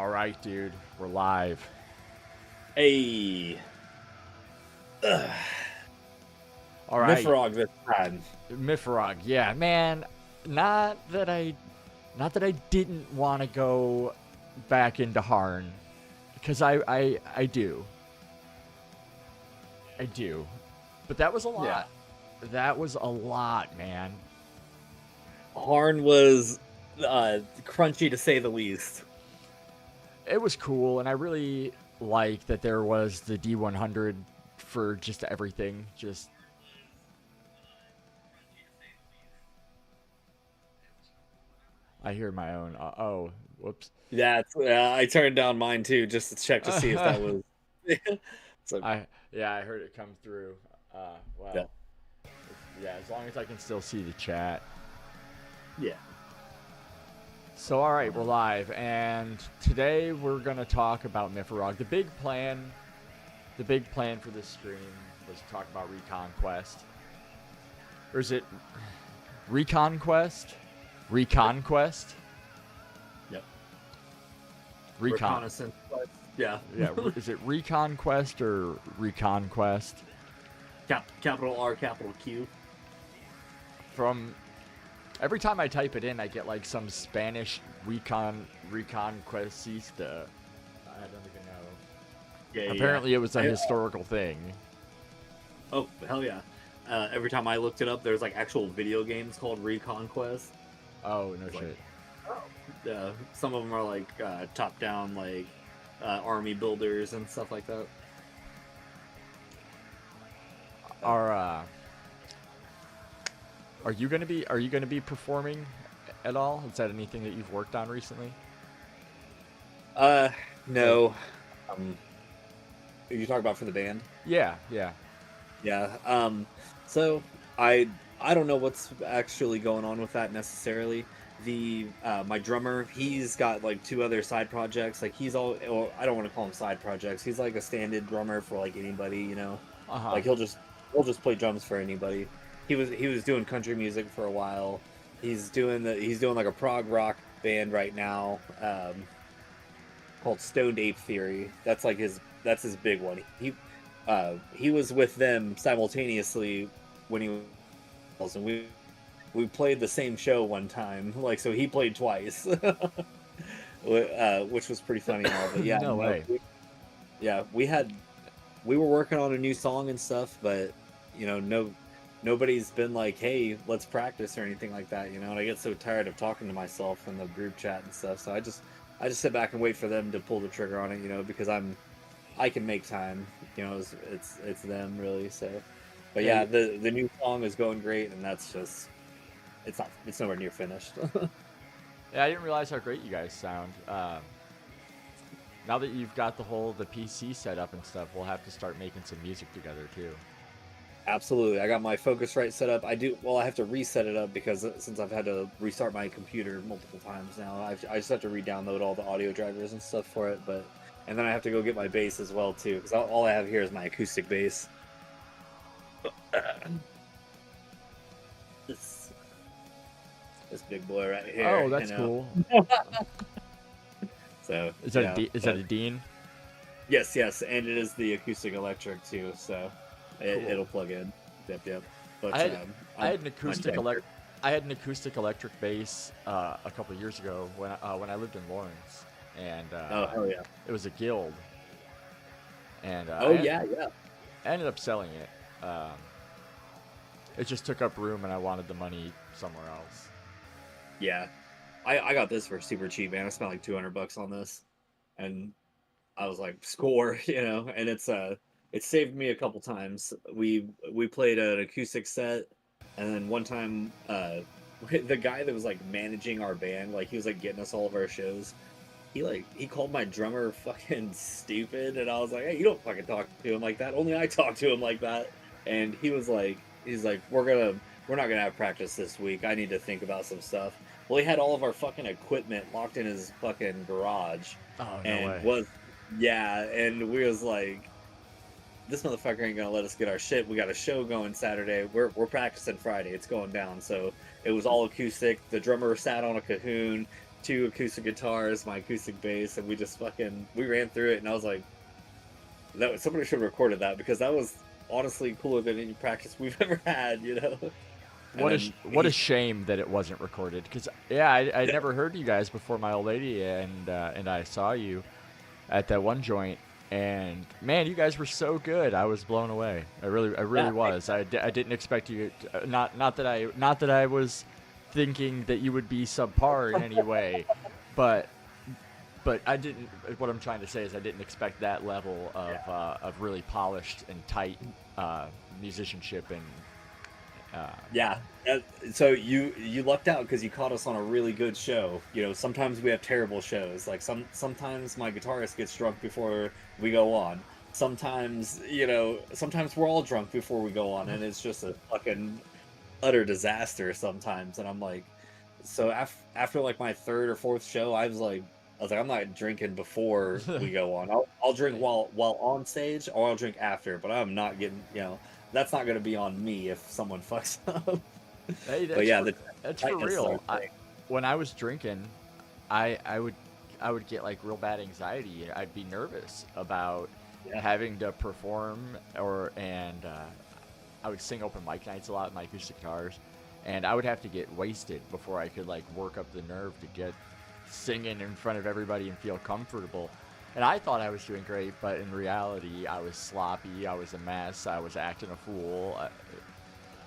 All right, dude, we're live. Hey, All right, MYFAROG this time. MYFAROG. Yeah, man. Not that I, not that I didn't want to go back into Harn, because I do, but that was a Yeah, lot. That was a lot, man. Harn was crunchy to say the least. It was cool, and I really like that there was the D100 for just everything. Just I hear my own. Whoops. Yeah, I turned down mine too just to check to see if that was. So I heard it come through. Uh, yeah, well, yeah, as long as I can still see the chat. yeah. So all right, we're live, and today we're gonna talk about MYFAROG. The big plan for this stream was to talk about ReconQuest, or is it ReconQuest? ReconQuest? Yep. Recon. Reconnaissance. Yeah. Yeah, is it ReconQuest or ReconQuest? Capital R, capital Q. From every time I type it in, I get like some Spanish Reconquestista. I don't even know. Yeah. Apparently, yeah. it was a historical thing. Oh hell yeah! Every time I looked it up, there's like actual video games called ReconQuest. Oh no It's shit! Some of them are like top-down, like army builders and stuff like that. Are you gonna be performing at all? Is that anything that you've worked on recently? No. Um, you talk about for the band? Yeah. Yeah. So I don't know what's actually going on with that necessarily. The my drummer, he's got like two other side projects. Like or I don't want to call them side projects. He's like a stand-in drummer for like anybody, you know. Uh-huh. Like he'll just play drums for anybody. He was doing country music for a while. He's doing like a prog rock band right now, called Stoned Ape Theory. That's his big one. He was with them simultaneously when he was, and we played the same show one time. Like, so he played twice, which was pretty funny and all. But yeah, No way. We were working on a new song and stuff, but nobody's been like, hey, let's practice or anything like that, and I get so tired of talking to myself in the group chat and stuff. So I just sit back and wait for them to pull the trigger on it, because I can make time, it's them really. So, but yeah, the new song is going great, and that's just it's nowhere near finished. Yeah, I didn't realize how great you guys sound. Now that you've got the PC set up and stuff, we'll have to start making some music together too. Absolutely, I got my Focusrite set up. I have to reset it up because since I've had to restart my computer multiple times now, I just have to re-download all the audio drivers and stuff for it. And then I have to go get my bass as well too, because all I have here is my acoustic bass. This big boy right here. Oh, that's cool. So is that a Dean? Yes, and it is the acoustic electric too, so it'll plug in. Yep. But I had an acoustic electric bass a couple of years ago when I lived in Lawrence, and oh hell yeah, it was a Guild, and yeah. I ended up selling it. It just took up room, and I wanted the money somewhere else. Yeah, I got this for super cheap, man. I spent like $200 on this, and I was like, score, and it saved me a couple times. We played an acoustic set, and then one time, the guy that was like managing our band, like he was like getting us all of our shows. He called my drummer fucking stupid, and I was like, hey, you don't fucking talk to him like that. Only I talk to him like that. And he's like, we're not gonna have practice this week. I need to think about some stuff. Well, he had all of our fucking equipment locked in his fucking garage. Oh, no and way. And we was like, this motherfucker ain't gonna let us get our shit. We got a show going Saturday. We're practicing Friday. It's going down. So it was all acoustic. The drummer sat on a cajon. 2 acoustic guitars, my acoustic bass, and we ran through it, and I was like, that somebody should have recorded that because that was honestly cooler than any practice we've ever had, you know. And then What a shame that it wasn't recorded. Because yeah, I never heard you guys before my old lady and I saw you at that one joint, and man, you guys were so good. I was blown away. I really yeah, was. I didn't expect you. Not that I was thinking that you would be subpar in any way, but I didn't. What I'm trying to say is I didn't expect that level of really polished and tight musicianship and. yeah. So you lucked out because you caught us on a really good show. You know, sometimes we have terrible shows. Like sometimes my guitarist gets drunk before we go on. Sometimes, you know, sometimes we're all drunk before we go on, and it's just a fucking utter disaster sometimes. And I'm like, so after like my third or fourth show, I was like, I'm not drinking before we go on. I'll drink while on stage, or I'll drink after. But I'm not getting, you know, that's not going to be on me if someone fucks up. Hey, But yeah, that's for tightness is our real. thing. When I was drinking, I would get like real bad anxiety. I'd be nervous about Yeah. having to perform and I would sing open mic nights a lot with my acoustic guitars, and I would have to get wasted before I could like work up the nerve to get singing in front of everybody and feel comfortable. And I thought I was doing great, but in reality, I was sloppy. I was a mess. I was acting a fool.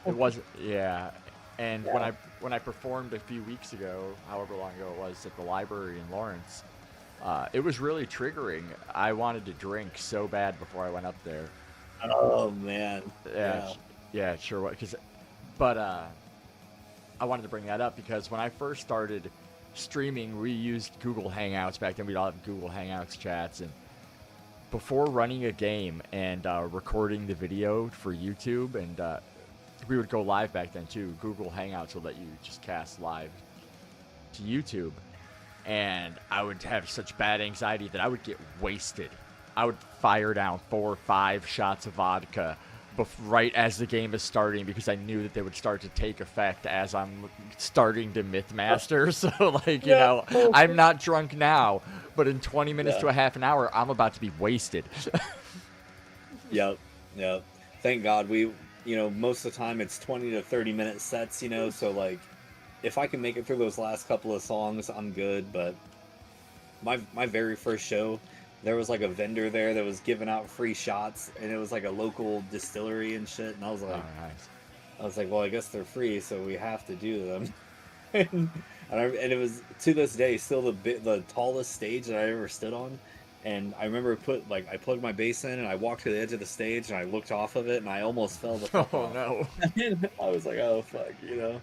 It wasn't, yeah. And Yeah. when I performed a few weeks ago, however long ago it was, at the library in Lawrence, it was really triggering. I wanted to drink so bad before I went up there. Oh man. Yeah, Yeah. yeah, it sure was. But I wanted to bring that up because when I first started streaming, we used Google Hangouts back then. We'd all have Google Hangouts chats, and before running a game and recording the video for YouTube, and we would go live back then too. Google Hangouts would let you just cast live to YouTube, and I would have such bad anxiety that I would get wasted. I would fire down 4 or 5 shots of vodka right as the game is starting because I knew that they would start to take effect as I'm starting to Mythmaster. So, like, you know, I'm not drunk now, but in 20 minutes Yeah. to a half an hour, I'm about to be wasted. Yep. Yep. Thank God you know, most of the time it's 20 to 30-minute sets, you know, so like if I can make it through those last couple of songs, I'm good. But my very first show, there was like a vendor there that was giving out free shots, and it was like a local distillery and shit, and Oh, nice. I was like, well, I guess they're free, so we have to do them. And it was to this day still the tallest stage that I ever stood on. And I remember I plugged my bass in and I walked to the edge of the stage and I looked off of it and I almost fell the fuck Oh, off. no. I was like, oh fuck, you know.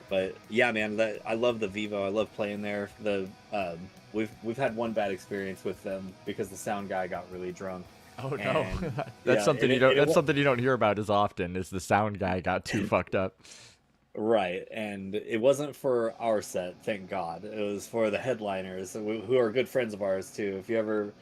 But yeah, man, I love the Vivo. I love playing there. We've had one bad experience with them because the sound guy got really drunk. Oh, no. And That's yeah, something that's something you don't hear about as often, is the sound guy got too fucked up. right, and it wasn't for our set, thank God. It was for the headliners, who are good friends of ours too. If you ever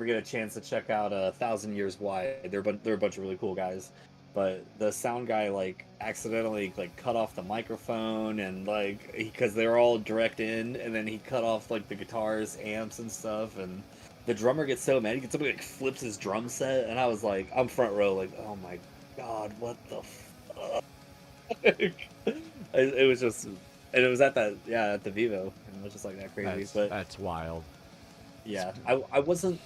get a chance to check out 1,000 Years Wide, they're a bunch of really cool guys. But the sound guy like accidentally like cut off the microphone and like because they're all direct in, and then he cut off like the guitars, amps, and stuff, and the drummer gets so mad he gets somebody like flips his drum set, and I was like, I'm front row, like, oh my God, what the fuck? It was just, and it was at at the Vivo, and it was just like that crazy. But That's wild. yeah, I wasn't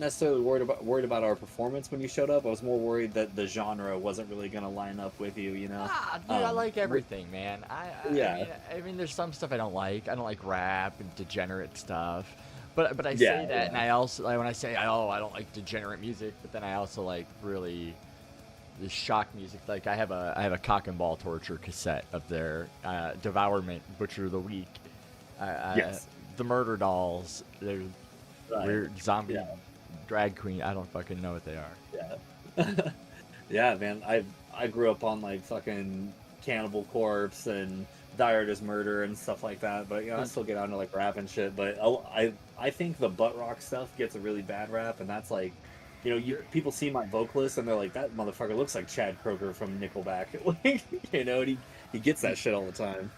necessarily worried about our performance when you showed up. I was more worried that the genre wasn't really gonna line up with you, you know. Ah, dude, I like everything, man. Yeah. I mean, there's some stuff I don't like. I don't like rap and degenerate stuff. But I Yeah, say that, yeah. and I also like when I say, oh, I don't like degenerate music, but then I also like really the shock music. Like I have a Cock and Ball Torture cassette of their Devourment Butcher of the Week. Yes. The Murder Dolls. They're Right. weird zombie Yeah. drag queen. I don't fucking know what they are. Yeah. Yeah, man. I grew up on like fucking Cannibal Corpse and Diarist Murder and stuff like that. But I still get onto like rap and shit. But I think the butt rock stuff gets a really bad rap, and that's like, you know, people see my vocalist and they're like, that motherfucker looks like Chad Kroger from Nickelback. Like, you know, and he gets that shit all the time.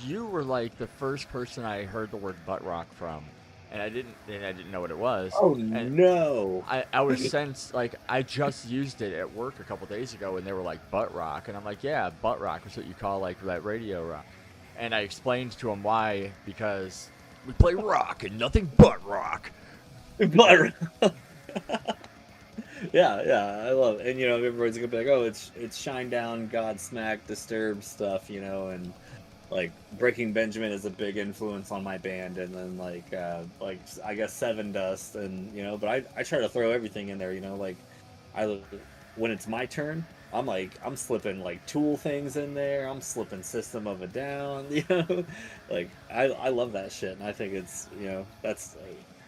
you were like the first person I heard the word butt rock from, and I didn't know what it was. Oh And no. I was since like I just used it at work a couple days ago, and they were like butt rock, and I'm like, yeah, butt rock is what you call like that radio rock. And I explained to him why, because we play rock and nothing but rock. But yeah, I love it. And everybody's gonna be like, oh, it's Shinedown, Godsmack, Disturbed stuff, and like Breaking Benjamin is a big influence on my band, and then like I guess Seven Dust, and but I try to throw everything in there, like I when it's my turn, I'm slipping like Tool things in there, I'm slipping System of a Down, like I love that shit, and I think it's that's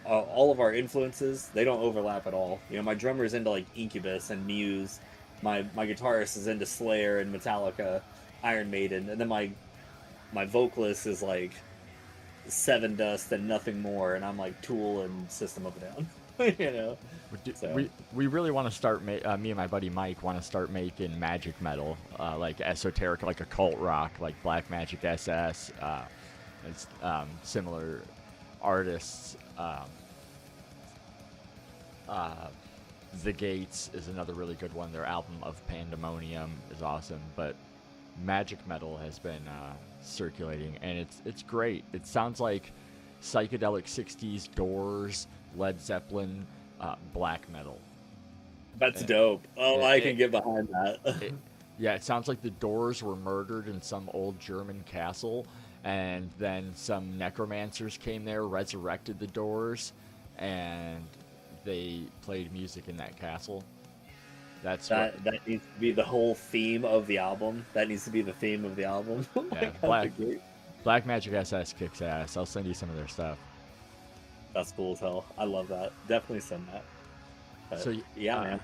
all of our influences, they don't overlap at all. My drummer's into like Incubus and Muse, my guitarist is into Slayer and Metallica, Iron Maiden, and then my vocalist is like Seven Dust and nothing more, and I'm like Tool and System of a Down. So We really want to start. Me and my buddy Mike want to start making magic metal, like esoteric, like occult rock, like Black Magic SS. It's similar artists. The Gates is another really good one. Their album of Pandemonium is awesome, but magic metal has been circulating, and it's great. It sounds like psychedelic '60s Doors, Led Zeppelin, black metal. that's And dope. Oh, I can it, get behind that. yeah, it sounds like the Doors were murdered in some old German castle, and then some necromancers came there, resurrected the Doors, and they played music in that castle. That's what. That needs to be the whole theme of the album. That needs to be the theme of the album. Oh my Yeah, god, the great. Black Magic SS kicks ass. I'll send you some of their stuff. That's cool as hell. I love that. Definitely send that. But, So yeah, man.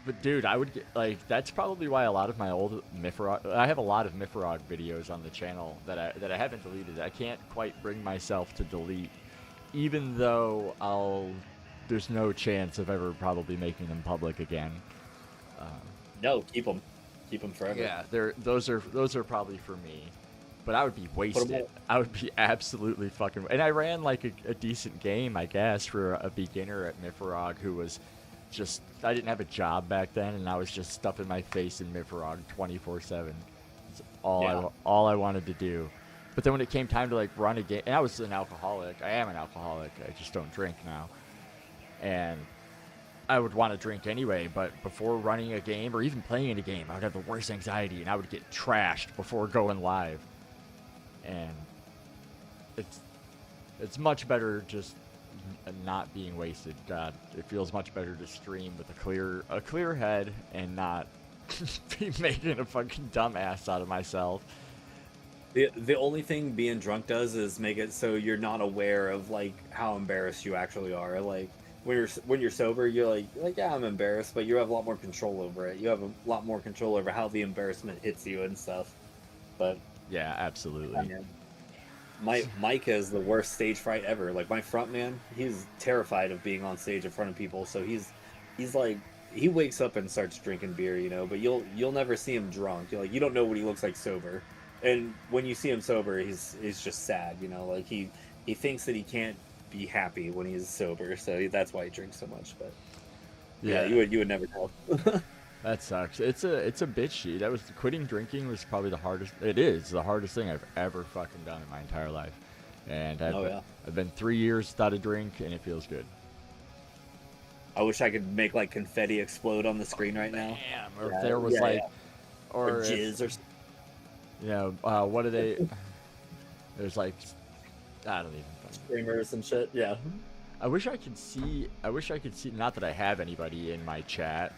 But dude, I would get like that's probably why a lot of my old MYFAROG. I have a lot of MYFAROG videos on the channel that I haven't deleted. I can't quite bring myself to delete, even though There's no chance of ever probably making them public again. No, keep them. Keep them forever. Yeah, those are probably for me. But I would be wasted. I would be absolutely fucking. And I ran like a decent game, I guess, for a beginner at MYFAROG who was just. I didn't have a job back then, and I was just stuffing my face in MYFAROG 24/7. That's all I wanted to do. But then when it came time to like run a game, and I was an alcoholic. I am an alcoholic. I just don't drink now. And I would want to drink anyway, but before running a game or even playing a game, I would have the worst anxiety, and I would get trashed before going live. And it's much better just not being wasted. God, it feels much better to stream with a clear head and not be making a fucking dumbass out of myself. The only thing being drunk does is make it so you're not aware of like how embarrassed you actually are. Like when you're sober, you're like yeah, I'm embarrassed, but you have a lot more control over it. You have a lot more control over how the embarrassment hits you and stuff. But yeah, absolutely. Mike has the worst stage fright ever. Like my front man, he's terrified of being on stage in front of people. So he's like he wakes up and starts drinking beer, but you'll never see him drunk. You don't know what he looks like sober. And when you see him sober, he's just sad, like he thinks that he can't be happy when he's sober, so that's why he drinks so much. But yeah, you would never know. That sucks. It's a bitch, dude. Quitting drinking was probably the hardest. It is the hardest thing I've ever fucking done in my entire life. And I've been 3 years without a drink, and it feels good. I wish I could make like confetti explode on the screen right now. Damn, or if there was or jizz or. What are they? There's like, I don't even. Streamers and shit. Yeah. I wish I could see. Not that I have anybody in my chat.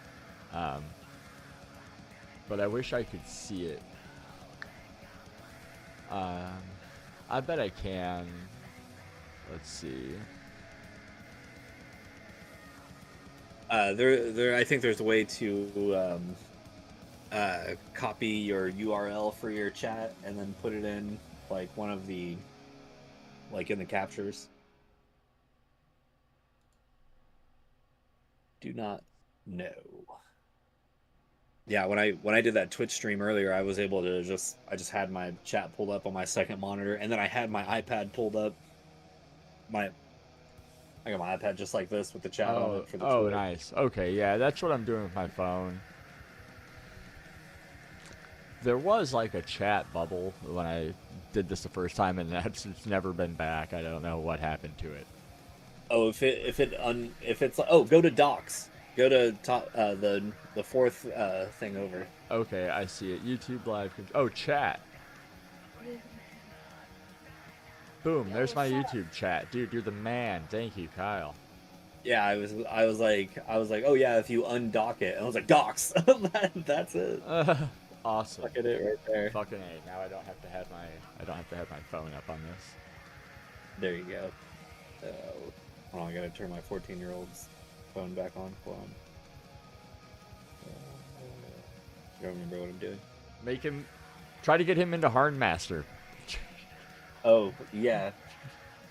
But I wish I could see it. I bet I can. Let's see. I think there's a way to copy your URL for your chat and then put it in like one of the in the captures. Do not know. Yeah, when I did that Twitch stream earlier, I was able to I just had my chat pulled up on my second monitor, and then I had my iPad pulled up. I got my iPad just like this with the chat on Oh, it for the oh, Twitch. nice. Okay, yeah, that's what I'm doing with my phone. There was like a chat bubble when I did this the first time, and that's it's never been back. I don't know what happened to it. Oh, if it's oh, go to docs. Go to top the fourth thing over. Okay, I see it. YouTube live. Oh, chat. Boom, there's my YouTube chat. Dude, you're the man. Thank you, Kyle. Yeah, I was like, oh yeah, if you undock it, and I was like, docs. That's it. Awesome. Look at it right there. Fucking A. Now I don't have to have my phone up on this. There you go. Hold on, I gotta turn my 14-year-old's phone back on. Hold on. I don't remember what I'm doing. Try to get him into Harnmaster. Oh, yeah.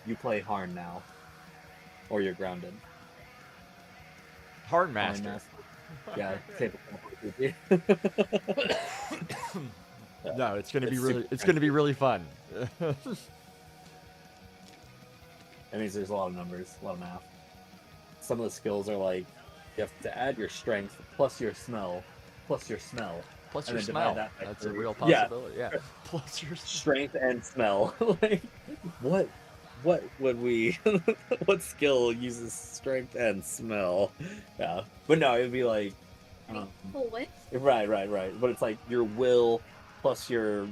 You play Harn now. Or you're grounded. Harnmaster. Yeah, No, it's gonna be really fun. That means there's a lot of numbers, a lot of math. Some of the skills are like you have to add your strength plus your smell plus your smell. Plus and your then divide smell. that by That's a 3. real possibility. Yeah. Plus your strength and smell. Like what would we what skill uses strength and smell? Yeah. But no, it would be like What? Right. But it's like your will plus your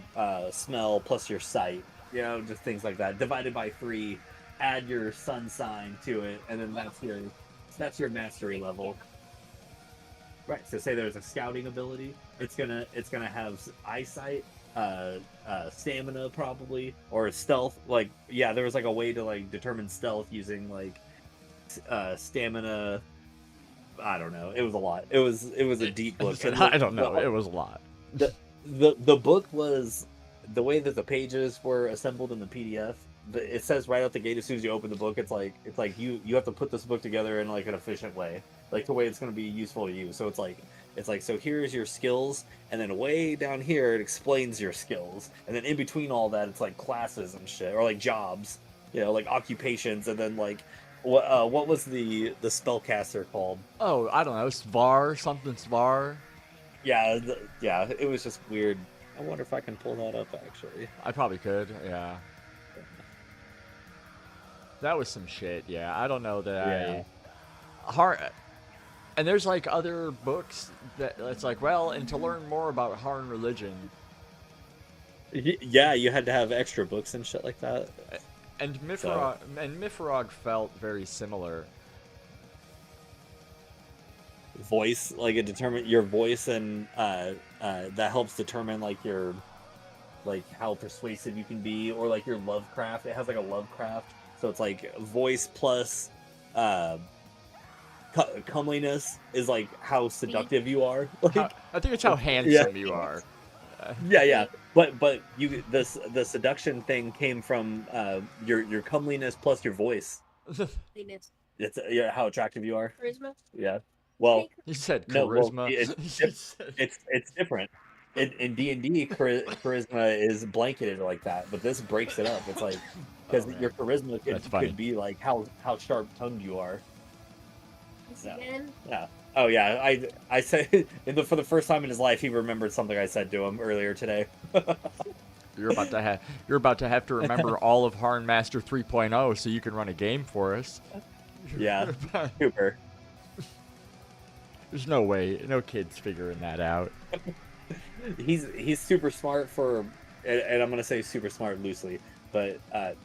smell plus your sight. You know, just things like that. Divided by 3, add your sun sign to it, and then that's your mastery level. Right. So say there's a scouting ability, it's gonna have eyesight, stamina probably, or stealth. Like yeah, there was like a way to like determine stealth using like stamina. I don't know. It was a lot. It was a deep book. I don't know. It was a lot. The book was the way that the pages were assembled in the PDF. It says right out the gate as soon as you open the book, it's like you have to put this book together in like an efficient way, like the way it's going to be useful to you. So it's like so here's your skills, and then way down here it explains your skills, and then in between all that it's like classes and shit, or like jobs, you know, like occupations, and then like what was the spellcaster called? Oh, I don't know. Svar. Yeah, it was just weird. I wonder if I can pull that up actually. I probably could. Yeah. That was some shit. Yeah, I don't know that and there's like other books that it's like, well, and to learn more about Harn religion. Yeah, you had to have extra books and shit like that. And MYFAROG felt very similar. Voice, like it determine your voice, and that helps determine like your how persuasive you can be, or like your lovecraft. It has like a lovecraft, so it's like voice plus comeliness is like how seductive you are. Like I think it's how handsome you are. Yeah. But you the seduction thing came from your comeliness plus your voice. It's how attractive you are. Charisma. Yeah. Well, You said no. charisma. Well, it's different. In D&D, charisma is blanketed like that, but this breaks it up. It's like because your charisma could be like how sharp tongued you are. Again? Yeah. Oh yeah. I said for the first time in his life, he remembered something I said to him earlier today. You're about to have to remember all of Harnmaster 3.0 so you can run a game for us. Yeah. Super. There's no way, no kid's figuring that out. He's super smart for, and I'm gonna say super smart loosely, but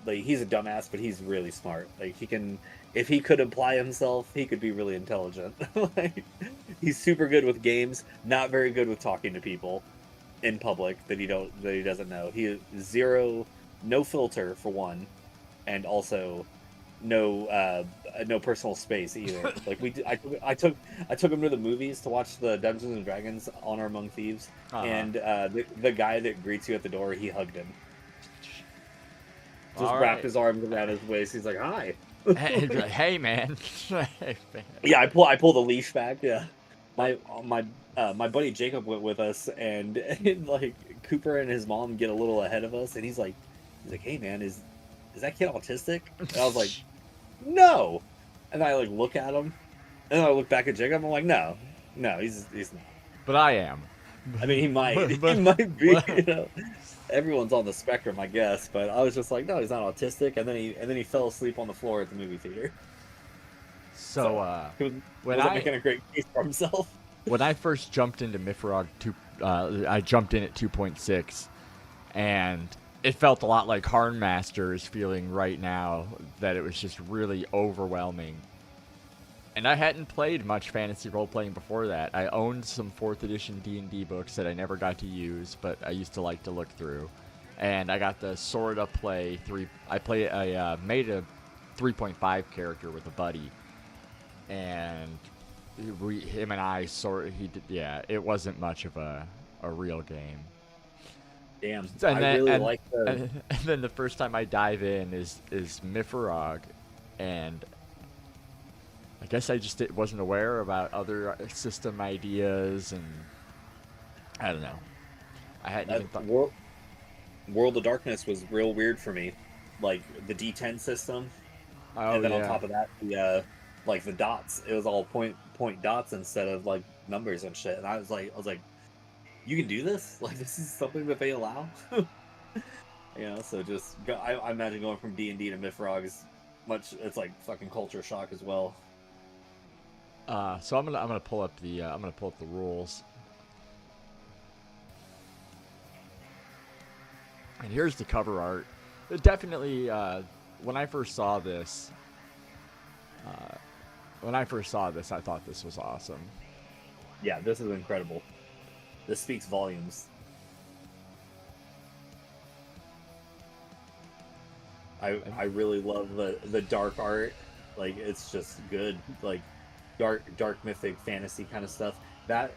like he's a dumbass, but he's really smart. Like he can, if he could apply himself, he could be really intelligent. Like he's super good with games, not very good with talking to people in public that he doesn't know. He no filter for one, and also no personal space either. Like I took him to the movies to watch the Dungeons and Dragons Honor Among Thieves, and the guy that greets you at the door, he hugged him. Just wrapped his arms around his waist. He's like, "Hi." Hey man. Yeah, I pull the leash back. Yeah, my my buddy Jacob went with us, and like Cooper and his mom get a little ahead of us, and he's like, "Hey man, is that kid autistic?" And I was like, "No," and I like look at him, and I look back at Jacob. I'm like, "No, no, he's not." But I am. I mean, he might, But- he might be. but- You know, everyone's on the spectrum, I guess. But I was just like, "No, he's not autistic." And then he fell asleep on the floor at the movie theater. So, He when wasn't I making a great case for himself. when I first jumped into MYFAROG 2, I jumped in at 2.6, and it felt a lot like Harnmaster is feeling right now, that it was just really overwhelming. And I hadn't played much fantasy role-playing before that. I owned some 4th edition D&D books that I never got to use, but I used to like to look through. And I got to sort of play I made a 3.5 character with a buddy. And him and I it wasn't much of a real game. Damn, And I then, really and, like the. and then the first time I dive in is MYFAROG, and I guess I just wasn't aware about other system ideas, and I don't know. I hadn't even thought. World of Darkness was real weird for me, like the D10 system, Oh and then yeah. on top of that, the like the dots. It was all point dots instead of like numbers and shit. And I was like, you can do this? Like this is something that they allow? You know, so just go, I imagine going from D&D to MYFAROG is much. It's like fucking culture shock as well. So I'm gonna pull up the rules. And here's the cover art. It definitely, when I first saw this, I thought this was awesome. Yeah, this is incredible. This speaks volumes. I really love the dark art. Like it's just good. Like dark mythic fantasy kind of stuff. That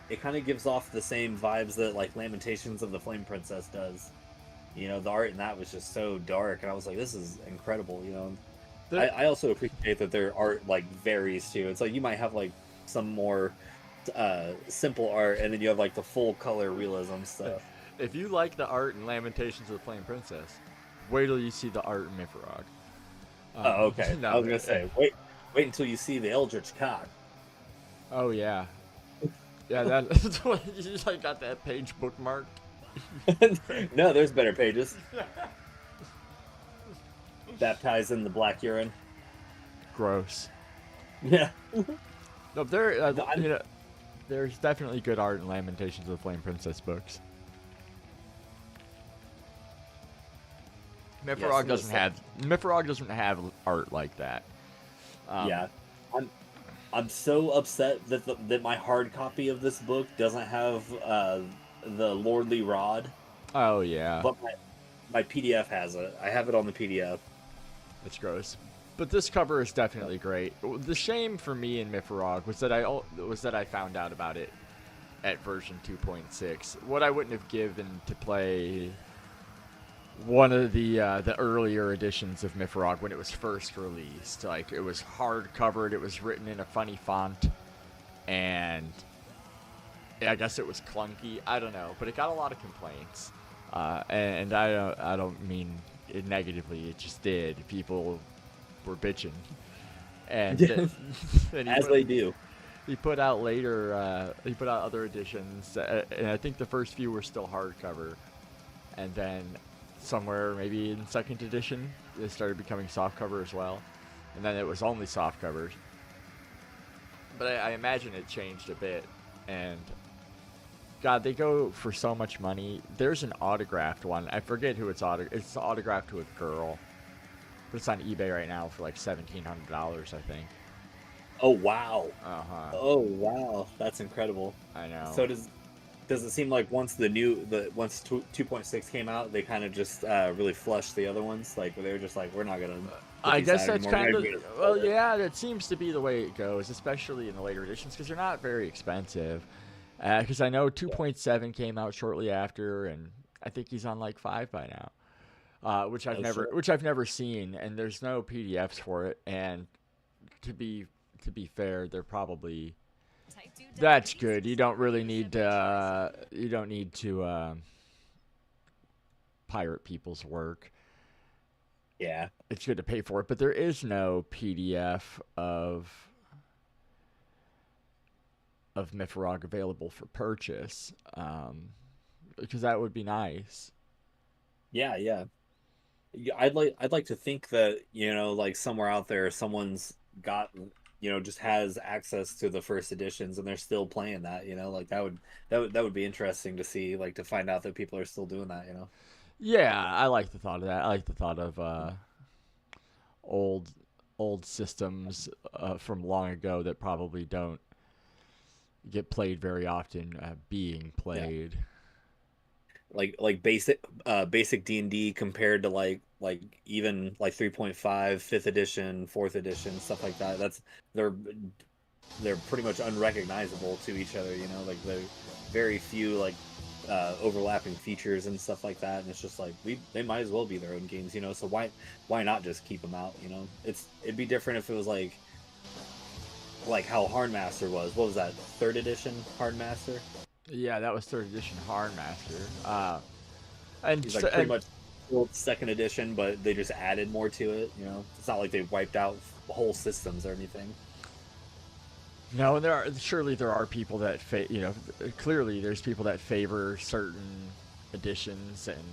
it kind of gives off the same vibes that like Lamentations of the Flame Princess does. You know, the art in that was just so dark, and I was like, this is incredible. You know, I also appreciate that their art like varies too. It's like you might have like some more simple art, and then you have like the full color realism stuff. If you like the art in Lamentations of the Flame Princess, wait till you see the art in MYFAROG. Oh, okay. No, I was gonna say, wait until you see the Eldritch cock. Oh yeah, yeah. That's what you just like got that page bookmarked. No, there's better pages. Baptized in the black urine. Gross. Yeah. No, there's definitely good art in Lamentations of the Flame Princess books. MYFAROG doesn't have art like that. Yeah, I'm so upset that my hard copy of this book doesn't have the Lordly Rod, Oh yeah, but my PDF has it. I have it on the PDF. it's gross. But this cover is definitely great. The shame for me in MYFAROG was that I found out about it at version 2.6. What I wouldn't have given to play one of the earlier editions of MYFAROG when it was first released. Like, it was hard covered, it was written in a funny font, and I guess it was clunky. I don't know, but it got a lot of complaints, and I don't mean it negatively. It just did. People were bitching, and As they do. He put out later. He put out other editions, and I think the first few were still hardcover, and then somewhere maybe in second edition they started becoming softcover as well, and then it was only soft covers. But I imagine it changed a bit, and God, they go for so much money. There's an autographed one. I forget who it's autographed to a girl, but it's on eBay right now for like $1,700, I think. Oh wow. Uh-huh. Oh wow, that's incredible. I know. So does it seem like once 2.6 came out, they kind of just really flushed the other ones? Like they were just like, we're not gonna. I guess that's kind of well, yeah. yeah. That seems to be the way it goes, especially in the later editions, because they're not very expensive. Because I know 2.7 came out shortly after, and I think he's on like 5 by now, which I've never seen, and there's no PDFs for it. And to be fair, they're probably That's good. You don't really need to. You don't need to pirate people's work. Yeah. It's good to pay for it, but there is no PDF of MYFAROG available for purchase, because that would be nice. Yeah, yeah. I'd like to think that, you know, like somewhere out there someone's got, you know, just has access to the first editions and they're still playing that, you know, like that would be interesting to see, like to find out that people are still doing that, you know. Yeah, I like the thought of that. I like the thought of old systems from long ago that probably don't get played very often being played. Yeah. Like basic D&D compared to like even like 3.5, 5th edition, 4th edition, stuff like that. They're they're pretty much unrecognizable to each other, you know, like the very few like overlapping features and stuff like that, and it's just like they might as well be their own games, you know, so why not just keep them out, you know. It'd be different if it was like how Hardmaster was. What was that, 3rd edition Hardmaster? Yeah, that was 3rd edition Hardmaster. And he's like pretty much 2nd edition, but they just added more to it, you know. It's not like they wiped out whole systems or anything. No, and there are people that you know, clearly there's people that favor certain editions and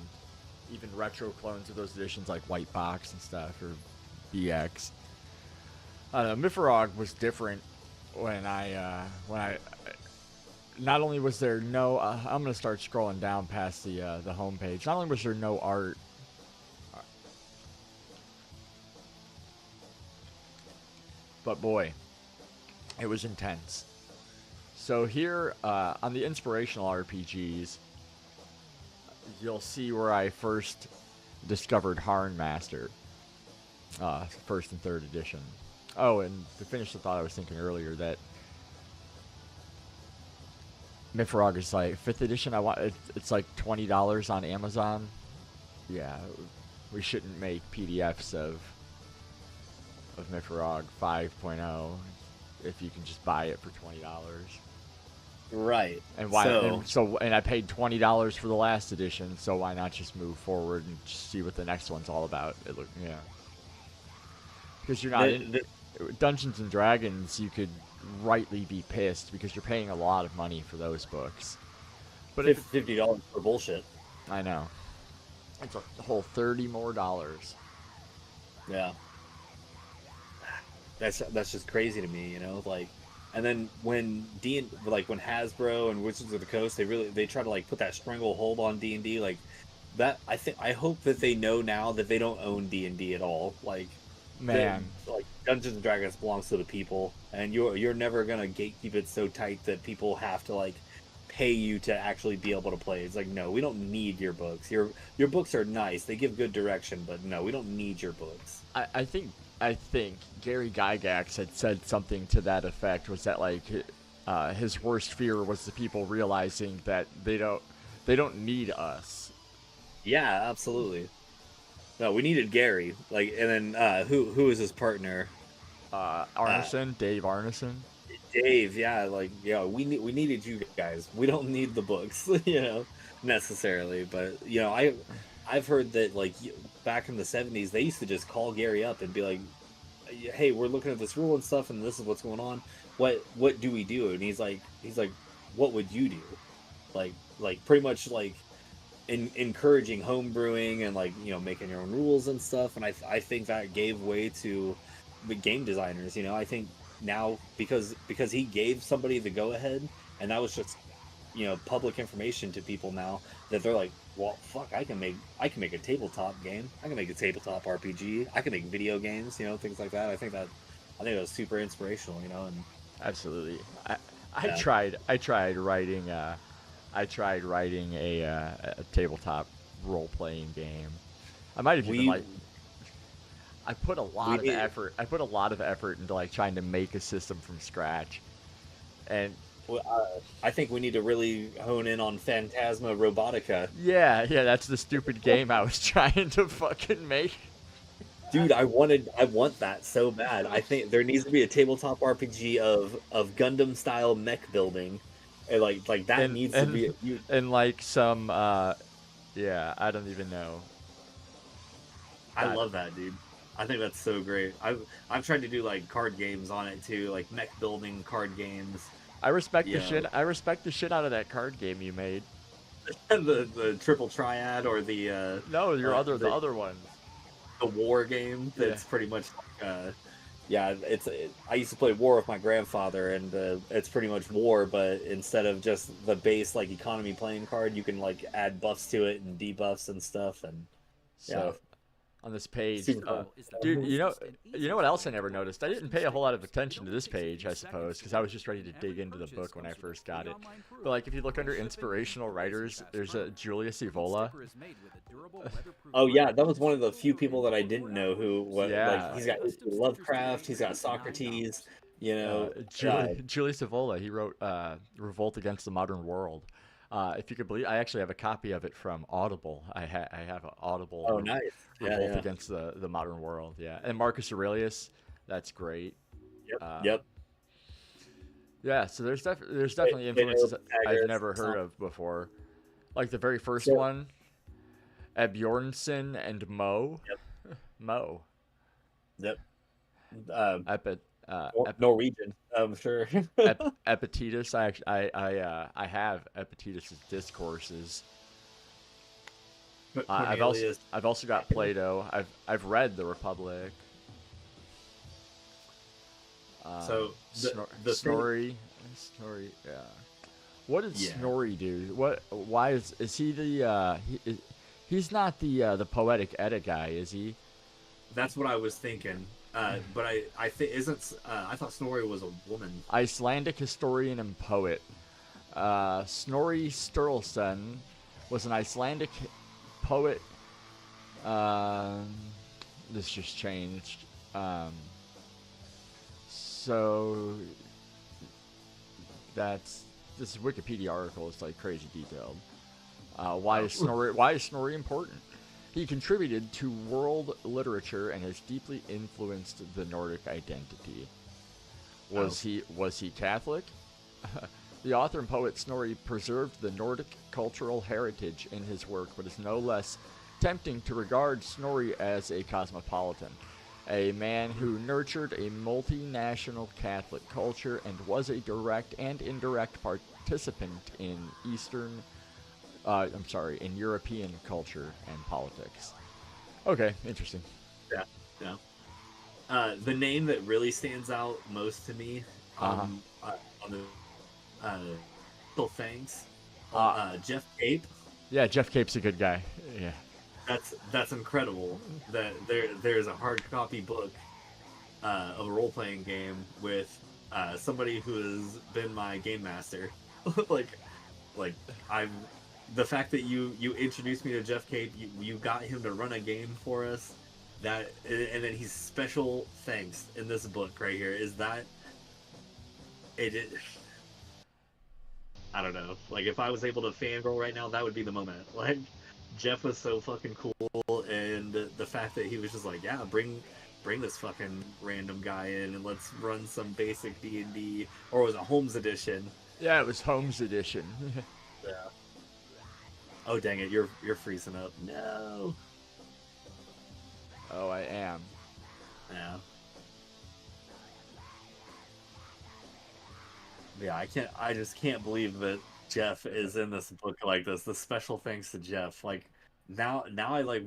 even retro clones of those editions like White Box and stuff, or BX. MYFAROG was different when I not only was there no I'm gonna start scrolling down past the homepage. Not only was there no art, but boy, it was intense. So here on the inspirational RPGs, you'll see where I first discovered Hardmaster, 1st and 3rd edition. Oh, and to finish the thought I was thinking earlier, that MYFAROG is like 5th edition. It's like $20 on Amazon. Yeah, we shouldn't make PDFs of MYFAROG 5.0 if you can just buy it for $20. Right. And why? And I paid $20 for the last edition, so why not just move forward and just see what the next one's all about? Yeah. Because you're not in Dungeons and Dragons, you could rightly be pissed because you're paying a lot of money for those books. But it's $50 for bullshit. I know. It's a whole $30 more. Yeah. That's just crazy to me, you know, like. And then when when Hasbro and Wizards of the Coast, they try to like put that stranglehold on D&D, like that. I hope that they know now that they don't own D&D at all. Like, man, like Dungeons and Dragons belongs to the people, and you're never gonna gatekeep it so tight that people have to like pay you to actually be able to play. It's like, no, we don't need your books. Your books are nice, they give good direction, but no, we don't need your books. I think Gary Gygax had said something to that effect, was that like his worst fear was the people realizing that they don't need us. Yeah, absolutely. No, we needed Gary. Like, and then who is his partner? Arneson, Dave Arneson. Dave, yeah, like, yeah, we needed you guys. We don't need the books, you know, necessarily, but you know, I've heard that like back in the 70s, they used to just call Gary up and be like, "Hey, we're looking at this rule and stuff, and this is what's going on. What do we do?" And he's like, "What would you do?" Like pretty much like encouraging home brewing and like, you know, making your own rules and stuff. And I think that gave way to the game designers. You know, I think now because he gave somebody the go ahead, and that was just, you know, public information to people now, that they're like, well, fuck, I can make a tabletop game. I can make a tabletop RPG. I can make video games, you know, things like that. I think it was super inspirational, you know. And absolutely, I tried writing a tabletop role playing game. I might have even I put a lot of effort. I put a lot of effort into like trying to make a system from scratch, and I think we need to really hone in on Phantasma Robotica. Yeah, that's the stupid game I was trying to fucking make. Dude, I want that so bad. I think there needs to be a tabletop RPG of Gundam style mech building, and like that and needs to and be. You, and like some yeah, I don't even know. I love that, dude. I think that's so great. I've tried to do like card games on it too, like mech building card games. I respect the You shit. know, I respect the shit out of that card game you made. the triple triad or No, your other the the other ones. the war game. Yeah. That's pretty much like yeah. I used to play war with my grandfather, and it's pretty much war, but instead of just the base like economy playing card, you can like add buffs to it and debuffs and stuff, and yeah, So on this page, super fun. dude, you know what else I never noticed? I didn't pay a whole lot of attention to this page, I suppose, because I was just ready to dig into the book when I first got it. But like, if you look under inspirational writers, there's a Julius Evola. Oh yeah, that was one of the few people that I didn't know who what Yeah. like he's got Lovecraft, he's got Socrates, you know. Julius Evola. He wrote Revolt Against the Modern World. If you could believe, I actually have a copy of it from Audible. I have an Audible. Oh, nice. Revolt Yeah. Against the Modern World. Yeah, and Marcus Aurelius. That's great. Yep. Yeah, so there's definitely influences I've never heard of before. Like the very first one, Bjornson and Mo. Yep. Mo. Yep. Norwegian, I'm sure. Epictetus. I have Epictetus's discourses. I've also got Plato. I've read the Republic. So the Snorri, yeah. What did Snorri do? Why is he the he's not the poetic Edda guy, is he? That's what I was thinking. But I think I thought Snorri was a woman. Icelandic historian and poet. Snorri Sturluson was an Icelandic poet. This just changed. So this Wikipedia article is like crazy detailed. Why is Snorri important? He contributed to world literature and has deeply influenced the Nordic identity. Was he Catholic? The author and poet Snorri preserved the Nordic cultural heritage in his work, but it's no less tempting to regard Snorri as a cosmopolitan, a man who nurtured a multinational Catholic culture and was a direct and indirect participant in in European culture and politics. Okay, interesting. Yeah. The name that really stands out most to me on the thanks, Jeff Cape. Yeah, Jeff Cape's a good guy. Yeah. That's incredible. That there's a hard copy book of a role playing game with somebody who has been my game master. The fact that you introduced me to Jeff Cape, you got him to run a game for us, and then he's special thanks in this book right here. Is that it? I don't know. Like, if I was able to fangirl right now, that would be the moment. Like, Jeff was so fucking cool, and the fact that he was just like, yeah, bring this fucking random guy in and let's run some basic D&D, or was it Holmes edition? Yeah, it was Holmes edition. Yeah. Oh dang it, you're freezing up. No. Oh, I am. Yeah. Yeah, I just can't believe that Jeff is in this book like this. The special thanks to Jeff. Like now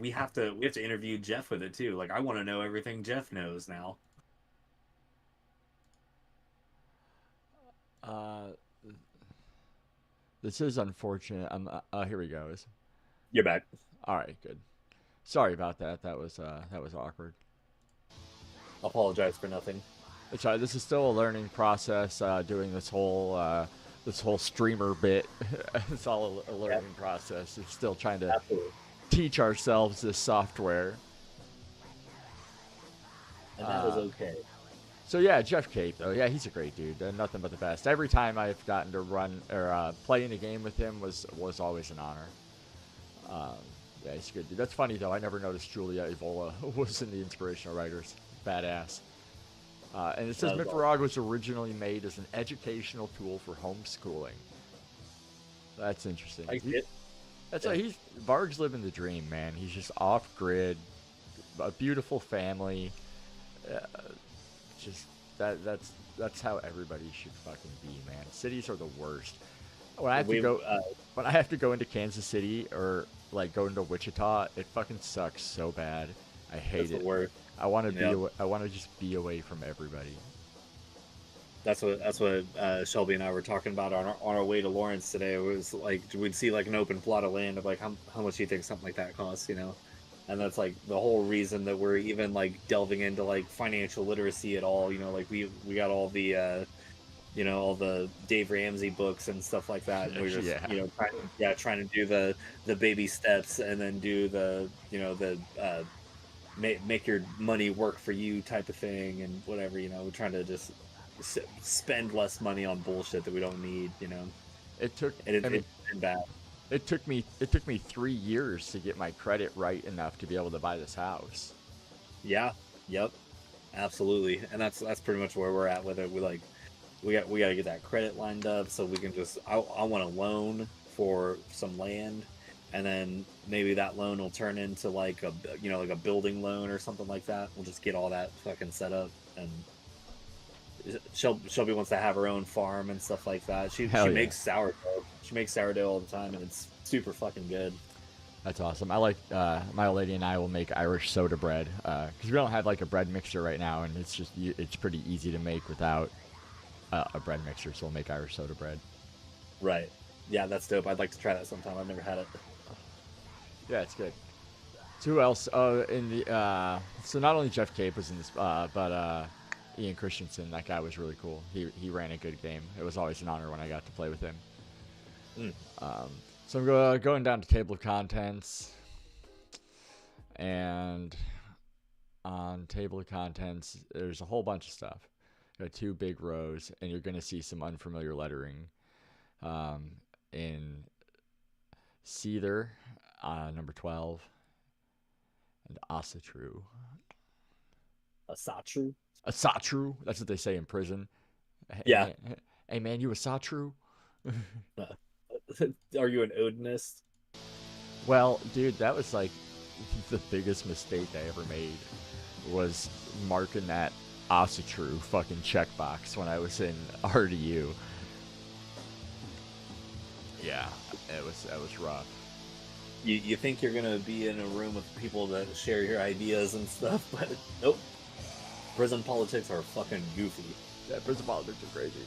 we have to interview Jeff with it too. Like, I want to know everything Jeff knows now. This is unfortunate. Here we go. You're back. All right, good. Sorry about that. That was awkward. Apologize for nothing. It's all right. This is still a learning process. Doing this whole streamer bit. It's all a learning process. It's still trying to teach ourselves this software. And that was okay. So yeah, Jeff Cape though. Yeah, he's a great dude. Nothing but the best. Every time I've gotten to run or play in a game with him was always an honor. Yeah, he's good. Dude. That's funny though. I never noticed Julia Evola was in the inspirational writers. Badass. And it says That was MYFAROG was originally made as an educational tool for homeschooling. That's interesting. I get. That's Yeah. like Varg's living the dream, man. He's just off grid, a beautiful family. Uh, just that's how everybody should fucking be, man. Cities are the worst. When I have to go, when I have to go into Kansas City or like go into Wichita, it fucking sucks so bad. I hate it. The word. I want to Yeah. I want to just be away from everybody. That's what Shelby and I were talking about on our way to Lawrence today. It was like we'd see like an open plot of land of like how much do you think something like that costs, you know? And that's like the whole reason that we're even like delving into like financial literacy at all. You know, like we got all the you know, all the Dave Ramsey books and stuff like that. And we're just you know trying to do the baby steps and then do the you know the make your money work for you type of thing and whatever. You know, we're trying to just spend less money on bullshit that we don't need. You know, It took it's been bad. It took me 3 years to get my credit right enough to be able to buy this house. Yeah. Yep. Absolutely. And that's pretty much where we're at with it. We got to get that credit lined up so we can just. I want a loan for some land, and then maybe that loan will turn into like a you know like a building loan or something like that. We'll just get all that fucking set up and. Shelby wants to have her own farm and stuff like that. She makes sourdough. She makes sourdough all the time, and it's super fucking good. That's awesome. I like my old lady and I will make Irish soda bread because we don't have like a bread mixer right now, and it's pretty easy to make without a bread mixer. So we'll make Irish soda bread. Right. Yeah, that's dope. I'd like to try that sometime. I've never had it. Yeah, it's good. So who else? So not only Jeff Cape was in this, but Ian Christensen. That guy was really cool. He ran a good game. It was always an honor when I got to play with him. So I'm going down to table of contents, and on table of contents, there's a whole bunch of stuff. Got 2 big rows, and you're going to see some unfamiliar lettering in Seether, number 12, and Asatru. Asatru? Asatru, that's what they say in prison. Yeah. Hey man, you Asatru? Are you an Odinist? Well, dude, that was like the biggest mistake I ever made was marking that Asatru fucking checkbox when I was in RDU. Yeah, it was rough. You think you're gonna be in a room with people that share your ideas and stuff, but nope. Prison politics are fucking goofy. Yeah, prison politics are crazy.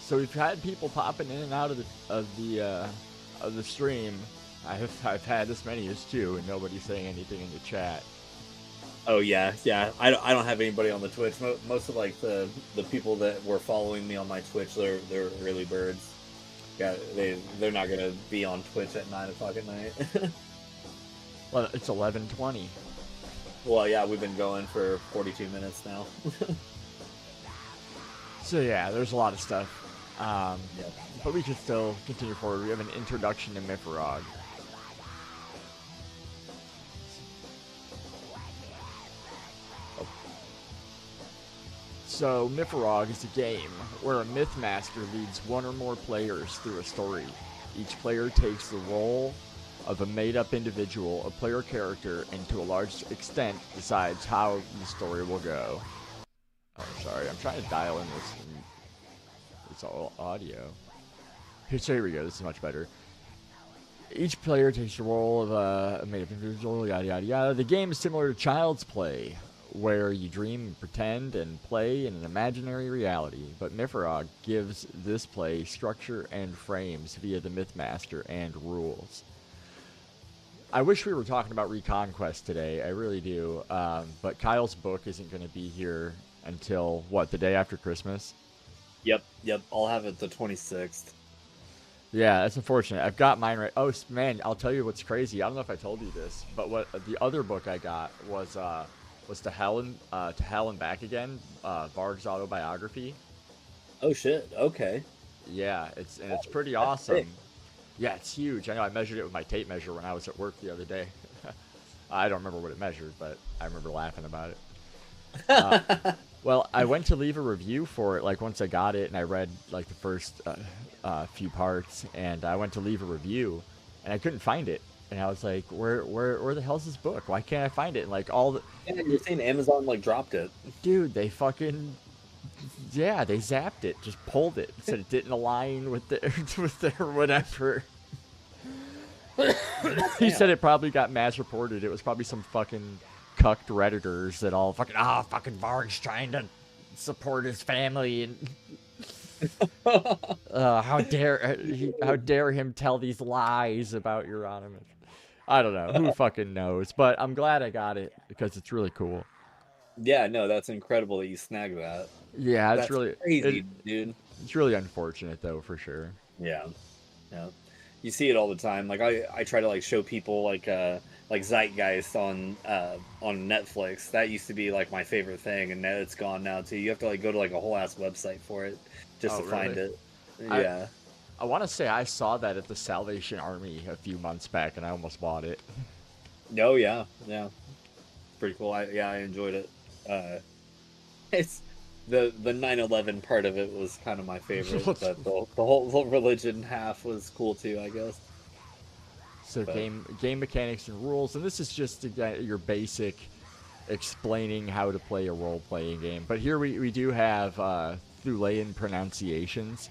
So we've had people popping in and out of the stream. I've had this many as too, and nobody's saying anything in the chat. Oh yeah. I don't have anybody on the Twitch. Most of like the people that were following me on my Twitch, they're early birds. Yeah, they're not gonna be on Twitch at 9 o'clock at night. Well, it's 11:20. Well, yeah, we've been going for 42 minutes now. So yeah, there's a lot of stuff. Yeah. But we can still continue forward. We have an introduction to MYFAROG. So MYFAROG is a game where a Mythmaster leads one or more players through a story. Each player takes the role of a made-up individual, a player character, and to a large extent decides how the story will go. Oh, sorry, I'm trying to dial in this. It's all audio. Here we go. This is much better. Each player takes the role of a made-up individual, yada yada yada. The game is similar to Child's Play, where you dream, pretend, and play in an imaginary reality. But MYFAROG gives this play structure and frames via the Mythmaster and rules. I wish we were talking about ReconQuest today. I really do. But Kyle's book isn't going to be here until, what, the day after Christmas? Yep. I'll have it the 26th. Yeah, that's unfortunate. I've got mine right. Oh, man, I'll tell you what's crazy. I don't know if I told you this, but what the other book I got was To Hell and Back Again, Varg's autobiography. Oh, shit. Okay. Yeah, it's pretty awesome. Yeah, it's huge. I know. I measured it with my tape measure when I was at work the other day. I don't remember what it measured, but I remember laughing about it. Well, I went to leave a review for it, like, once I got it, and I read, like, the first few parts, and I went to leave a review, and I couldn't find it. And I was like, where the hell's this book? Why can't I find it? And, like, all the... Yeah, you're saying Amazon, like, dropped it. Dude, they fucking... Yeah, they zapped it, just pulled it, said it didn't align with their whatever. He said it probably got mass reported. It was probably some fucking cucked Redditors that all fucking, fucking Varg's trying to support his family and how dare him tell these lies about Euronymous. I don't know, who fucking knows, but I'm glad I got it because it's really cool. Yeah, no, that's incredible that you snagged that. Yeah, it's That's really crazy, dude. It's really unfortunate though, for sure. Yeah, yeah. You see it all the time. Like I try to like show people like Zeitgeist on Netflix. That used to be like my favorite thing, and now it's gone now too. You have to like go to like a whole ass website for it just to find it. Yeah. I want to say I saw that at the Salvation Army a few months back, and I almost bought it. Oh yeah, yeah. Pretty cool. I enjoyed it. It's the 9/11 part of it was kind of my favorite, but the whole religion half was cool too, I guess. So game mechanics and rules, and this is just your basic explaining how to play a role-playing game. But here we do have Thulean pronunciations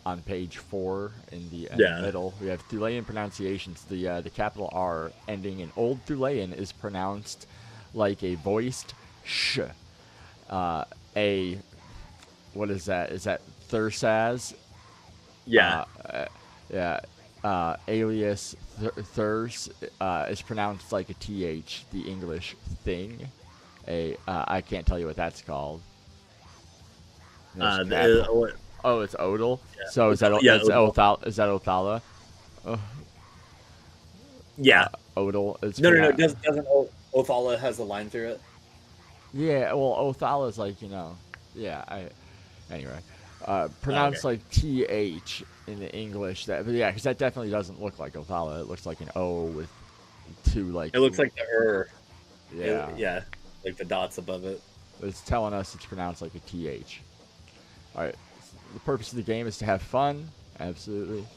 on page 4 in the middle. We have Thulean pronunciations. The capital R ending in Old Thulean is pronounced like a voiced sh. What is that? Is that Thursaz? Yeah. Alias Thurs is pronounced like a th. The English thing. I can't tell you what that's called. It's Odal. Yeah. So is that Othala? Yeah. Odal. No. Doesn't Othala has a line through it? Yeah. Well, Othala is like Anyway, pronounced like th in the English. Because that definitely doesn't look like Othala. It looks like an O with two like. It looks like the Yeah. Yeah. Like the dots above it. It's telling us it's pronounced like a th. All right. The purpose of the game is to have fun. Absolutely.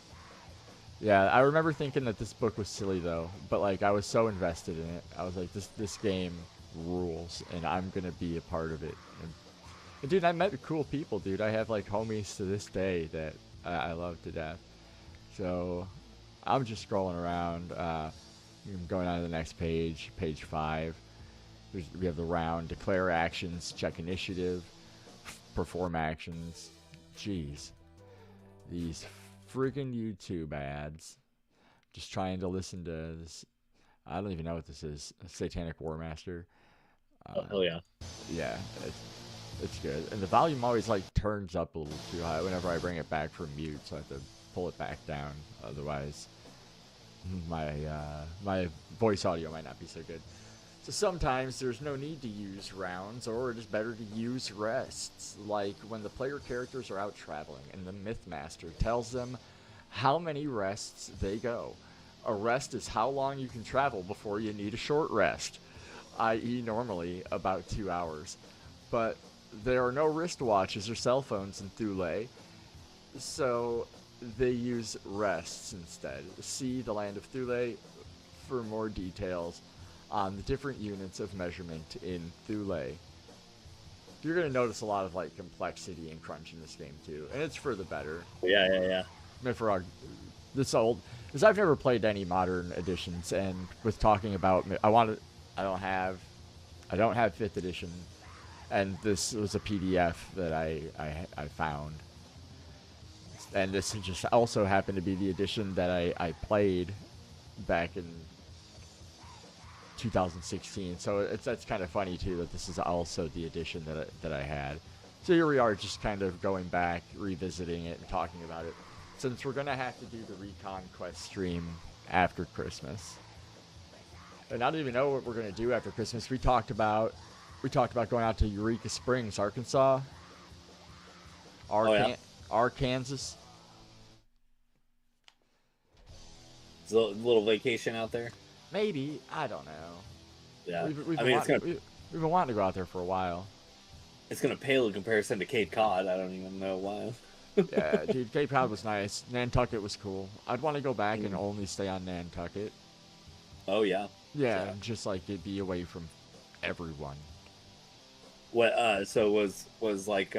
Yeah, I remember thinking that this book was silly though, but like I was so invested in it. I was like, this game rules, and I'm gonna be a part of it. And dude, I met cool people, dude. I have like homies to this day that I love to death. So I'm just scrolling around. I'm going on to the next page, page 5. We have the round: declare actions, check initiative, perform actions. Jeez, these freaking YouTube ads. Just trying to listen to this. I don't even know what this is. Satanic War Master. Oh yeah. Yeah, it's good. And the volume always like turns up a little too high whenever I bring it back from mute, so I have to pull it back down. Otherwise, my voice audio might not be so good. So sometimes there's no need to use rounds, or it is better to use rests, like when the player characters are out traveling and the Mythmaster tells them how many rests they go. A rest is how long you can travel before you need a short rest, i.e. normally about 2 hours. But there are no wristwatches or cell phones in Thule, so they use rests instead. See the Land of Thule for more details on the different units of measurement in Thule. You're going to notice a lot of like complexity and crunch in this game too, and it's for the better. Yeah. MYFAROG, this old, because I've never played any modern editions, and with talking about, I don't have 5th edition, and this was a PDF that I found, and this just also happened to be the edition that I played back in 2016, so that's kind of funny too that this is also the edition that I had. So here we are, just kind of going back, revisiting it, and talking about it, since we're gonna have to do the ReconQuest stream after Christmas. And I don't even know what we're gonna do after Christmas. We talked about going out to Eureka Springs, Arkansas, Arkansas. It's a little vacation out there. Maybe, I don't know. Yeah, We've I been mean we've been wanting to go out there for a while. it's gonna pale in comparison to Cape Cod. I don't even know why. Yeah, dude, Cape Cod was nice. Nantucket was cool. I'd want to go back and Mm. only stay on Nantucket. Oh yeah, Yeah, yeah. and just like it be away from everyone. What? So was like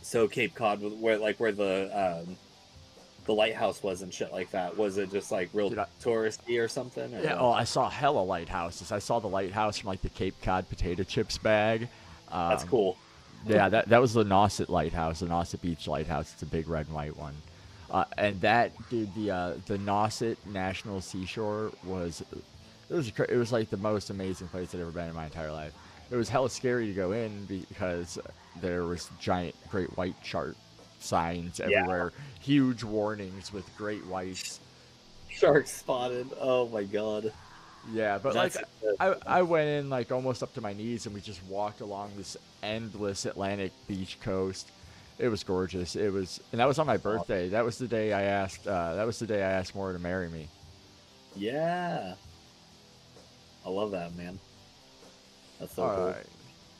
so Cape Cod where the lighthouse was and shit like that. Was it just like real Dude, touristy or something or yeah. what? Oh, I saw hella lighthouses. I saw the lighthouse from like the Cape Cod potato chips bag. That's cool. Yeah, that was the Nauset Lighthouse, the Nauset Beach Lighthouse. It's a big red and white one. And that, dude, the Nauset National Seashore was it was like the most amazing place I'd ever been in my entire life. It was hella scary to go in because there was giant great white shark signs Yeah. everywhere, huge warnings with great whites. Shark spotted. Oh my god. Yeah, but That's I went in like almost up to my knees and we just walked along this endless Atlantic beach coast. It was gorgeous. It was, and that was on my birthday. That was the day I asked. That was the day I asked Maura to marry me. yeah. I love that, man. That's so All cool. right.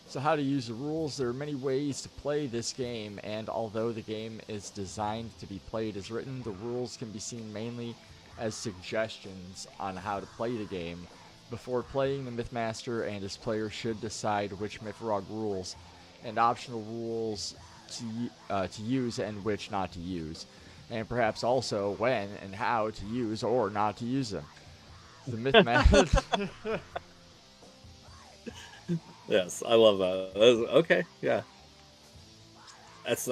So how to use the rules? There are many ways to play this game, and although the game is designed to be played as written, the rules can be seen mainly as suggestions on how to play the game. Before playing, the Mythmaster and his players should decide which MYFAROG rules and optional rules to use and which not to use, and perhaps also when and how to use or not to use them. The Mythmaster. Yes, I love that. Okay, yeah. That's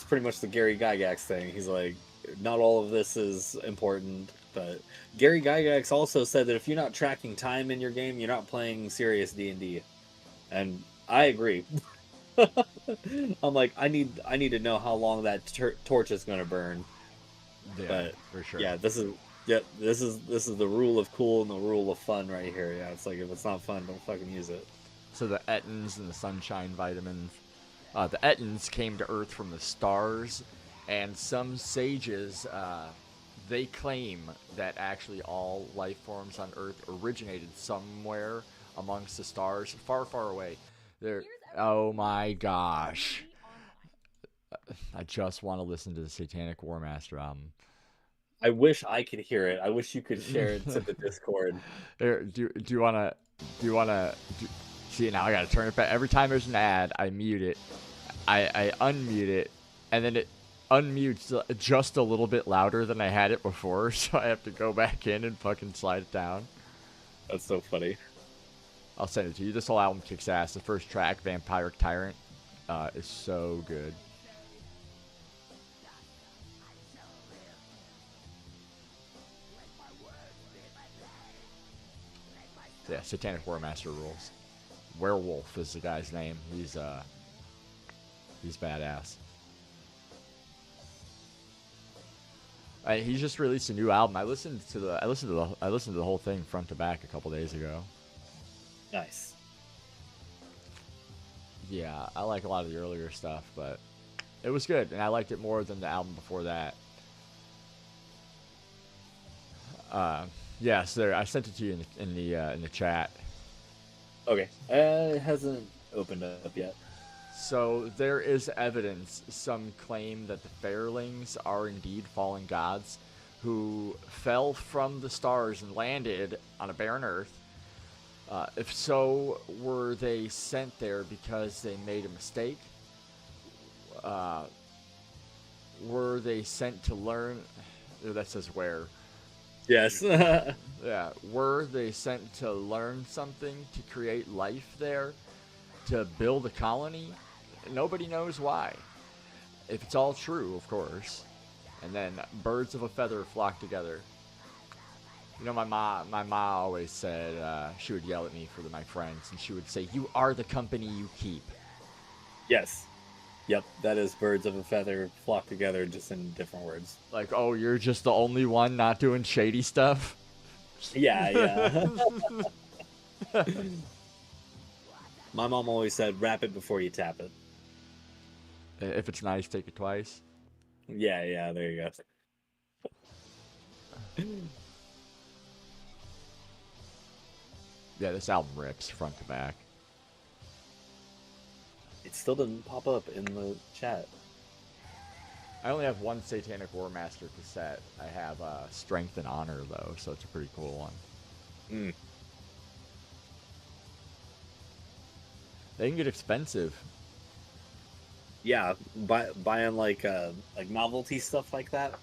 pretty much the Gary Gygax thing. He's like, not all of this is important, but Gary Gygax also said that if you're not tracking time in your game, you're not playing serious D&D. And I agree. I'm like, I need to know how long that torch is going to burn. Yeah, But for sure. yeah, this is the rule of cool and the rule of fun right here. Yeah, it's like if it's not fun, don't fucking use it. So the Ettins and the sunshine vitamins. The Ettins came to Earth from the stars, and some sages they claim that actually all life forms on Earth originated somewhere amongst the stars, far, far away. They're, oh my gosh! I just want to listen to the Satanic War Master album. I wish I could hear it. I wish you could share it to the Discord. Here, do you wanna see now? I gotta turn it back every time there's an ad. I mute it. I unmute it, and then it unmutes just a little bit louder than I had it before, so I have to go back in and fucking slide it down. That's so funny. I'll send it to you. This whole album kicks ass. The first track, Vampiric Tyrant, is so good. Yeah, Satanic War Master rules. Werewolf is the guy's name. He's badass. He just released a new album. I listened to the whole thing front to back a couple days ago. Nice. Yeah, I like a lot of the earlier stuff, but it was good, and I liked it more than the album before that. Yeah, so there, I sent it to you in the chat. Okay. It hasn't opened up yet. So there is evidence. Some claim that the Fairlings are indeed fallen gods who fell from the stars and landed on a barren earth. If so, were they sent there because they made a mistake? Were they sent to learn? That says where. Yes. Yeah, were they sent to learn something, to create life there, to build a colony? Nobody knows why. If it's all true, of course. And then birds of a feather flock together. You know, my mom always said, she would yell at me for my friends, and she would say, "You are the company you keep." Yes. Yep, that is birds of a feather flock together, just in different words. Like, oh, you're just the only one not doing shady stuff? Yeah, yeah. My mom always said, wrap it before you tap it. If it's nice, take it twice. Yeah, yeah, there you go. Yeah, this album rips front to back. It still didn't pop up in the chat. I only have one Satanic War Master cassette. I have Strength and Honor, though, so it's a pretty cool one. Mm. They can get expensive. Yeah, buying like novelty stuff like that.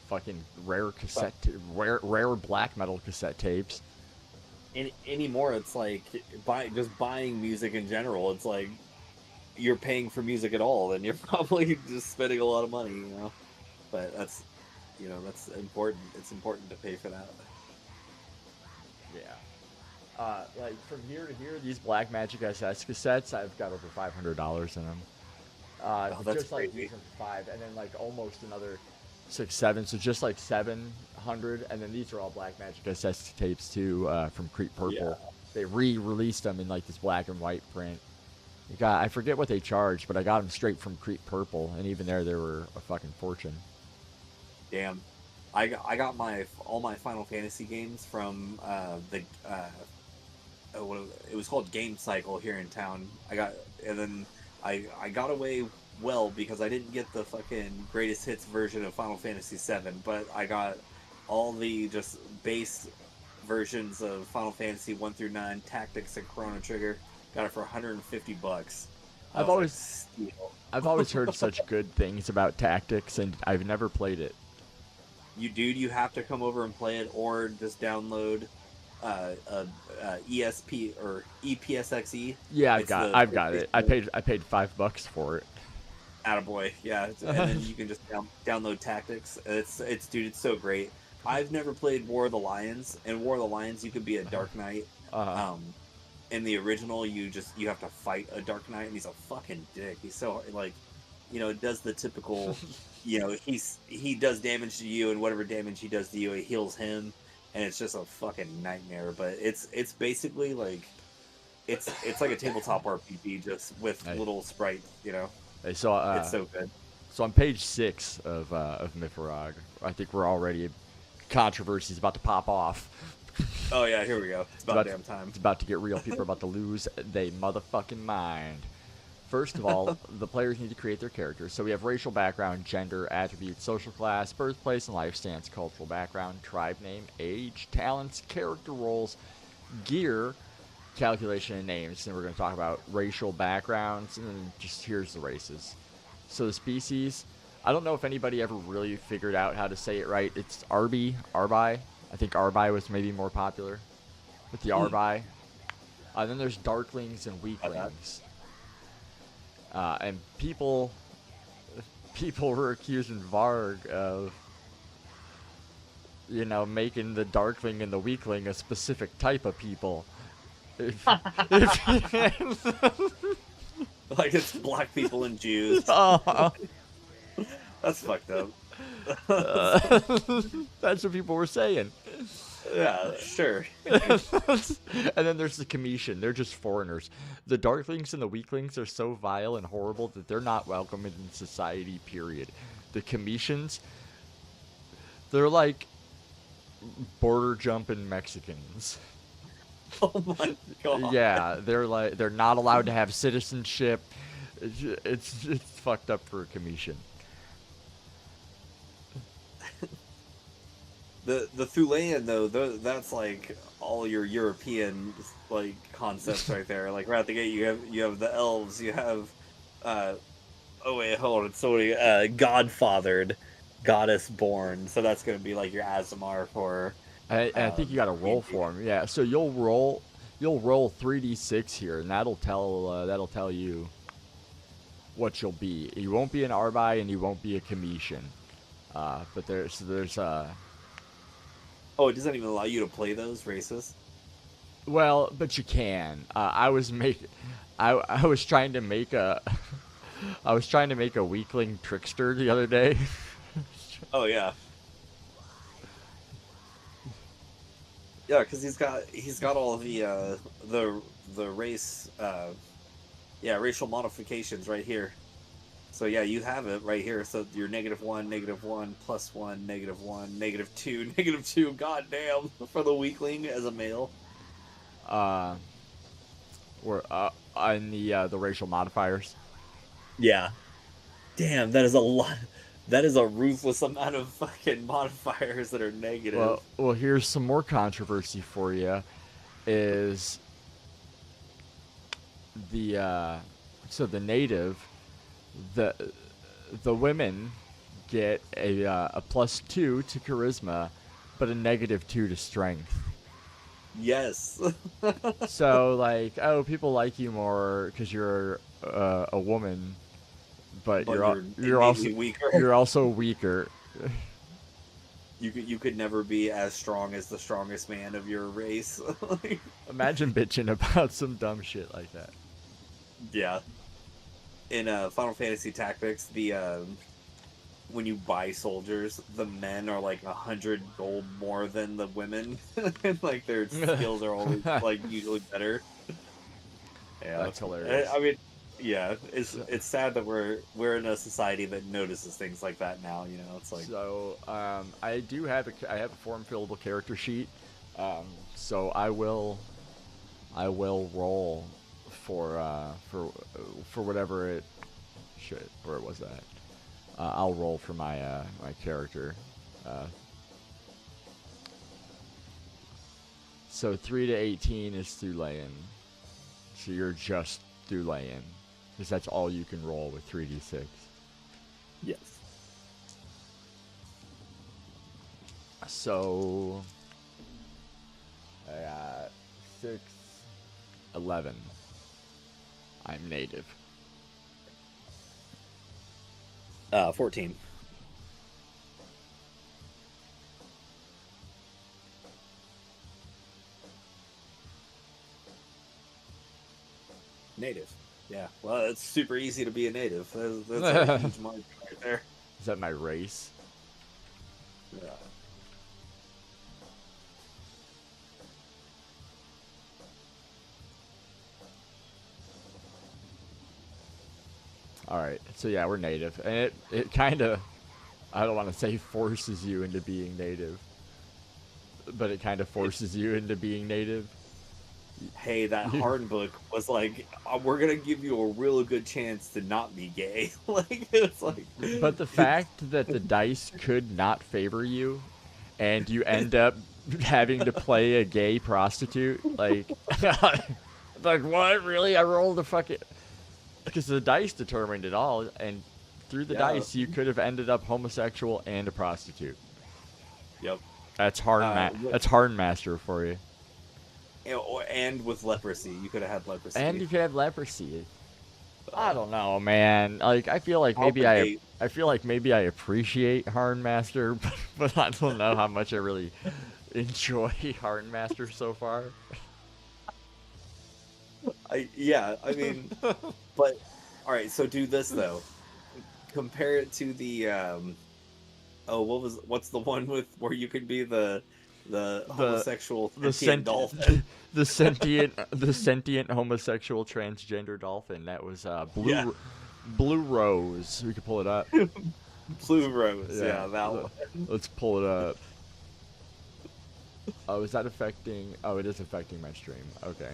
Fucking rare cassette, rare black metal cassette tapes. Anymore, it's like just buying music in general. It's like you're paying for music at all, then you're probably just spending a lot of money, you know. But that's important. It's important to pay for that. Yeah. Like from here to here, these Black Magic SS cassettes, I've got over $500 in them. That's just like crazy. these are 5, and then like almost another 6, 7. So just like 700, and then these are all Black Magic SS tapes too, from Creep Purple. Yeah. They re-released them in like this black and white print. I forget what they charged, but I got them straight from Creep Purple, and even there, they were a fucking fortune. Damn, I got all my Final Fantasy games from it was called Game Cycle here in town. And then I got away well because I didn't get the fucking greatest hits version of Final Fantasy VII, but I got all the just base versions of Final Fantasy 1 through 9, Tactics and Chrono Trigger. Got it for $150. I've always heard such good things about Tactics, and I've never played it. You have to come over and play it, or just download ESP or EPSXE. Yeah, I've got it. I paid $5 for it. Attaboy, yeah. And then you can just download Tactics. It's dude, it's so great. I've never played War of the Lions. In War of the Lions, you could be a Dark Knight. In the original, you have to fight a Dark Knight, and he's a fucking dick. He's so does the typical, he does damage to you, and whatever damage he does to you, it heals him, and it's just a fucking nightmare. But it's basically like, it's like a tabletop RPG just with little sprites, Hey, so it's so good. So on page 6 of MYFAROG, I think we're already controversy's about to pop off. Oh yeah, here we go. It's about damn time. It's about to get real. People are about to lose their motherfucking mind. First of all, the players need to create their characters. So we have racial background, gender, attributes, social class, birthplace and life stance, cultural background, tribe name, age, talents, character roles, gear, calculation, and names. And we're going to talk about racial backgrounds, and then just here's the races. So the species, I don't know if anybody ever really figured out how to say it right. It's Arbi. I think Arbi was maybe more popular with the Arbi. Then there's Darklings and Weaklings. And people were accusing Varg of, making the Darkling and the Weakling a specific type of people. Like it's black people and Jews. That's fucked up. That's what people were saying. Yeah, sure. And then there's the Commission. They're just foreigners. The Darklings and the Weaklings are so vile and horrible that they're not welcome in society, period. The Commissions, they're like border jumping Mexicans. Oh my god. Yeah, they're not allowed to have citizenship. It's fucked up for a Commission. The Thulean though, that's like all your European like concepts right there. Like right at the gate, you have the elves, you have oh wait, hold on, sorry, godfathered, goddess born. So that's gonna be like your Azamar for. I think you got to roll for them. Yeah, so you'll roll 3d6 here, and that'll tell you what you'll be. You won't be an Arbi, and you won't be a Commission. But there's Oh, it doesn't even allow you to play those races? Well, but you can. I was trying to make a Weakling Trickster the other day. Oh yeah. Yeah, because he's got all the race racial modifications right here. So yeah, you have it right here. So you're -1, -1, +1, -1, -2, -2. God damn, for the weakling as a male. Or in the racial modifiers. Yeah. Damn, that is a lot. That is a ruthless amount of fucking modifiers that are negative. Well, here's some more controversy for you. Is the so the native, the the women get a +2 to charisma, but a -2 to strength. Yes. So like, oh, people like you more because you're a woman, but But you're also innately weaker. you're also weaker. You could never be as strong as the strongest man of your race. Imagine bitching about some dumb shit like that. Yeah. In Final Fantasy Tactics, the when you buy soldiers, the men are like 100 gold more than the women, and like their skills are always like usually better. Yeah, That's hilarious. I mean, yeah, it's sad that we're in a society that notices things like that now. You know, it's like So I do have I have a form fillable character sheet. So I will roll for whatever it should. Where was that? I'll roll for my my character. So 3 to 18 is Thulayan. So you're just Thulayan, because that's all you can roll with 3d6. yes. So I got 6, 11. I'm native. 14. Native. Yeah. Well, it's super easy to be a native. That's a huge mark right there. Is that my race? Yeah. All right. So yeah, we're native, and it kind of, I don't want to say forces you into being native, but it kind of forces you into being native. Hey, that Harn book was like, we're gonna give you a real good chance to not be gay. Like it's like, But the fact that the dice could not favor you, and you end up having to play a gay prostitute, like, like what? Really? I rolled a fucking, because the dice determined it all, and through the Yeah. dice, you could have ended up homosexual and a prostitute. Yep. That's that's Harn Master for you. And with leprosy, you could have had leprosy. And you could have leprosy. I don't know, man. Like, I feel like maybe I appreciate Harn Master, but I don't know how much I really enjoy Harn Master so far. I mean, but all right. So do this though. Compare it to the what's the one with where you could be the homosexual sentient dolphin? the sentient homosexual transgender dolphin. That was Blue Rose. We could pull it up. Blue Rose. Yeah, that one. Let's pull it up. Oh, is that affecting? Oh, it is affecting my stream. Okay.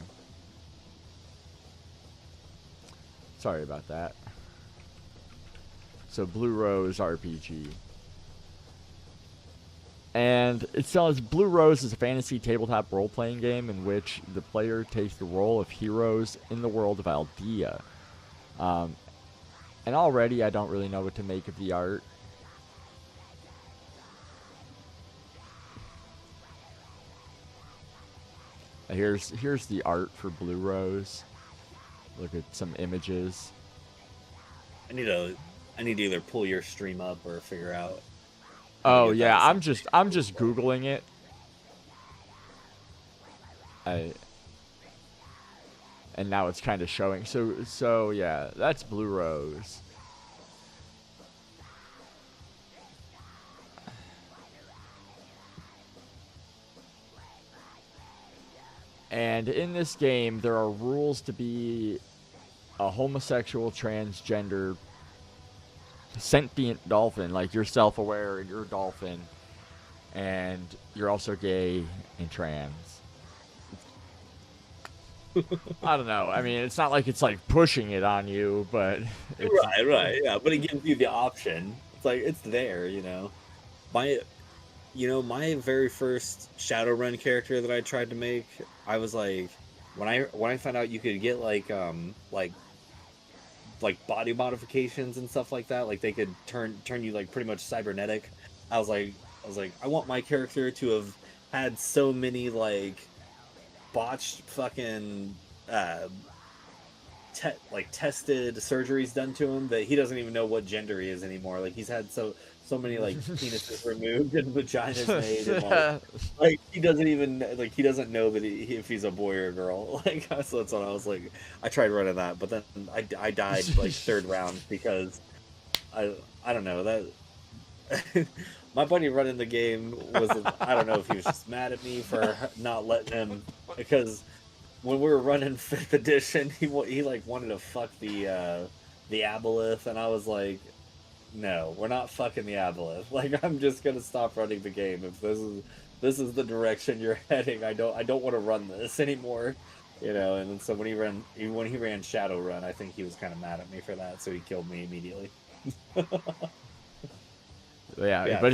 Sorry about that. So Blue Rose RPG. And it says Blue Rose is a fantasy tabletop role-playing game in which the player takes the role of heroes in the world of Aldea. And already I don't really know what to make of the art. Here's the art for Blue Rose. Look at some images. I need to either pull your stream up or figure out. Oh yeah, I'm just Googling it. And now it's kind of showing. So yeah, that's Blue Rose. And in this game, there are rules to be a homosexual transgender sentient dolphin, like you're self-aware and you're a dolphin, and you're also gay and trans. I don't know. I mean, it's not like it's like pushing it on you, but it's Right, yeah. But it gives you the option. It's like it's there, you know. My, my very first Shadowrun character that I tried to make, I was like, when I found out you could get like body modifications and stuff like that, like they could turn you like pretty much cybernetic. I was like, I want my character to have had so many like botched fucking uh tested surgeries done to him that he doesn't even know what gender he is anymore. Like he's had so many like penises removed and vaginas made, and like he doesn't even he doesn't know that if he's a boy or a girl. Like so that's what I was like. I tried running that, but then I died like third round because I don't know that. My buddy running the game was, I don't know if he was just mad at me for not letting him, because when we were running 5th edition, he like wanted to fuck the aboleth, and I was like, no, we're not fucking the aboleth. Like I'm just gonna stop running the game if this is the direction you're heading. I don't want to run this anymore, you know. And then so when he ran Shadowrun, I think he was kind of mad at me for that, so he killed me immediately. Yeah, but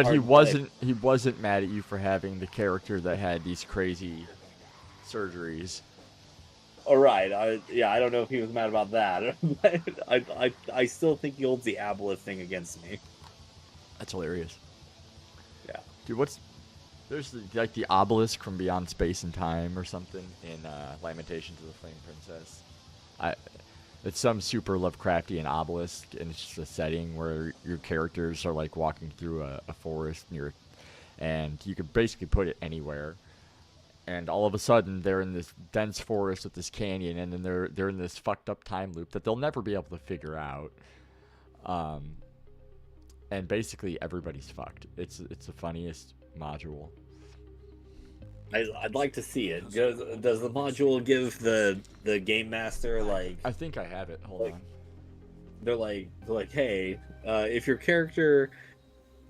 he wasn't mad at you for having the character that had these crazy surgeries. All right, I don't know if he was mad about that, but I still think he holds the aboleth thing against me. That's hilarious. Yeah, dude, there's the obelisk from Beyond Space and Time or something in Lamentations of the Flame Princess. It's some super Lovecraftian obelisk, and it's just a setting where your characters are like walking through a forest and you could basically put it anywhere. And all of a sudden, they're in this dense forest with this canyon, and then they're in this fucked up time loop that they'll never be able to figure out. And basically, everybody's fucked. It's the funniest module. I'd like to see it. Does the module give the game master like? I think I have it. Hold on. They're like, hey, if your character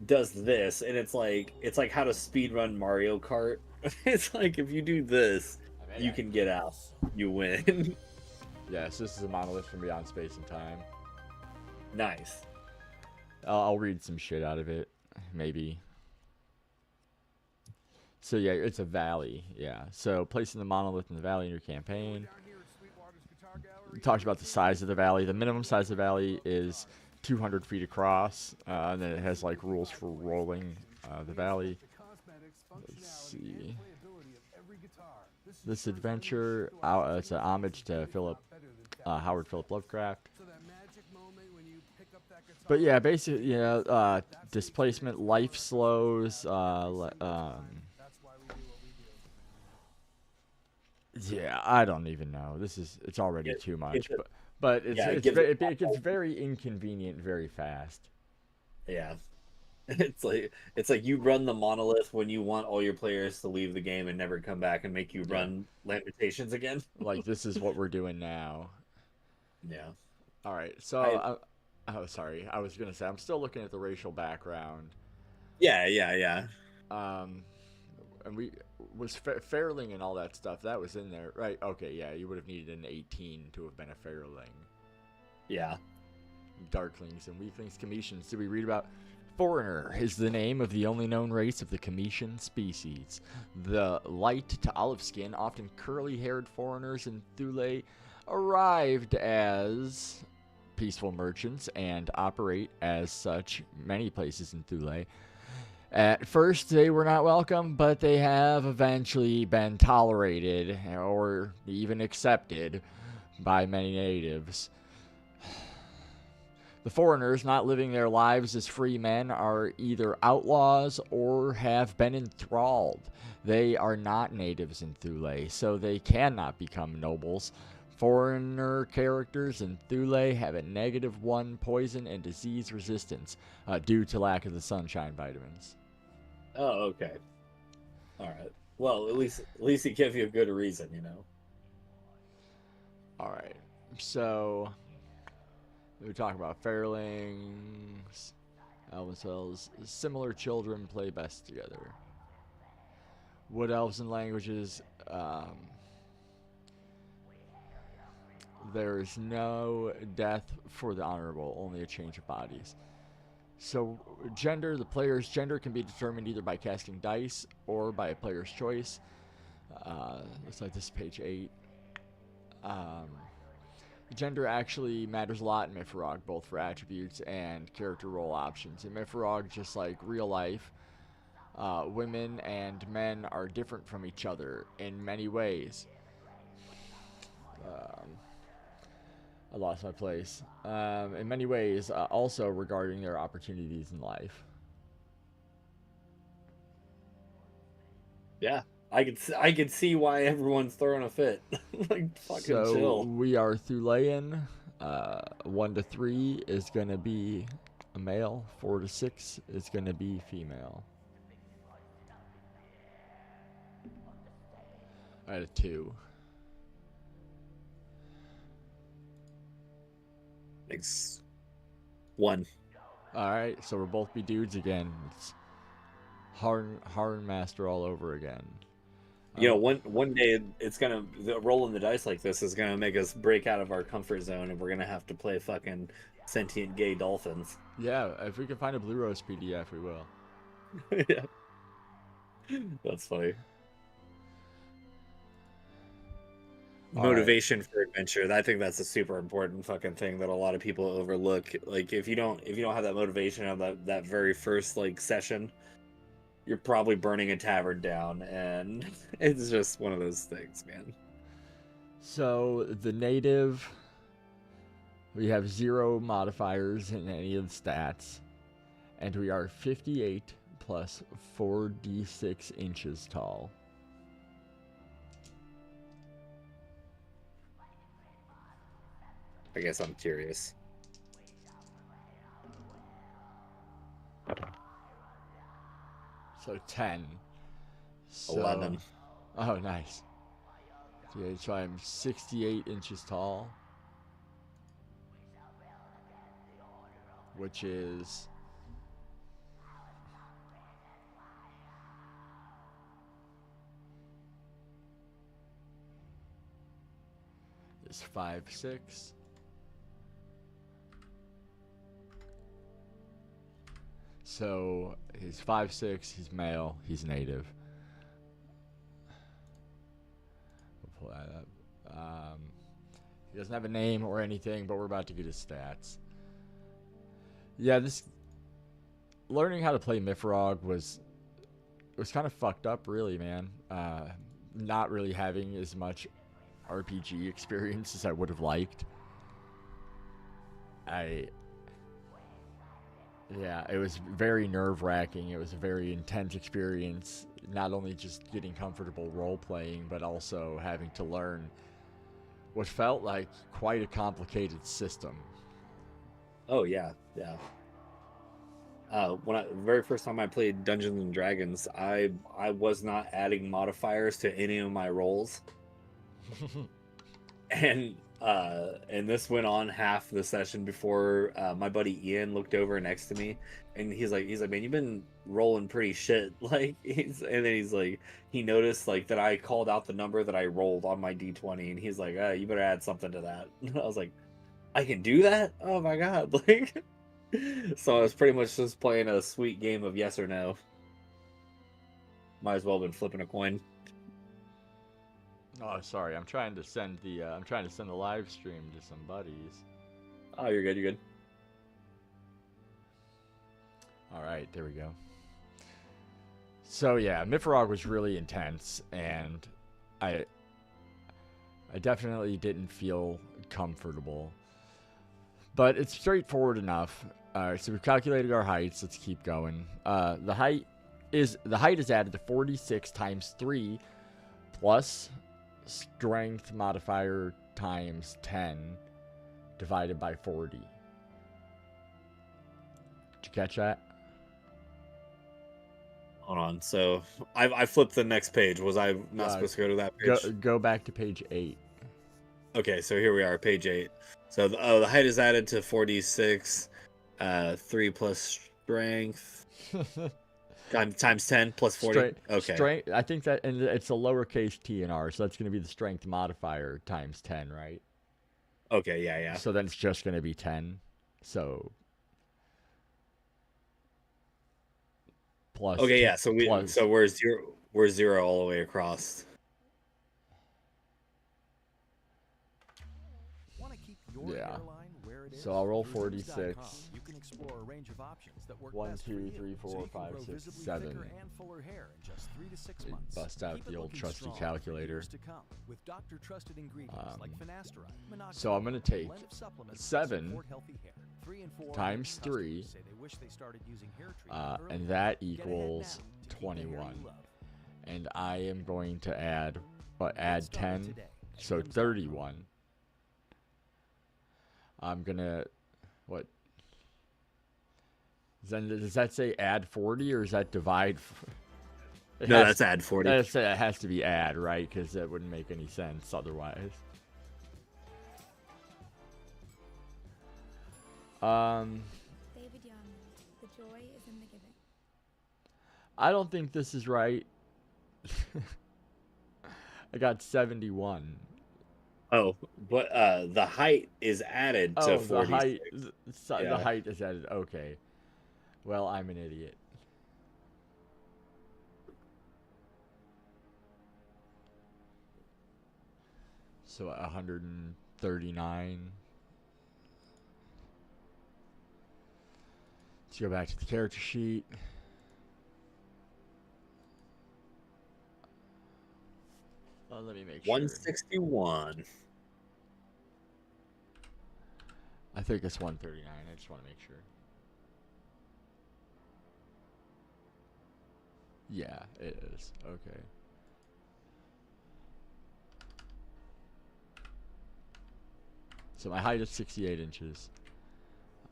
does this, and it's like how to speedrun Mario Kart. It's like if you do this, you can get out. You win. Yes, this is a monolith from Beyond Space and Time. Nice. I'll read some shit out of it, maybe. So yeah, it's a valley. Yeah. So placing the monolith in the valley in your campaign. We talked about the size of the valley. The minimum size of the valley is 200 feet across, and then it has like rules for rolling the valley. Let's see. This adventure, it's an homage to Howard Philip Lovecraft. But yeah, basically, displacement, life slows. Yeah, I don't even know. It's already too much, but it gets very inconvenient very fast. Yeah. It's like you run the monolith when you want all your players to leave the game and never come back and make you run Lamentations again. Like this is what we're doing now. Yeah. All right. So oh, sorry. I was gonna say I'm still looking at the racial background. Yeah. And Fairling and all that stuff that was in there, right? Okay, yeah. You would have needed an 18 to have been a Fairling. Yeah. Darklings and Weaklings Cometians. Did we read about? Foreigner is the name of the only known race of the Cometian species. The light to olive skin, often curly-haired foreigners in Thule arrived as peaceful merchants and operate as such many places in Thule. At first, they were not welcome, but they have eventually been tolerated or even accepted by many natives. The foreigners not living their lives as free men are either outlaws or have been enthralled. They are not natives in Thule, so they cannot become nobles. Foreigner characters in Thule have a -1 poison and disease resistance due to lack of the sunshine vitamins. Oh, okay. All right. Well, at least he gave you a good reason, you know. All right. So We talk about fairlings, elven cells. Similar children play best together. Wood elves and languages. There is no death for the honorable, only a change of bodies. So, gender, the player's gender can be determined either by casting dice or by a player's choice. Looks like this is page 8. Gender actually matters a lot in MYFAROG, both for attributes and character role options. In MYFAROG, just like real life, women and men are different from each other in many ways. I lost my place. In many ways, also regarding their opportunities in life. Yeah, I could see why everyone's throwing a fit. Like, fucking So chill. we are Thulean. 1 to 3 is gonna be a male. 4 to 6 is gonna be female. I had a 2. Makes 1. All right, so we'll both be dudes again. It's Harn Master all over again. You know, one day it's gonna rolling the dice like this is gonna make us break out of our comfort zone, and we're gonna have to play fucking sentient gay dolphins. Yeah, if we can find a Blue Rose PDF, we will. Yeah, that's funny. Motivation for adventure. I think that's a super important fucking thing that a lot of people overlook. Like, if you don't have that motivation of that very first like session, you're probably burning a tavern down, and it's just one of those things, man. So the native, we have 0 modifiers in any of the stats, and we are 58 plus 4d6 inches tall. I guess I'm curious. So 10. So, 11. Oh, nice. Okay, so I'm 68 inches tall, which is is 5'6". So he's 5'6", he's male, he's native. We'll pull that up. He doesn't have a name or anything, but we're about to get his stats. Yeah, this learning how to play MYFAROG was kind of fucked up, really, man. Not really having as much RPG experience as I would have liked. Yeah, it was very nerve-wracking. It was a very intense experience, not only just getting comfortable role-playing, but also having to learn what felt like quite a complicated system. Oh, yeah, yeah. Very first time I played Dungeons and Dragons, I was not adding modifiers to any of my rolls. And this went on half the session before my buddy Ian looked over next to me, and he's like, man, you've been rolling pretty shit. Like, and then he's like, he noticed like that I called out the number that I rolled on my D20, and he's like, you better add something to that. I was like, I can do that? Oh my god! Like, so I was pretty much just playing a sweet game of yes or no. Might as well have been flipping a coin. Oh, sorry. I'm trying to send the live stream to some buddies. Oh, you're good. You're good. All right, there we go. So yeah, MYFAROG was really intense, and I definitely didn't feel comfortable. But it's straightforward enough. So we've calculated our heights. Let's keep going. The height is added to 46 times 3 plus strength modifier times 10 divided by 40. Did you catch that? Hold on. So I flipped the next page. Was I not supposed to go to that page? Go back to page 8. Okay, so here we are, page 8. So the height is added to 4d6, 3 plus strength times 10 plus 40. Okay. Strength. I think that, and it's a lowercase t and r, so that's going to be the strength modifier times 10, right? Okay. Yeah. So then it's just going to be 10. So plus. Okay. Yeah. So we're zero all the way across. Yeah. So I'll roll 4d6. You can explore a range of options that work 1, best 2, for you, 3, 4, so you can 5, grow 6, visibly 7. thicker and fuller hair in just 3 to 6 It months. bust out Keep the it old looking trusty strong for calculator. years to come with doctor-trusted ingredients like finasteride, monoxide, So I'm going to take blend of supplements that 7 support healthy hair. 3 and 4 times 3, say they wish they started using hair treatment earlier. and that Get ahead equals now to keep the hair you 21. love. And I am going to add 10, today. so 31. I'm gonna, what? Then does that say add 40 or is that divide? No, that's add 40. It has to be add, right? Because that wouldn't make any sense otherwise. David Young, the joy is in the giving. I don't think this is right. I got 71. Oh, but the height is added to Oh, 40. the height is added. Okay. Well, I'm an idiot. So 139. Let's go back to the character sheet. Let me make sure. 161. I think it's 139. I just want to make sure. Yeah, it is. Okay. So my height is 68 inches.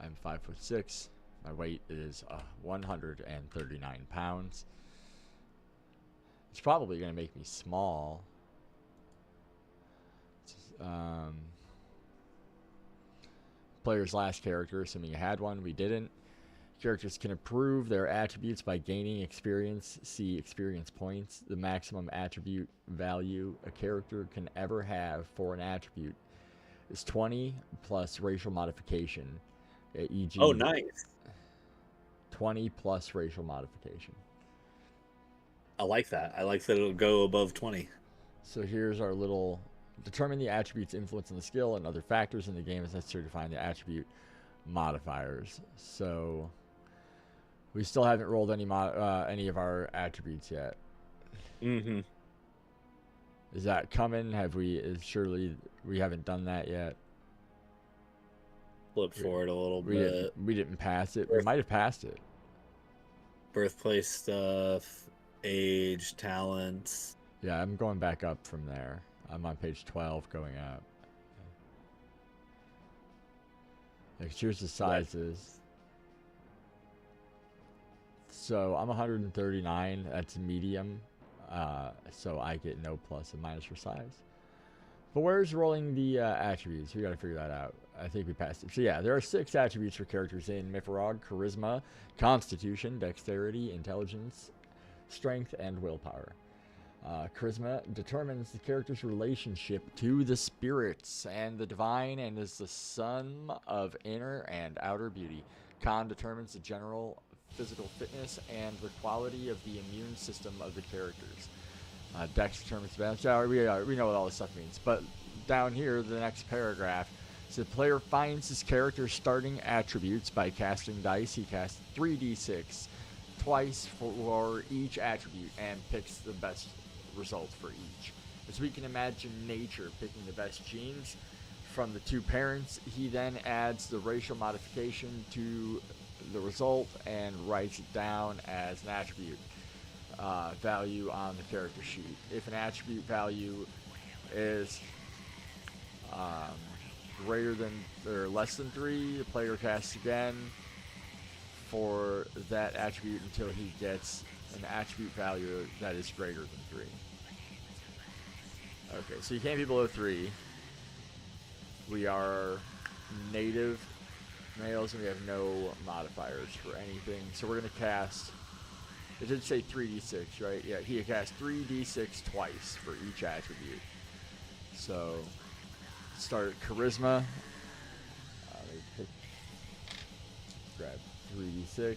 I'm 5'6". My weight is 139 pounds. It's probably going to make me small. Player's last character, assuming you had one, we didn't. Characters can improve their attributes by gaining experience. See experience points. The maximum attribute value a character can ever have for an attribute is 20 plus racial modification, e.g. Oh, nice. 20 plus racial modification. I like that. I like that it'll go above 20. So here's our little determine the attribute's influence on the skill and other factors in the game as necessary to find the attribute modifiers. So we still haven't rolled any of our attributes yet. Mm-hmm. Is that coming? Surely we haven't done that yet. Flip forward a little We bit. we didn't pass it. We might have passed it. Birthplace stuff, age, talents. Yeah, I'm going back up from there. I'm on page 12 going up. Like, here's the sizes. So I'm 139. That's medium. So I get no plus and minus for size. But where's rolling the attributes? We got to figure that out. I think we passed it. So yeah, there are 6 attributes for characters in MYFAROG: Charisma, Constitution, Dexterity, Intelligence, Strength, and Willpower. Charisma determines the character's relationship to the spirits and the divine and is the sum of inner and outer beauty. Con determines the general physical fitness and the quality of the immune system of the characters. Dex determines the balance. We know what all this stuff means. But down here, the next paragraph, so the player finds his character's starting attributes by casting dice. He casts 3d6 twice for each attribute and picks the best result for each. As we can imagine nature picking the best genes from the 2 parents, he then adds the racial modification to the result and writes it down as an attribute value on the character sheet. If an attribute value is greater than or less than 3, the player casts again for that attribute until he gets an attribute value that is greater than 3. Okay, so you can't be below 3. We are native males, and we have no modifiers for anything. So we're gonna cast. It did say 3d6, right? Yeah, he cast 3d6 twice for each attribute. So start charisma. Let me grab 3d6.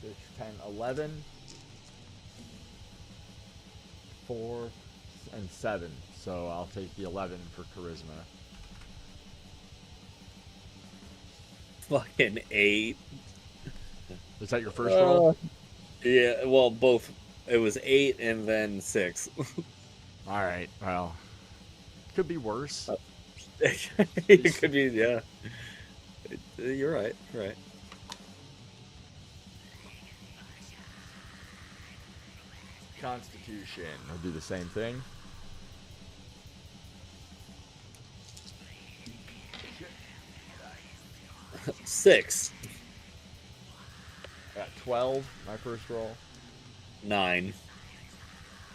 6, 10, 11. 4 and 7. So I'll take the 11 for charisma. Fucking 8. Is that your first roll? Yeah, well, both. It was 8 and then 6. All right. Well, could be worse. It could be, yeah. You're right. You're right. Constitution. I'll do the same thing. Six. I got 12, my first roll, 9.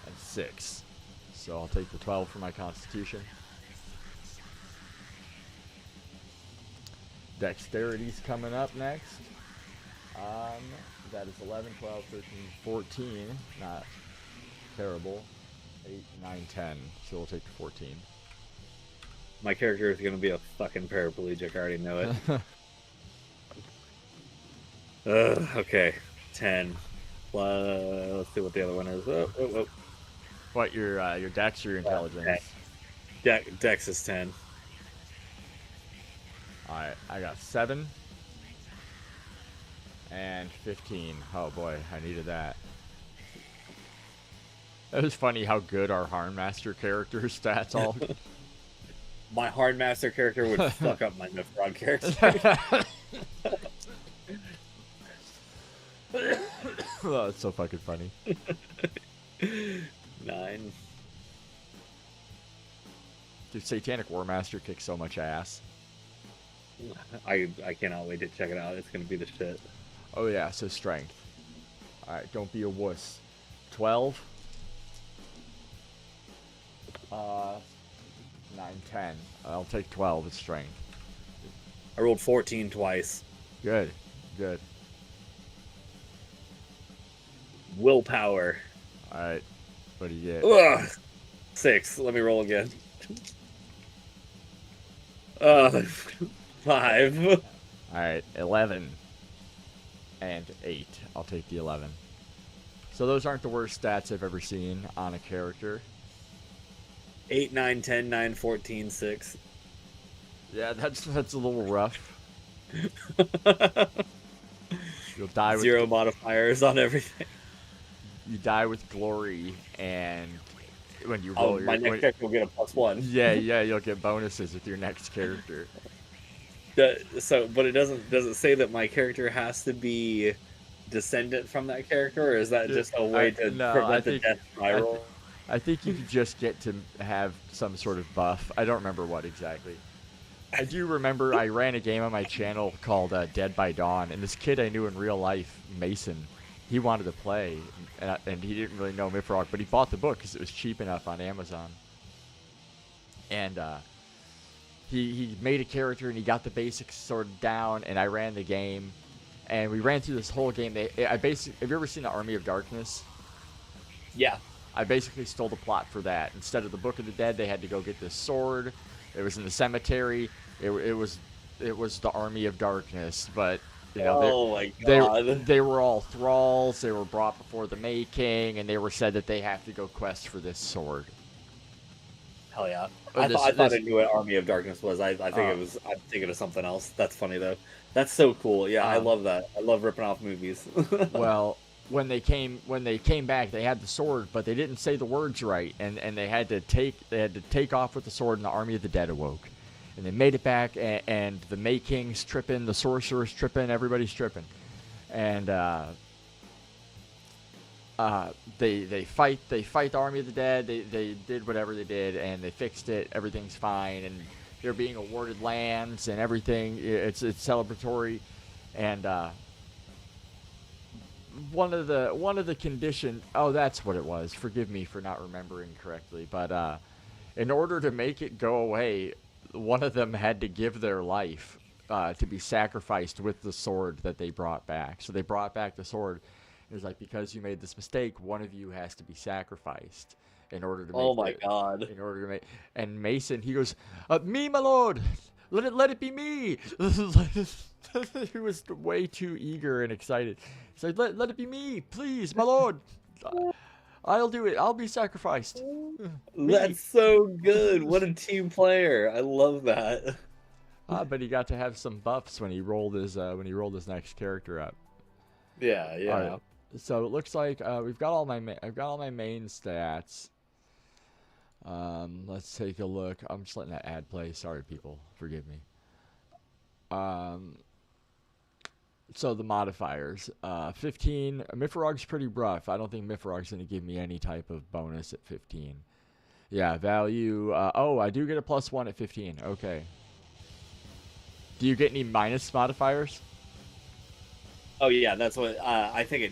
and 6. So I'll take the 12 for my Constitution. Dexterity's coming up next. That is 11, 12, 13, 14. Not terrible. 8, 9, 10. So we'll take the 14. My character is going to be a fucking paraplegic. I already know it. Okay. 10. Let's see what the other one is. Oh. What, your dex or your intelligence? Dex is 10. Alright, I got 7. And 15. Oh boy, I needed that. It was funny how good our Harnmaster character stats all. My Hardmaster character would fuck up my MYFAROG character. Oh, that's so fucking funny. 9. Dude, Satanic Warmaster kicks so much ass. I cannot wait to check it out. It's gonna be the shit. Oh yeah, so strength. Alright, don't be a wuss. 12. 9, 10. I'll take 12 as strength. I rolled 14 twice. Good. Good. Willpower. Alright. What do you get? Ugh. 6. Let me roll again. 5. Alright, 11. And 8. I'll take the 11. So those aren't the worst stats I've ever seen on a character. 8, 9, 10, 9, 14, 6. Yeah, that's a little rough. You'll die with 0 modifiers on everything. You die with glory, and when you roll my next character will get a +1. Yeah, you'll get bonuses with your next character. But it doesn't say that my character has to be descendant from that character, or is that just a way to prevent the death spiral? I think you just get to have some sort of buff. I don't remember what exactly. I do remember I ran a game on my channel called Dead by Dawn, and this kid I knew in real life, Mason, he wanted to play, and he didn't really know MYFAROG, but he bought the book because it was cheap enough on Amazon. And he made a character, and he got the basics sorted down, and I ran the game, and we ran through this whole game. Have you ever seen the Army of Darkness? Yeah. I basically stole the plot for that. Instead of the Book of the Dead, they had to go get this sword. It was in the cemetery. It was the Army of Darkness, but you know, my God. they were all thralls. They were brought before the May King, and they were said that they have to go quest for this sword. Hell yeah! I thought I knew what Army of Darkness was. I'm thinking of something else. That's funny though. That's so cool. Yeah, I love that. I love ripping off movies. Well, when they came back, they had the sword, but they didn't say the words right, and they had to take off with the sword, and the Army of the Dead awoke, and they made it back, and the May King's tripping, the sorcerer's tripping, everybody's tripping, and they fight the Army of the Dead. They did whatever they did, and they fixed it. Everything's fine, and they're being awarded lands and everything. It's celebratory, and one of the conditions. Oh, that's what it was. Forgive me for not remembering correctly, but in order to make it go away, one of them had to give their life to be sacrificed with the sword that they brought back. So they brought back the sword. It was like, because you made this mistake, one of you has to be sacrificed in order to make. Oh my god! In order to make. And Mason, he goes, "Me, my lord, let it be me." He was way too eager and excited. He's like, let it be me, please, my lord. I'll do it. I'll be sacrificed. That's so good. What a team player! I love that. But he got to have some buffs when he rolled his next character up. Yeah, yeah. All right. So it looks like I've got all my main stats. Let's take a look. I'm just letting that ad play. Sorry, people. Forgive me. So the modifiers. 15. MYFAROG's pretty rough. I don't think MYFAROG's going to give me any type of bonus at 15. Yeah, value. Oh, I do get a +1 at 15. Okay. Do you get any minus modifiers? Oh yeah, that's what I think it.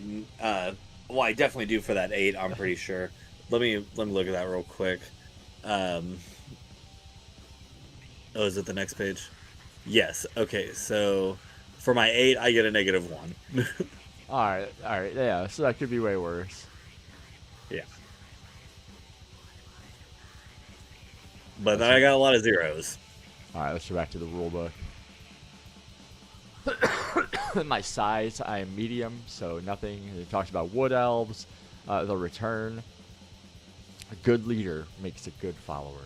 Well, I definitely do for that 8. I'm pretty sure. Let me look at that real quick. Oh, is it the next page? Yes. Okay, so for my 8, I get a -1. All right, yeah. So that could be way worse. Yeah. But then I got a lot of zeros. All right, let's go back to the rule book. My size, I am medium, so nothing. It talks about wood elves, the return. A good leader makes a good follower.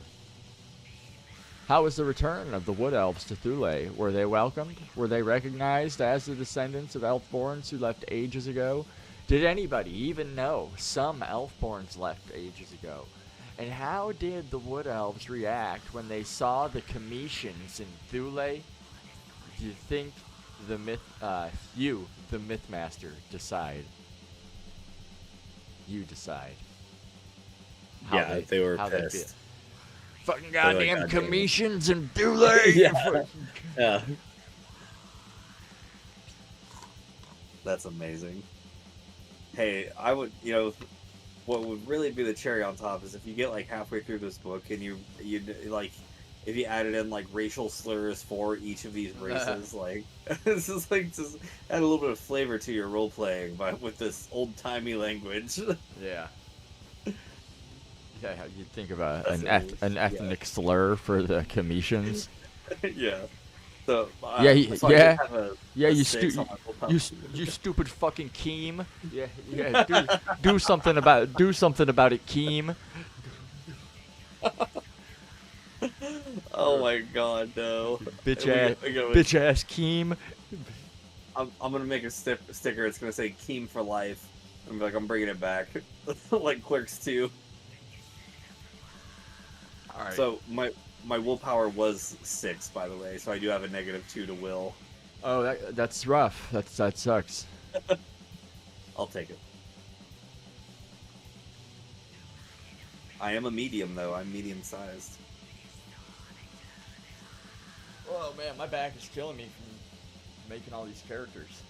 How was the return of the wood elves to Thule? Were they welcomed? Were they recognized as the descendants of Elfborns who left ages ago? Did anybody even know some Elfborns left ages ago? And how did the wood elves react when they saw the Cometians in Thule? Do you think the Mythmaster, decide? You decide. Yeah, they were pissed. Fucking goddamn Cometians and Thule. Yeah. Yeah. That's amazing. Hey, I would, what would really be the cherry on top is if you get like halfway through this book and you like, if you added in like racial slurs for each of these races, like this is like just add a little bit of flavor to your role playing, but with this old timey language. Yeah. Yeah, you'd think about an ethnic slur for the Cometians. Yeah. So you stupid fucking Keem. Yeah. Do something about it, Keem. Oh my god, no. Bitch ass Keem. I'm gonna make a sticker. It's gonna say Keem for life. I'm like, I'm bringing it back, like Clerks 2. All right. So my willpower was 6, by the way. So I do have a -2 to will. Oh, that's rough. That sucks. I'll take it. I am a medium, though. I'm medium-sized. Oh man, my back is killing me from making all these characters.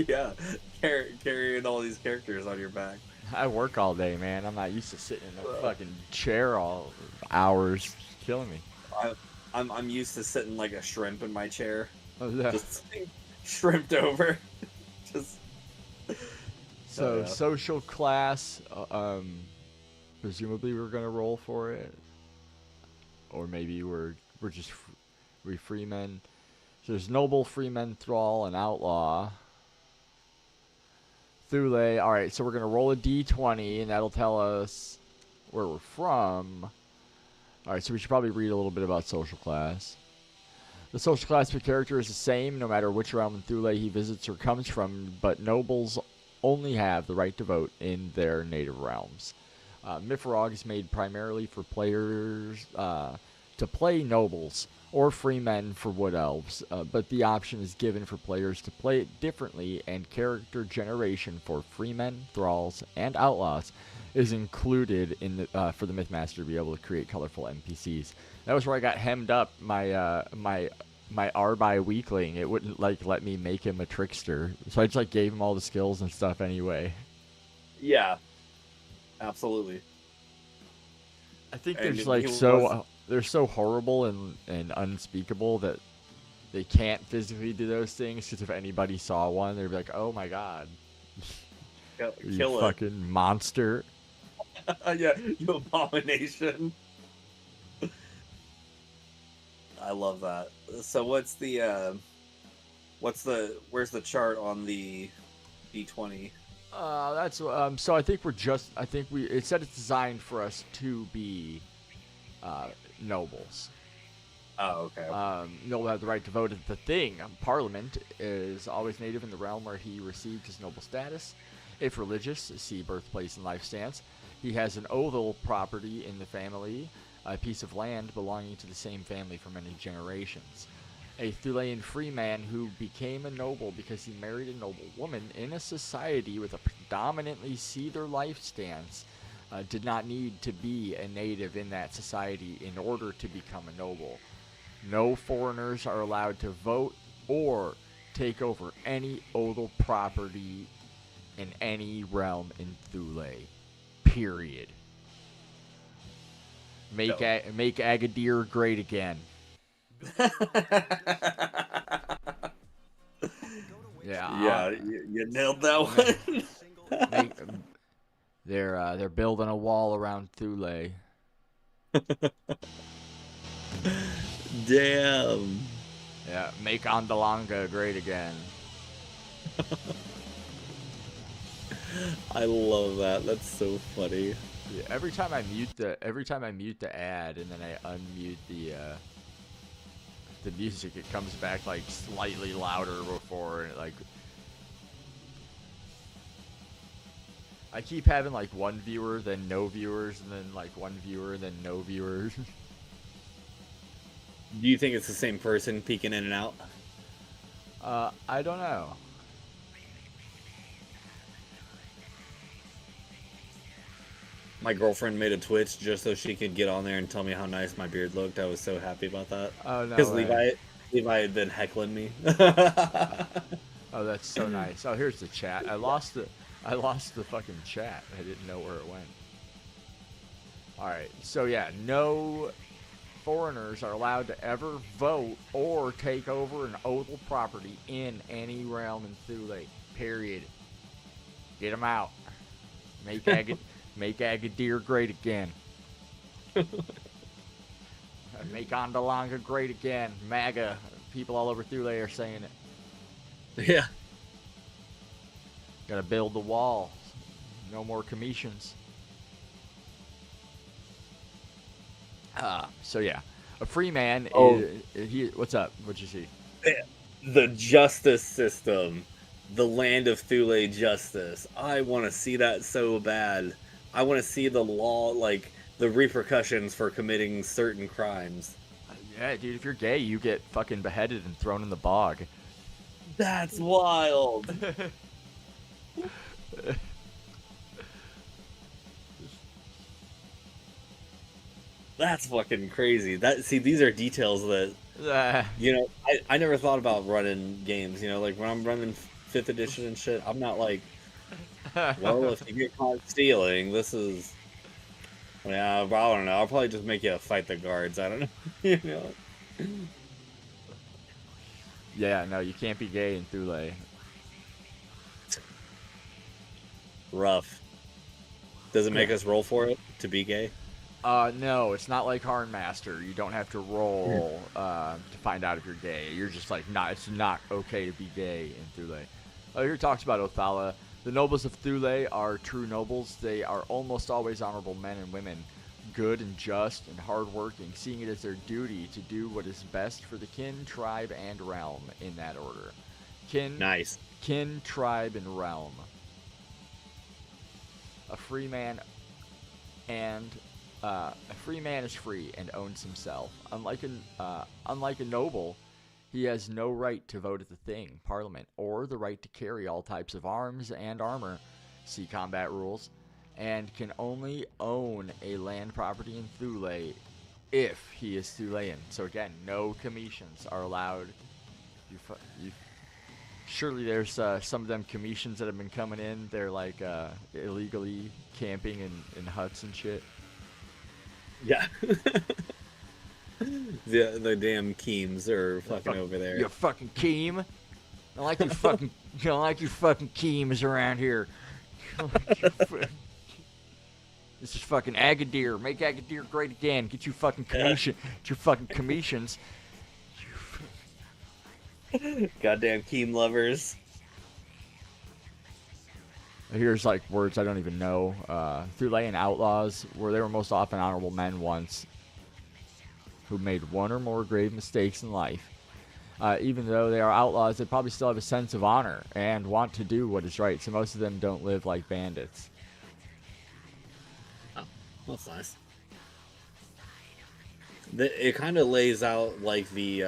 Yeah, carrying all these characters on your back. I work all day, man. I'm not used to sitting in a fucking chair all hours. It's killing me. I'm used to sitting like a shrimp in my chair. Oh, yeah. Just shrimped over. Just. So social class. Presumably we're gonna roll for it, or maybe we're just freemen. So there's noble, freeman, thrall, and outlaw. Thule. All right, so we're gonna roll a d20, and that'll tell us where we're from. All right, so we should probably read a little bit about social class. The social class per character is the same no matter which realm in Thule he visits or comes from, but nobles only have the right to vote in their native realms. MYFAROG is made primarily for players to play nobles or freemen for wood elves, but the option is given for players to play it differently, and character generation for freemen, thralls, and outlaws is included in the, for the Mythmaster to be able to create colorful NPCs. That was where I got hemmed up. My Arbai weakling, it wouldn't let me make him a trickster, so I just gave him all the skills and stuff anyway. Yeah, absolutely. I think And there's he like was- they're so horrible and unspeakable that they can't physically do those things. Because if anybody saw one, they'd be like, "Oh my god, you kill it. fucking monster!" Yeah, you abomination. I love that. So where's the chart on the D20? That's so I think it said it's designed for us to be nobles. Oh, okay. Noble have the right to vote at the thing. Parliament is always native in the realm where he received his noble status. If religious, see birthplace and life stance. He has an oathal property in the family, a piece of land belonging to the same family for many generations. A Thulean freeman who became a noble because he married a noble woman in a society with a predominantly Seether life stance did not need to be a native in that society in order to become a noble. No foreigners are allowed to vote or take over any oathal property in any realm in Thule. Period. Make Agadir great again. Yeah, you nailed that one. They're building a wall around Thule. Damn. Yeah, make Andalanga great again. I love that. That's so funny. Yeah, every time I mute the ad and then I unmute the music, it comes back like slightly louder before, and like I keep having like one viewer, then no viewers, and then like one viewer, then no viewers. Do you think it's the same person peeking in and out? I don't know. My girlfriend made a Twitch just so she could get on there and tell me how nice my beard looked. I was so happy about that. Oh, no Because way. Levi had been heckling me. Oh, that's so nice. Oh, here's the chat. I lost the fucking chat. I didn't know where it went. All right. So yeah, no foreigners are allowed to ever vote or take over an oathal property in any realm in Thule. Period. Get them out. Make Agadir great again. Make Andalanga great again. MAGA. People all over Thule are saying it. Yeah. Gotta build the wall. No more commissions. So yeah, a free man. What's up? What'd you see? The justice system. The land of Thule justice. I want to see that so bad. I want to see the law, like, the repercussions for committing certain crimes. Yeah, dude, if you're gay, you get fucking beheaded and thrown in the bog. That's wild. That's fucking crazy. These are details that, I never thought about running games, like when I'm running 5th edition and shit, I'm not like, well, if you get caught stealing, this is, I don't know, I'll probably just make you fight the guards, I don't know, Yeah, no, you can't be gay in Thule. Rough. Does it make us roll for it to be gay? No, it's not like Hardmaster. You don't have to roll to find out if you're gay. You're just like, it's not okay to be gay in Thule. Here it talks about Othala. The nobles of Thule are true nobles. They are almost always honorable men and women, good and just and hardworking, seeing it as their duty to do what is best for the kin, tribe, and realm in that order. Nice. Kin, tribe, and realm. A free man is free and owns himself. Unlike a noble, he has no right to vote at the Thing, Parliament, or the right to carry all types of arms and armor, see combat rules, and can only own a land property in Thule if he is Thulean. So again, no commissions are allowed. Surely there's some of them commissions that have been coming in. They're like illegally camping in huts and shit. Yeah. The damn Keems are fucking over there. You fucking Keem. I like your fucking. I don't like your fucking Keems around here. This is fucking Agadir. Make Agadir great again. Get you fucking commission. Get your fucking commissions. Goddamn Keem lovers. Here's like words I don't even know. Through laying outlaws, where they were most often honorable men once, who made one or more grave mistakes in life. Even though they are outlaws, they probably still have a sense of honor and want to do what is right. So most of them don't live like bandits. Oh, that's nice. It kind of lays out like the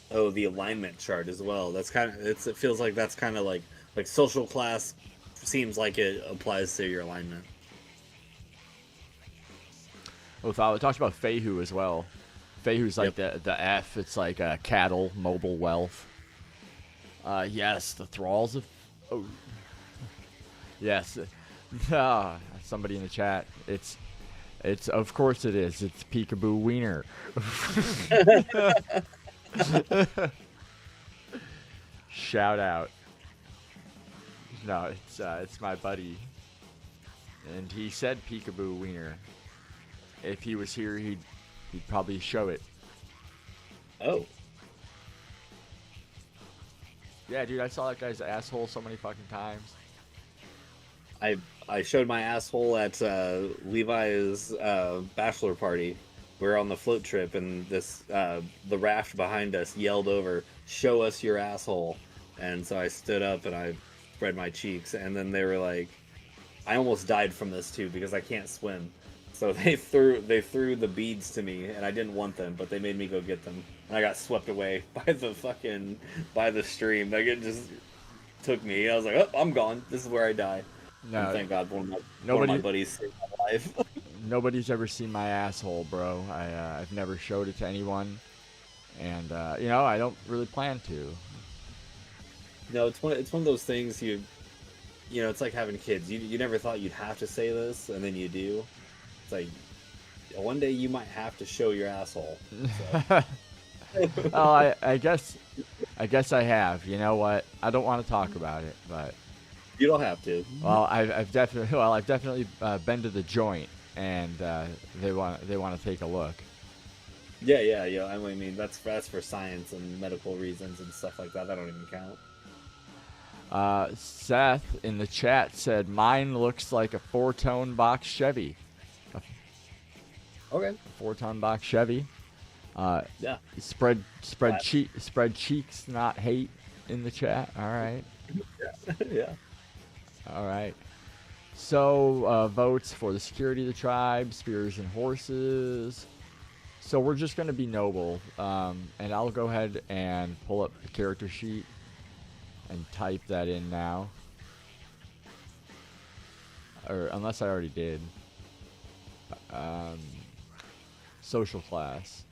the alignment chart as well. That's kind of it feels like that's kind of like social class seems like it applies to your alignment. Well, it talks about Fehu as well. Fehu's like the F. It's like cattle, mobile wealth. Yes, the thralls of. Oh, yes. Somebody in the chat. It's. Of course it is. It's Peekaboo Wiener. Shout out. No, it's my buddy, and he said Peekaboo Wiener. If he was here, he'd probably show it. Oh. Yeah, dude, I saw that guy's asshole so many fucking times. I showed my asshole at Levi's bachelor party. We were on the float trip, and the raft behind us yelled over, "Show us your asshole!" And so I stood up and I spread my cheeks, and then they were like, I almost died from this too because I can't swim. So they threw the beads to me, and I didn't want them, but they made me go get them, and I got swept away by the stream. Like it just took me. I was like, oh, I'm gone. This is where I die. No, and thank God one of my buddies saved my life. Nobody's ever seen my asshole, bro. I've never showed it to anyone, and I don't really plan to. No, it's one of those things it's like having kids. You never thought you'd have to say this, and then you do. It's like one day you might have to show your asshole. So. Well, I guess I have. You know what? I don't want to talk about it, but you don't have to. Well, I've definitely been to the joint, and they want to take a look. Yeah. I mean, that's for science and medical reasons and stuff like that. That don't even count. Seth in the chat said mine looks like a 4-tone box Chevy. Okay. 4-ton box Chevy. Yeah. Spread cheeks, not hate in the chat. All right. Yeah. All right. So votes for the security of the tribe, spears and horses. So we're just going to be noble, and I'll go ahead and pull up the character sheet and type that in now, or unless I already did. Social class.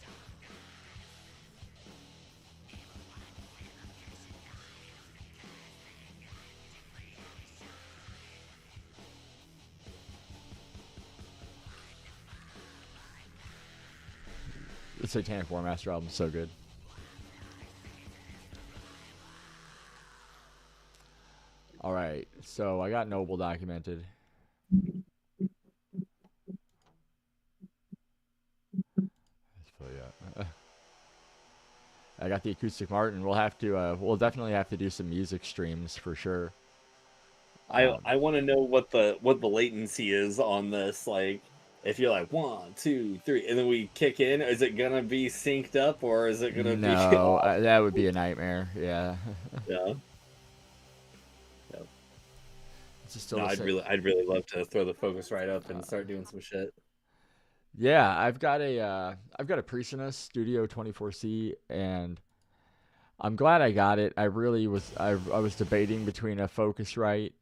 The Satanic War Master album is so good. All right, so I got Noble documented. I got the acoustic Martin. We'll definitely have to do some music streams for sure. I want to know what the latency is on this. Like, if you're like 1, 2, 3, and then we kick in, is it gonna be synced up or is it gonna be? No, that would be a nightmare. Yeah. Yeah. No, I'd really love to throw the focus right up and start doing some shit. Yeah, I've got a Presonus Studio 24C, and I'm glad I got it. I was debating between a Focusrite,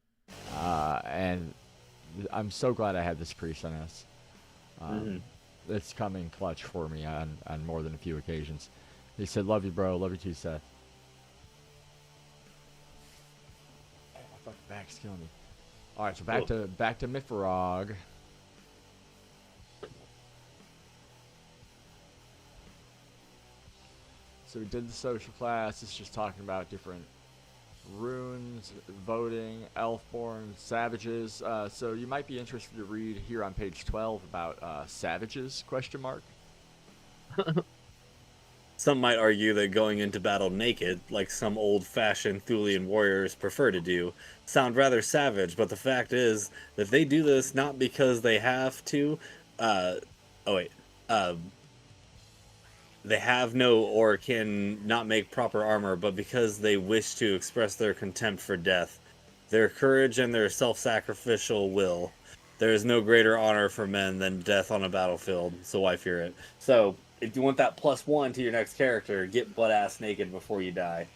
and I'm so glad I had this Presonus. It's coming clutch for me on more than a few occasions. He said, "Love you, bro. Love you too, Seth." Oh, my fucking back's killing me. All right, so back to MYFAROG. So we did the social class. It's just talking about different runes, voting, elfborn, savages. So you might be interested to read here on page 12 about savages, question mark. Some might argue that going into battle naked, like some old-fashioned Thulian warriors prefer to do, sound rather savage, but the fact is that they do this not because they have to, uh, oh wait, they have no or can not make proper armor, but because they wish to express their contempt for death, their courage and their self-sacrificial will. There is no greater honor for men than death on a battlefield, so why fear it? So, if you want that +1 to your next character, get butt-ass naked before you die.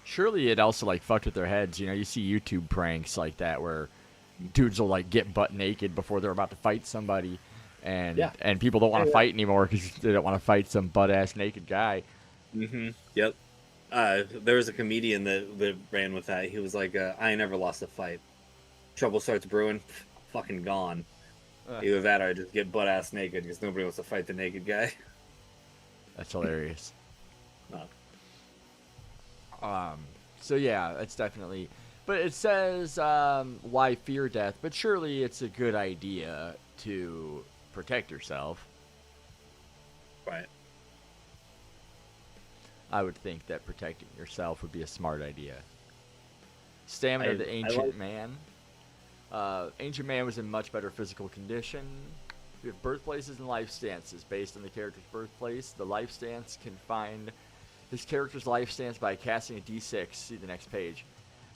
Surely it also like fucked with their heads. You know, you see YouTube pranks like that where dudes will like get butt naked before they're about to fight somebody, and people don't want to fight anymore because they don't want to fight some butt-ass naked guy. Mm-hmm. Yep. There was a comedian that ran with that. He was like, I ain't never lost a fight. Trouble starts brewing, fucking gone. Either that or I just get butt-ass naked because nobody wants to fight the naked guy. That's hilarious. Oh. So yeah, it's definitely. But it says why fear death, but surely it's a good idea to protect yourself. Right. I would think that protecting yourself would be a smart idea. Stamina of the Ancient Man. Ancient Man was in much better physical condition. We have birthplaces and life stances. Based on the character's birthplace, the life stance can find his character's life stance by casting a d6. See the next page.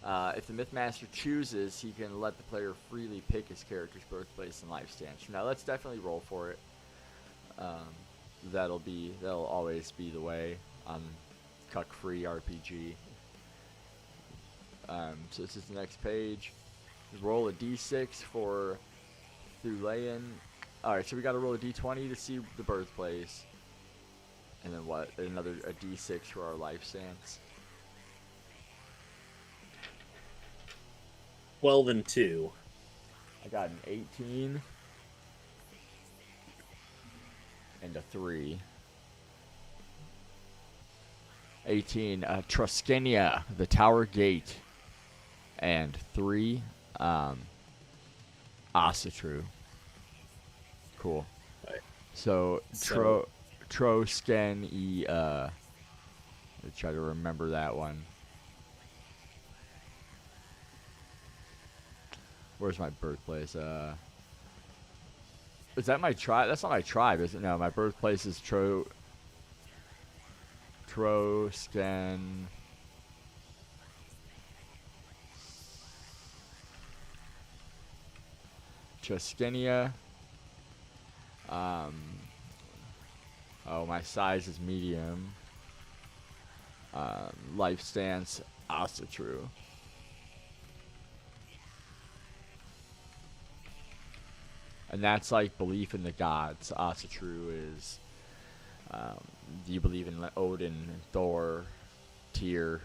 If the Mythmaster chooses, he can let the player freely pick his character's birthplace and life stance. Now, let's definitely roll for it. That'll always be the way on cuck-free RPG. So this is the next page. Roll a d6 for Thulian. Alright, so we gotta roll a d20 to see the birthplace. And then what? A d6 for our life stance. 12 and 2. I got an 18. And a 3. 18, Truskenia, the Tower Gate. And 3, Asatru. Cool. Right. So Trosken let's try to remember that one. Where's my birthplace? Is that my tribe? That's not my tribe, is it? No, my birthplace is Trosken. Truskenia. My size is medium. Life stance, Asatru. And that's like belief in the gods. Asatru is, do you believe in Odin, Thor, Tyr?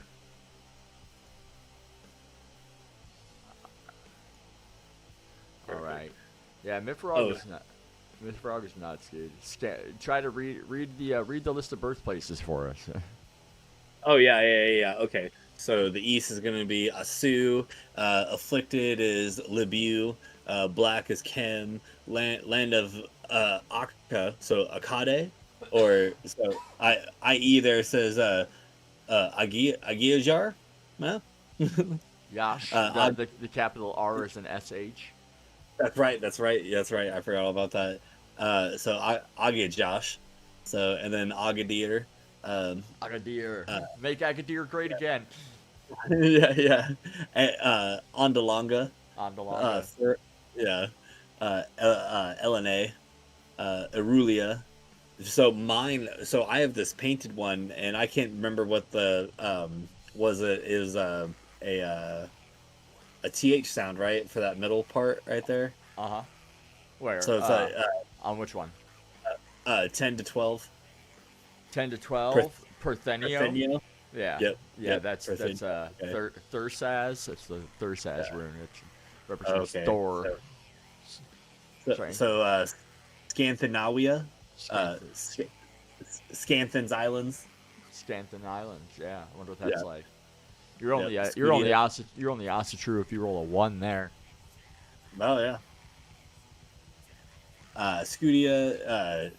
Alright. Yeah, MYFAROG is not. MYFAROG is nuts, dude. Try to read the list of birthplaces for us. Oh yeah. Okay. So the east is gonna be Asu. Afflicted is Libu. Black is Kem. Land of Akka. So Akkade. Or so IE there says Agiajar. Huh? Yash. The capital R is an SH. That's right. I forgot all about that. So Agajosh. So and then Agadir. Agadir. Make Agadir great again. yeah. Ondalanga. Ondalanga. Elena. Irulia. So mine. So I have this painted one, and I can't remember what the was. It is a TH sound, right, for that middle part right there. Where? So it's on which one? 10 to 12. 10 to 12. Parthenio. Yeah. Yep. That's Thursaz. That's the Thursaz rune. It represents Okay. Thor. So Scanthinawia. Scanthin's Islands. Scanton Islands. Yeah, I wonder what that's Yeah. like. You're only Yep, you're only Scudia. you're only Asatru if you roll a 1 there. Oh yeah. Scudia,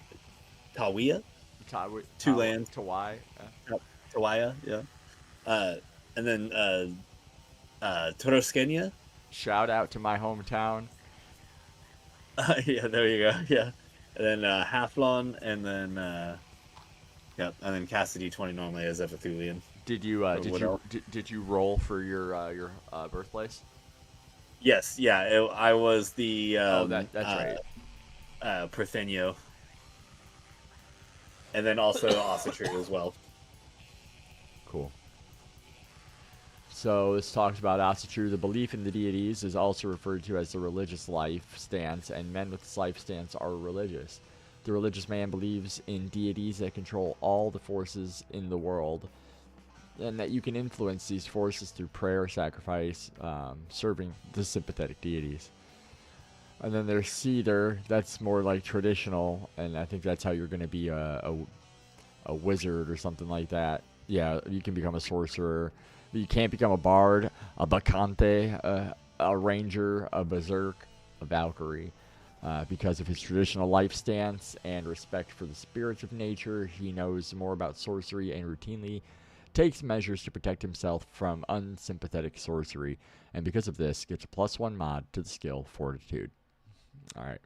Tawiya, two lands. Tawai. Yep, Tawiya, yeah. And then Toroskenia. Shout out to my hometown. Yeah, there you go. Yeah, and then Halflon, and then yep, and then Cassidy 20 normally as Epithulian. Did you did you roll for your birthplace? Yes, yeah, I was the that's right. Parthenia, and then also Asatru as well. Cool. So this talks about Asatru. The belief in the deities is also referred to as the religious life stance, and men with this life stance are religious. The religious man believes in deities that control all the forces in the world, and that you can influence these forces through prayer, sacrifice, serving the sympathetic deities. And then there's Cedar. That's more like traditional, and I think that's how you're going to be a wizard or something like that. Yeah, you can become a sorcerer. You can't become a bard, a bacchante, a ranger, a berserk, a valkyrie. Because of his traditional life stance and respect for the spirits of nature, he knows more about sorcery and routinely takes measures to protect himself from unsympathetic sorcery. And because of this, gets a +1 mod to the skill Fortitude. Alright.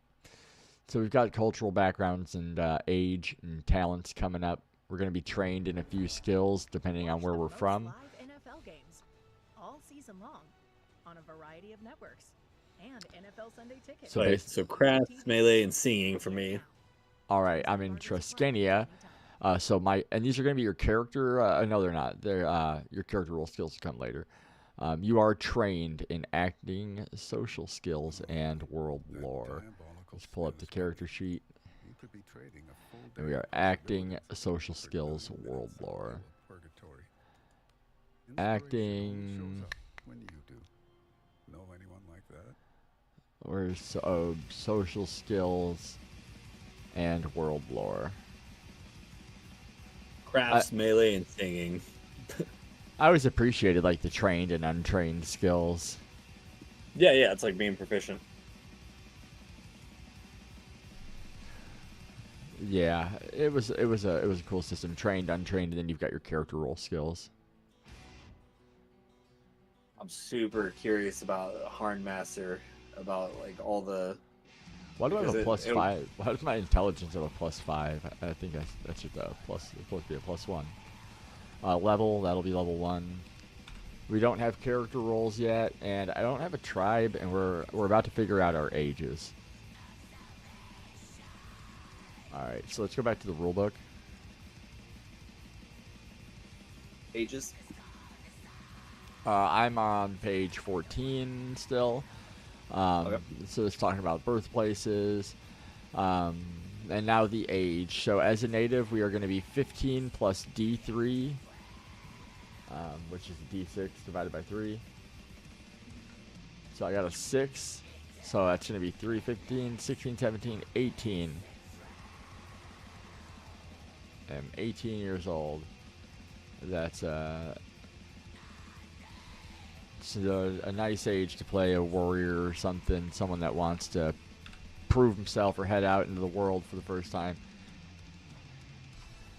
So we've got cultural backgrounds and age and talents coming up. We're going to be trained in a few skills depending on where we're from. Live NFL games all season long on a variety of networks and NFL Sunday tickets. So crafts, melee, and singing for me. Alright, I'm in Truskenia. And these are going to be your character. No, they're not. They're your character role skills will come later. You are trained in acting, social skills, and world lore. Let's pull up the character sheet. And we are acting, social skills, world lore. Acting. Where's social skills and world lore. Crafts, melee, and singing. I always appreciated like the trained and untrained skills. Yeah, it's like being proficient. Yeah, it was a cool system. Trained, untrained, and then you've got your character role skills. I'm super curious about Harnmaster, about like all the. Why do I have a +5? Why does my intelligence have a +5? I think that should it's supposed to be a +1. Level, that'll be level 1. We don't have character roles yet, and I don't have a tribe, and we're about to figure out our ages. Alright, so let's go back to the rulebook. Ages? I'm on page 14 still. Okay. So it's talking about birthplaces. And now the age. So as a native, we are going to be 15 plus D3, which is D6 divided by 3. So I got a 6. So that's going to be 3, 15, 16, 17, 18. I'm 18 years old. That's a nice age to play a warrior or something, someone that wants to prove himself or head out into the world for the first time.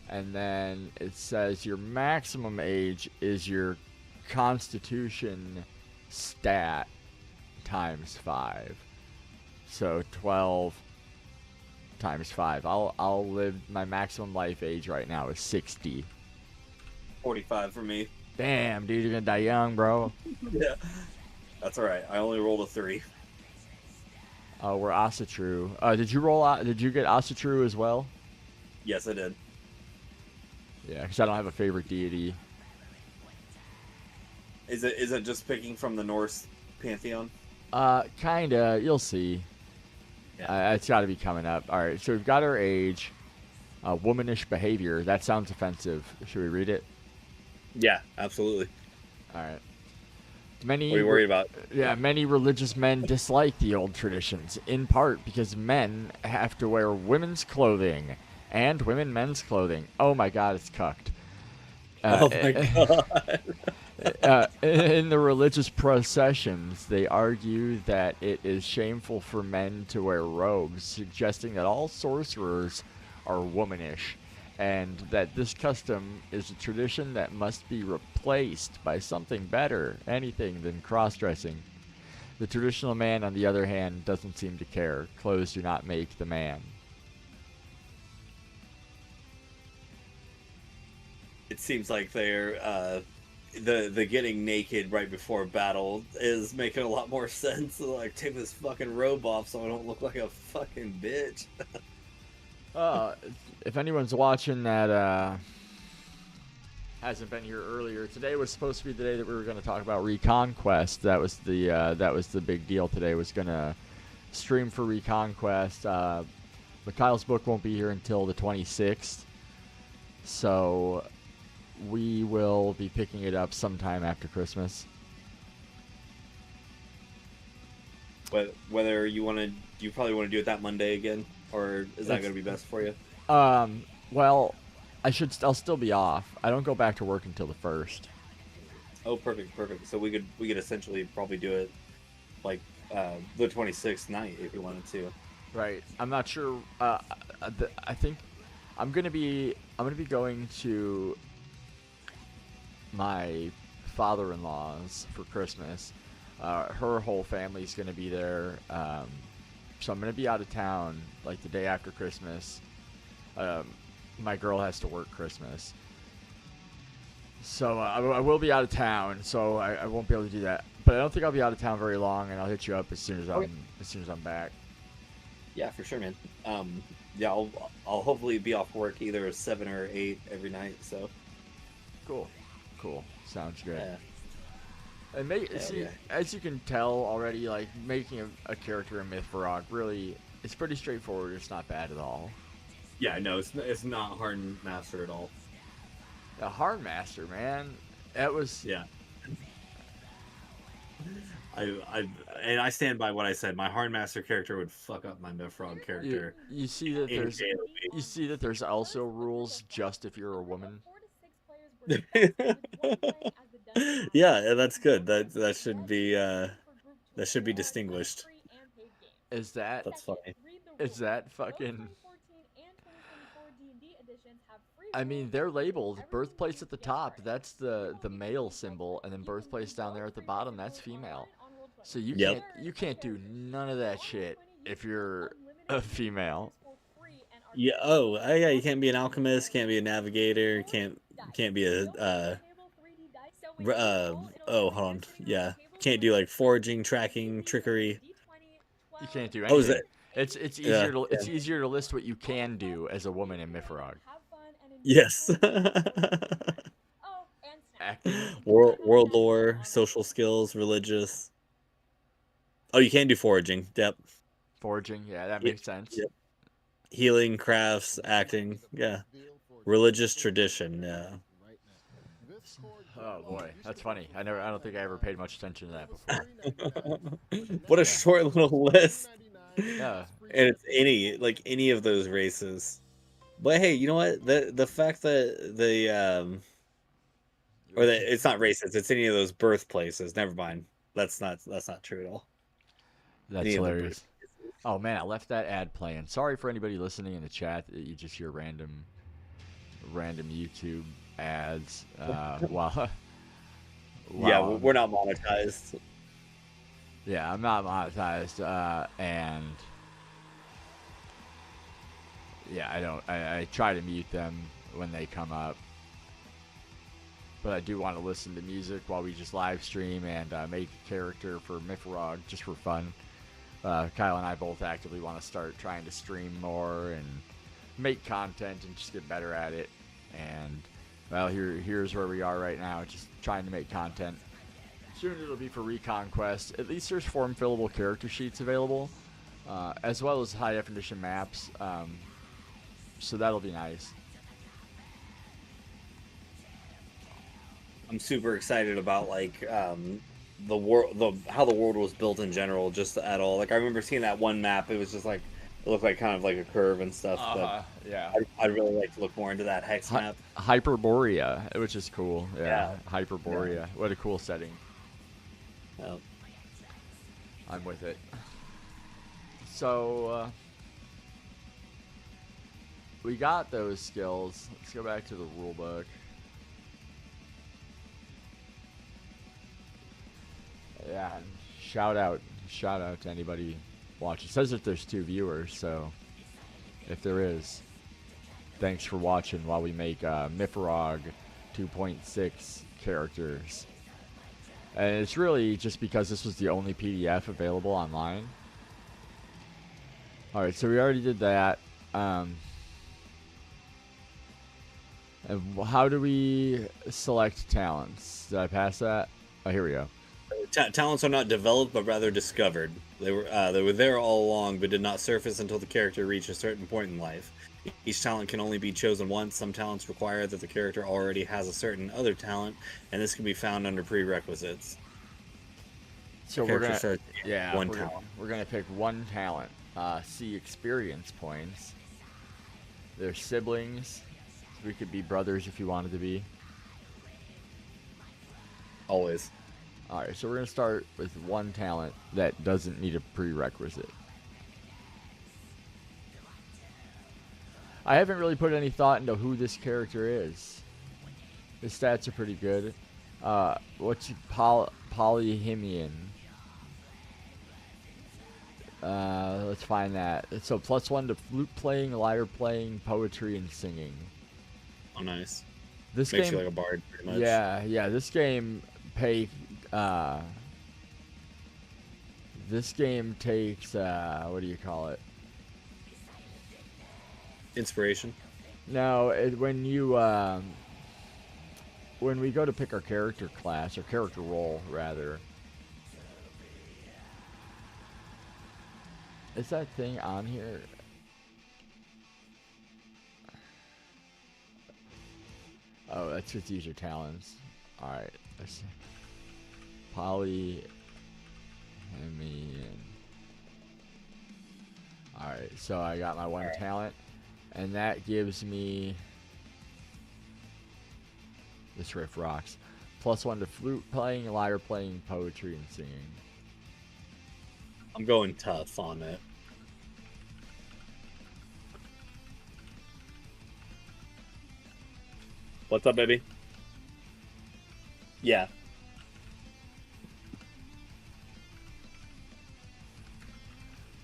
And then it says your maximum age is your constitution stat times 5. So 12 times 5. I'll live, my maximum life age right now is 60. 45 for me. Damn, dude, you're gonna die young, bro. Yeah. That's alright. I only rolled a 3. We're Asatru. Did you get Asatru as well? Yes, I did. Yeah, because I don't have a favorite deity. Is it just picking from the Norse pantheon? Kinda. You'll see. Yeah. It's got to be coming up. All right, so we've got our age. Womanish behavior. That sounds offensive. Should we read it? Yeah, absolutely. All right. What are you worried about? Yeah, many religious men dislike the old traditions, in part because men have to wear women's clothing and women men's clothing. Oh my god, it's cucked. Oh my god. In the religious processions, they argue that it is shameful for men to wear robes, suggesting that all sorcerers are womanish, and that this custom is a tradition that must be replaced by something better, anything than cross-dressing. The traditional man, on the other hand, doesn't seem to care. Clothes do not make the man. It seems like they're the getting naked right before battle is making a lot more sense. Like, take this fucking robe off so I don't look like a fucking bitch. If anyone's watching that hasn't been here earlier, today was supposed to be the day that we were going to talk about ReconQuest. That was the big deal today. Was going to stream for ReconQuest. Mikhail's book won't be here until the 26th, so we will be picking it up sometime after Christmas. But whether you probably want to do it that Monday again, or is that going to be best for you? Well, I'll still be off. I don't go back to work until the 1st. Oh, perfect. So we could essentially probably do it like the 26th night if you wanted to. Right. I'm not sure. I think I'm gonna be going to my father-in-law's for Christmas. Her whole family's gonna be there. So I'm gonna be out of town like the day after Christmas. My girl has to work Christmas, so I will be out of town. So I won't be able to do that. But I don't think I'll be out of town very long, and I'll hit you up as soon as I'm back. Yeah, for sure, man. Yeah, I'll hopefully be off work either 7 or 8 every night. So cool. Sounds good. Yeah. And as you can tell already, like making a character in MYFAROG really, it's pretty straightforward. It's not bad at all. Yeah, no, it's not hard master at all. A hard master, man. That was yeah. I stand by what I said. My hard master character would fuck up my MYFAROG character. You see that there's also rules just if you're a woman. Yeah, that's good. That should be distinguished. That's funny. Is that fucking? I mean, they're labeled birthplace at the top. That's the male symbol, and then birthplace down there at the bottom. That's female. So you can't do none of that shit if you're a female. Yeah. Oh, yeah. You can't be an alchemist. Can't be a navigator. Can't be a. Oh, hold on. Yeah. Can't do like foraging, tracking, trickery. You can't do anything. Oh, is it? It's easier to list what you can do as a woman in MYFAROG. Yes. Acting. World lore, social skills, religious. Oh, you can do foraging. Yep. Foraging, yeah, that makes sense. Yep. Healing, crafts, acting, yeah. Religious tradition, yeah. Oh boy, that's funny. I don't think I ever paid much attention to that before. What a short little list. Yeah. And it's any of those races. But hey, you know what? The fact that it's not races, it's any of those birthplaces. Never mind. That's not true at all. That's hilarious. Oh man, I left that ad playing. Sorry for anybody listening in the chat that you just hear random YouTube ads. Yeah, we're not monetized. Yeah, I'm not monetized, and yeah, I try to mute them when they come up, but I do want to listen to music while we just live stream and make a character for MYFAROG just for fun. Kyle and I both actively want to start trying to stream more and make content and just get better at it. And well, here's where we are right now, just trying to make content. Soon it'll be for ReconQuest. At least there's form fillable character sheets available, as well as high definition maps. So that'll be nice. I'm super excited about like the world, how the world was built in general, just at all. Like I remember seeing that one map. It was just like It looked like kind of like a curve and stuff, but Yeah. I'd really like to look more into that hex map. Hyperborea, which is cool. Yeah. Yeah. Hyperborea. Yeah. What a cool setting. Oh. I'm with it. So, we got those skills. Let's go back to the rule book. Yeah, and shout out to anybody watching. It says that there's 2 viewers, so if there is, thanks for watching while we make MYFAROG 2.6 characters. And it's really just because this was the only PDF available online. Alright, so we already did that. And how do we select talents? Did I pass that? Oh, here we go. Talents are not developed, but rather discovered. They were there all along, but did not surface until the character reached a certain point in life. Each talent can only be chosen once. Some talents require that the character already has a certain other talent, and this can be found under prerequisites. So we're gonna, talent. We're gonna pick one talent. See experience points. They're siblings. We could be brothers if you wanted to be. Always. Alright, so we're going to start with one talent that doesn't need a prerequisite. I haven't really put any thought into who this character is. His stats are pretty good. What's Polyhemian? Let's find that. So +1 to flute playing, lyre playing, poetry, and singing. Oh, nice. This Makes game, you like a bard, pretty much. Yeah. This game this game takes what do you call it? Inspiration. No, when we go to pick our character class or character role rather. Is that thing on here? Oh, that's just use your talents. Alright, let's see. Polyhemian. Alright, so I got my one talent, and that gives me this riff rocks. +1 to flute playing, lyre playing, poetry, and singing. I'm going tough on it. What's up, baby? Yeah.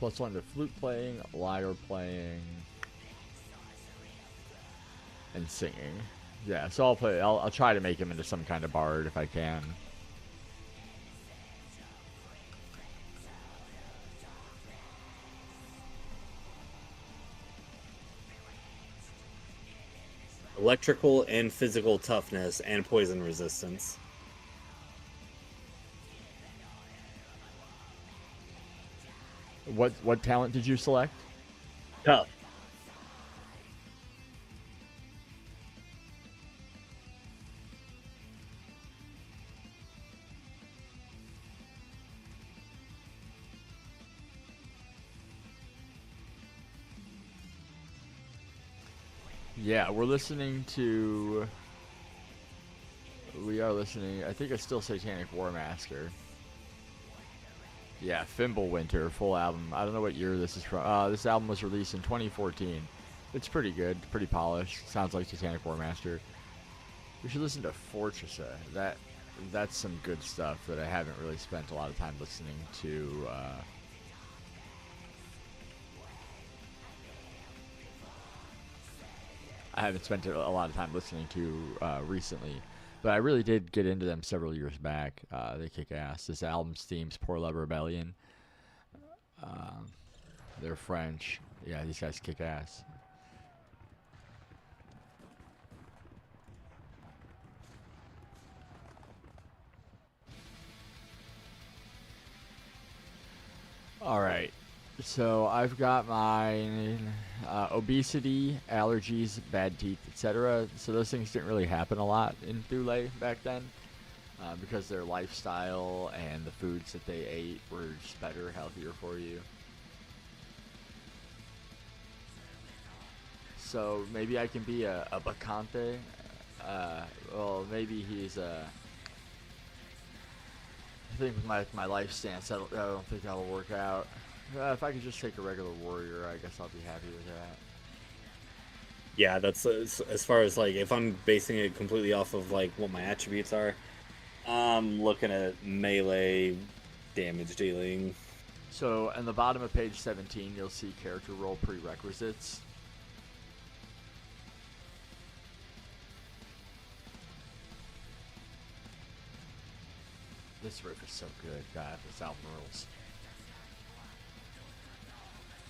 +1 to flute playing, lyre playing, and singing. Yeah, so I'll try to make him into some kind of bard if I can. Electrical and physical toughness and poison resistance. What talent did you select? Tough. Yeah, we are listening. I think it's still Satanic Warmaster. Yeah, Fimbulwinter, full album. I don't know what year this is from. This album was released in 2014. It's pretty good, pretty polished. Sounds like Satanic Warmaster. We should listen to Fortressa. That's some good stuff that I haven't really spent a lot of time listening to. I haven't spent a lot of time listening to recently, but I really did get into them several years back. They kick ass. This album's theme's Pour La Rebellion. They're French. Yeah, these guys kick ass. All right. So I've got my obesity, allergies, bad teeth, etc. So those things didn't really happen a lot in Thule back then because their lifestyle and the foods that they ate were just better, healthier for you. So maybe I can be a Bacante. Well, maybe he's I think with my life stance, I don't think that'll work out. If I could just take a regular warrior, I guess I'll be happy with that. Yeah, that's as far as like if I'm basing it completely off of like what my attributes are. I'm looking at melee damage dealing. So, in the bottom of page 17, you'll see character role prerequisites. This riff is so good. God, this album rules.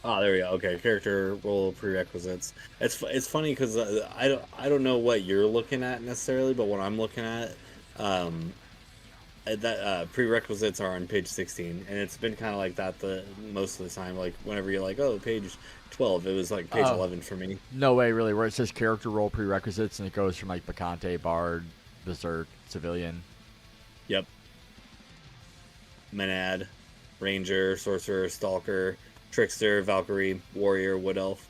Oh, there we go. Okay, character role prerequisites. It's funny because I don't know what you're looking at necessarily, but what I'm looking at, that prerequisites are on page 16, and it's been kind of like that the most of the time. Like whenever you're like, oh, page 12, it was like page 11 for me. No way, really. Where it says character role prerequisites, and it goes from like Bacante, Bard, Berserk, Civilian. Yep. Menad, Ranger, Sorcerer, Stalker, Trickster, Valkyrie, Warrior, Wood Elf.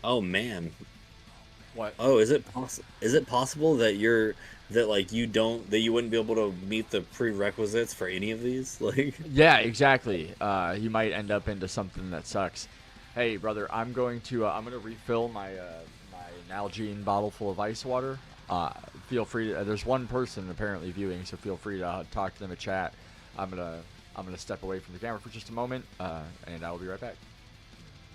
Oh man. What? Oh, is it possible that you wouldn't be able to meet the prerequisites for any of these? Like Yeah, exactly. You might end up into something that sucks. Hey, brother, I'm gonna refill my my Nalgene bottle full of ice water. Feel free to. There's one person apparently viewing, so feel free to talk to them in chat. I'm gonna step away from the camera for just a moment, and I will be right back.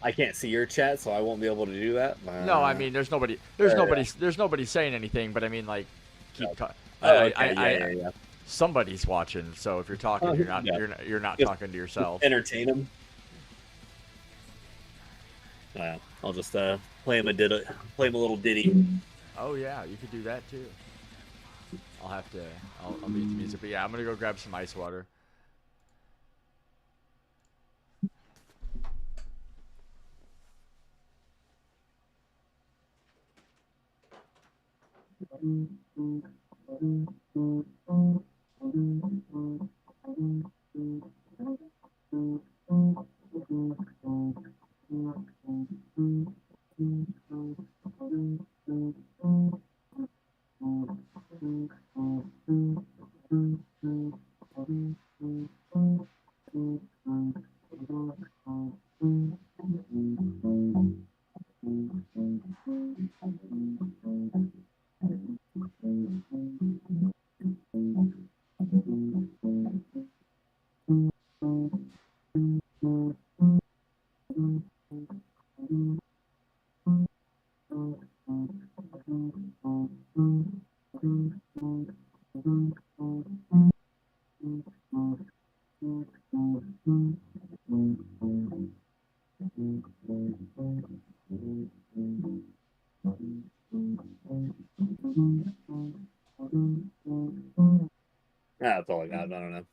I can't see your chat, so I won't be able to do that. No, I mean, there's nobody saying anything, but I mean, like, keep talking. Yeah. Somebody's watching, so if you're talking, you're not Just talking to yourself. Entertain them. I'll just play him a little ditty. Oh yeah, you could do that too. I'll mute the music, but yeah, I'm gonna go grab some ice water. That's all I got. I don't know.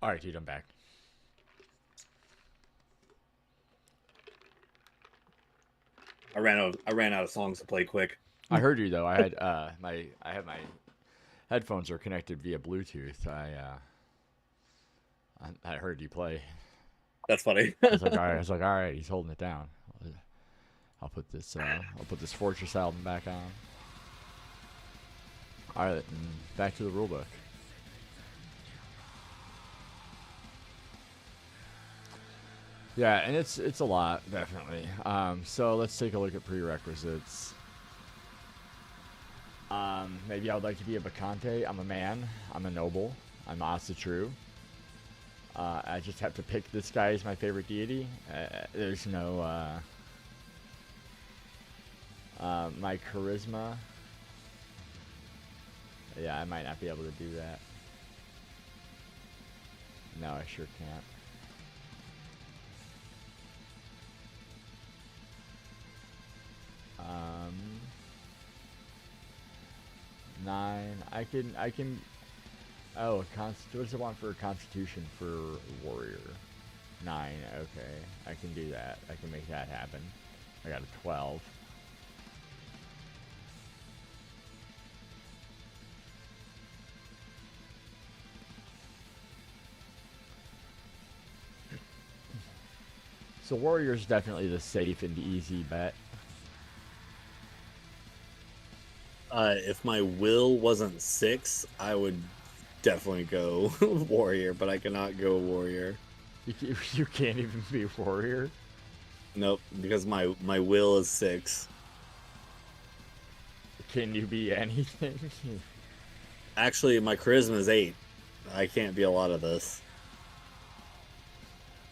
All right, dude, I'm back. I ran out of songs to play quick. I heard you though. I had my headphones are connected via Bluetooth. I heard you play. That's funny. I was like, all right, he's holding it down. I'll put this Fortress album back on. All right, back to the rulebook. Yeah, and it's a lot, definitely. So let's take a look at prerequisites. Maybe I would like to be a Bacante. I'm a man. I'm a noble. I'm Asatru. I just have to pick this guy as my favorite deity. There's no, my charisma. Yeah, I might not be able to do that. No, I sure can't. Nine. I can. Oh, what does it want for a constitution for warrior? 9. Okay, I can do that. I can make that happen. I got a 12. So warrior is definitely the safe and easy bet. If my will wasn't 6, I would definitely go warrior, but I cannot go warrior. You can't even be warrior? Nope, because my will is 6. Can you be anything? Actually, my charisma is 8. I can't be a lot of this.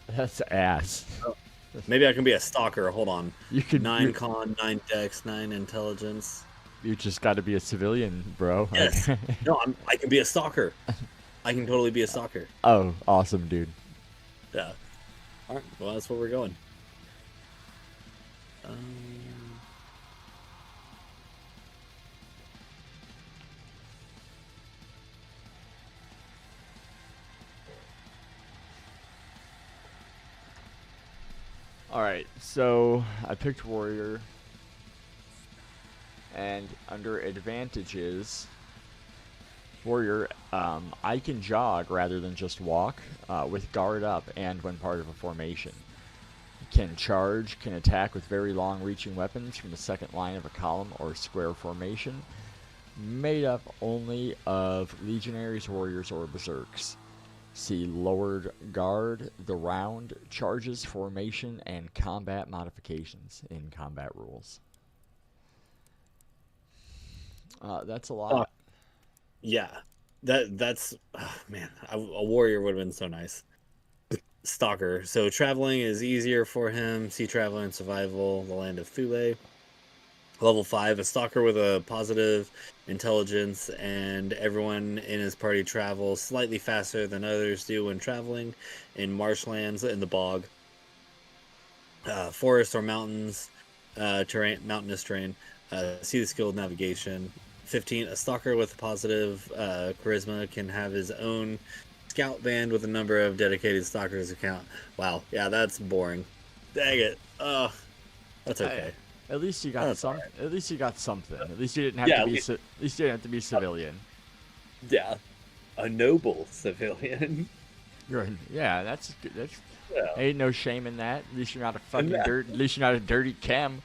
That's ass. Maybe I can be a stalker. Hold on. You could 9 con, 9 dex, 9 intelligence. You just got to be a civilian, bro. Yes. No, I can be a stalker. I can totally be a stalker. Oh, awesome, dude. Yeah. All right. Well, that's where we're going. All right, so I picked warrior, and under advantages, warrior, I can jog rather than just walk with guard up and when part of a formation. Can charge, can attack with very long-reaching weapons from the second line of a column or square formation, made up only of legionaries, warriors, or berserks. See lowered guard, the round, charges, formation, and combat modifications in combat rules. That's a lot. Yeah, that's man. A warrior would have been so nice. Stalker. So traveling is easier for him. Sea traveler and survival. The land of Thule. Level 5, a stalker with a positive intelligence, and everyone in his party travels slightly faster than others do when traveling in marshlands, in the bog, forest or mountains, mountainous terrain. See the skill of navigation. 15, a stalker with positive charisma can have his own scout band with a number of dedicated stalkers account. Wow, yeah, that's boring. Dang it. That's okay. At least you got That's some. right. At least you got something. At least you didn't have Yeah, to be. At least you didn't have to be civilian. Yeah, a noble civilian. Yeah, that's good. That's Yeah. ain't no shame in that. At least you're not a fucking dirt. At least you're not a dirty chem.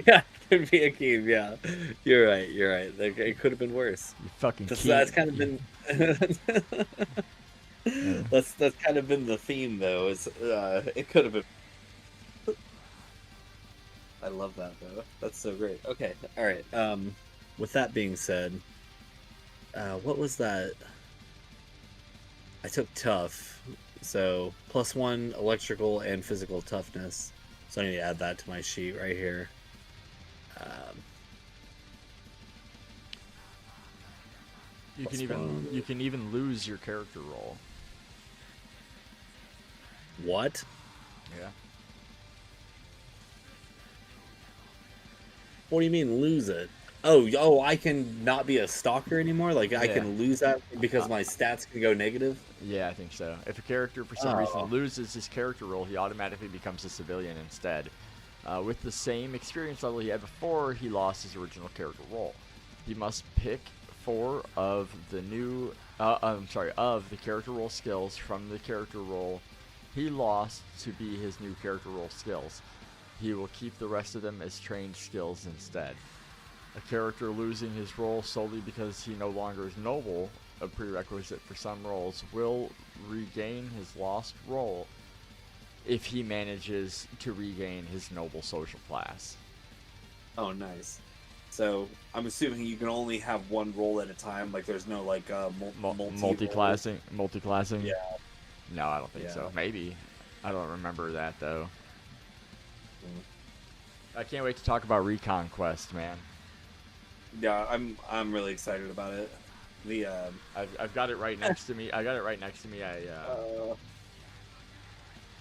Yeah, could be a keem. Yeah, you're right. You're right. It could have been worse. You fucking. That's kind of been. That's kind of been the theme, though. Is it could have been. I love that though. That's so great. Okay, all right. With that being said, what was that? I took tough, so +1 electrical and physical toughness. So I need to add that to my sheet right here. You can even lose your character roll. What? Yeah. What do you mean lose it? Oh, I can not be a stalker anymore? Like, I can lose that because my stats can go negative? Yeah, I think so. If a character for some reason loses his character roll, he automatically becomes a civilian instead. With the same experience level he had before, he lost his original character roll. He must pick 4 of the new, of the character roll skills from the character roll he lost to be his new character roll skills. He will keep the rest of them as trained skills instead. A character losing his role solely because he no longer is noble, a prerequisite for some roles, will regain his lost role if he manages to regain his noble social class. Oh, nice. So I'm assuming you can only have one role at a time. Like there's no like Multi-classing. Yeah. No, I don't think so. Yeah. Maybe. I don't remember that though. Mm. I can't wait to talk about ReconQuest, man. Yeah, I'm really excited about it. The I've got it right next to me. I got it right next to me.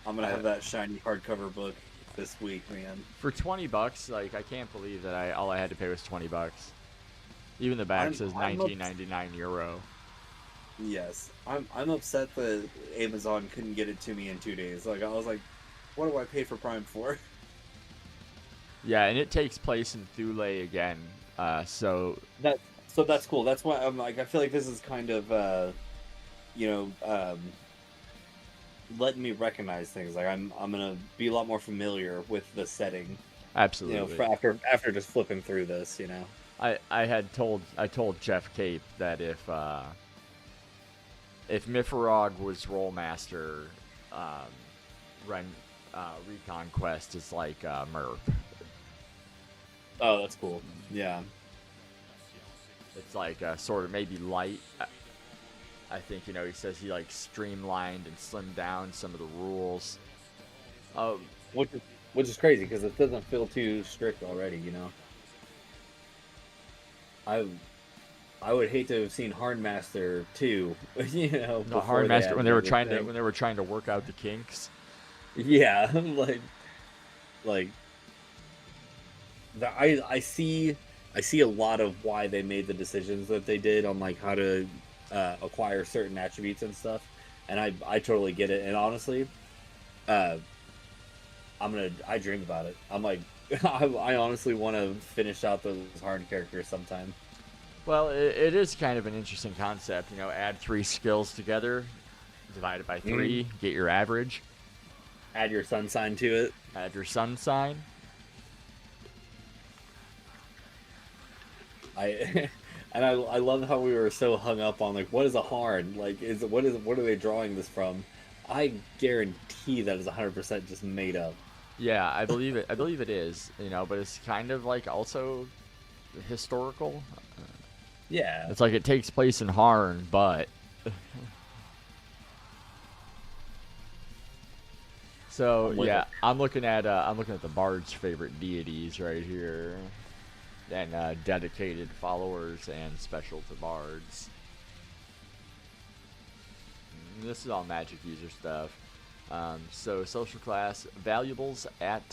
I'm gonna have that shiny hardcover book this week, man. For $20, like I can't believe that all I had to pay was $20. Even the back says 19.99 euro. Yes, I'm upset that Amazon couldn't get it to me in 2 days. Like I was like, what do I pay for Prime for? Yeah, and it takes place in Thule again. So that's cool. That's why I'm like, I feel like this is kind of letting me recognize things. Like I'm gonna be a lot more familiar with the setting. Absolutely. After just flipping through this, I told Jeff Cape that if MYFAROG was Rollmaster, ReconQuest is like Merp. Oh, that's cool. Yeah. It's like sort of maybe light. I think he says he like streamlined and slimmed down some of the rules. Which is crazy because it doesn't feel too strict already. I would hate to have seen Hardmaster 2. The Hardmaster when they were trying to work out the kinks. Yeah, I see a lot of why they made the decisions that they did on like how to acquire certain attributes and stuff, and I totally get it. And honestly, I dream about it. I'm like, I honestly want to finish out those hard characters sometime. Well, it is kind of an interesting concept. Add 3 skills together, divided by 3, get your average. Add your sun sign to it. Add your sun sign. I love how we were so hung up on like what is a Harn? Like what are they drawing this from? I guarantee that is 100% just made up. Yeah, I believe it. I believe it is. But it's kind of like also historical. Yeah. It's like it takes place in Harn, but so yeah, I'm looking at the Bard's favorite deities right here. And dedicated followers and special to bards. This is all magic user stuff. So social class valuables at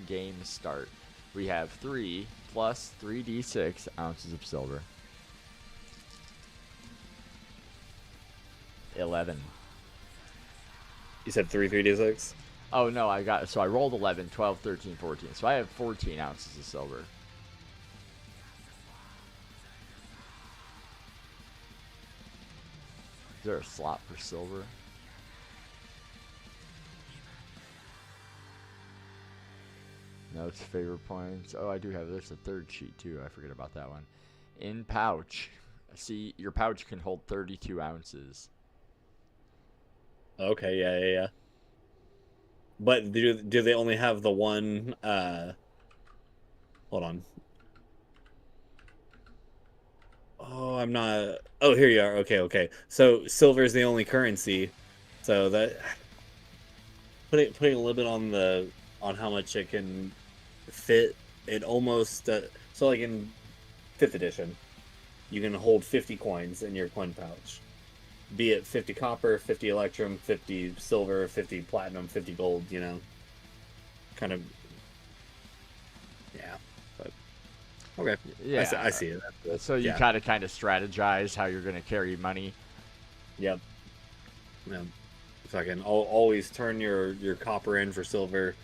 game start. We have 3 plus 3d6 ounces of silver. 11. You said 3d6? Oh no, I rolled 11, 12, 13, 14. So I have 14 ounces of silver. Is there a slot for silver? Notes, favorite points. Oh, I do have this. A third sheet too. I forget about that one. In pouch. See, your pouch can hold 32 ounces. Okay, yeah. But do they only have the one? Hold on. Oh, I'm not. Oh, here you are. Okay. So silver is the only currency. So that putting a little bit on how much it can fit. It almost so like in 5th edition, you can hold 50 coins in your coin pouch. Be it 50 copper, 50 electrum, 50 silver, 50 platinum, 50 gold. Kind of. Yeah. Okay. Yeah, I see it. So you kind of strategize how you're going to carry money. Yep. Yeah. So I can always turn your copper in for silver,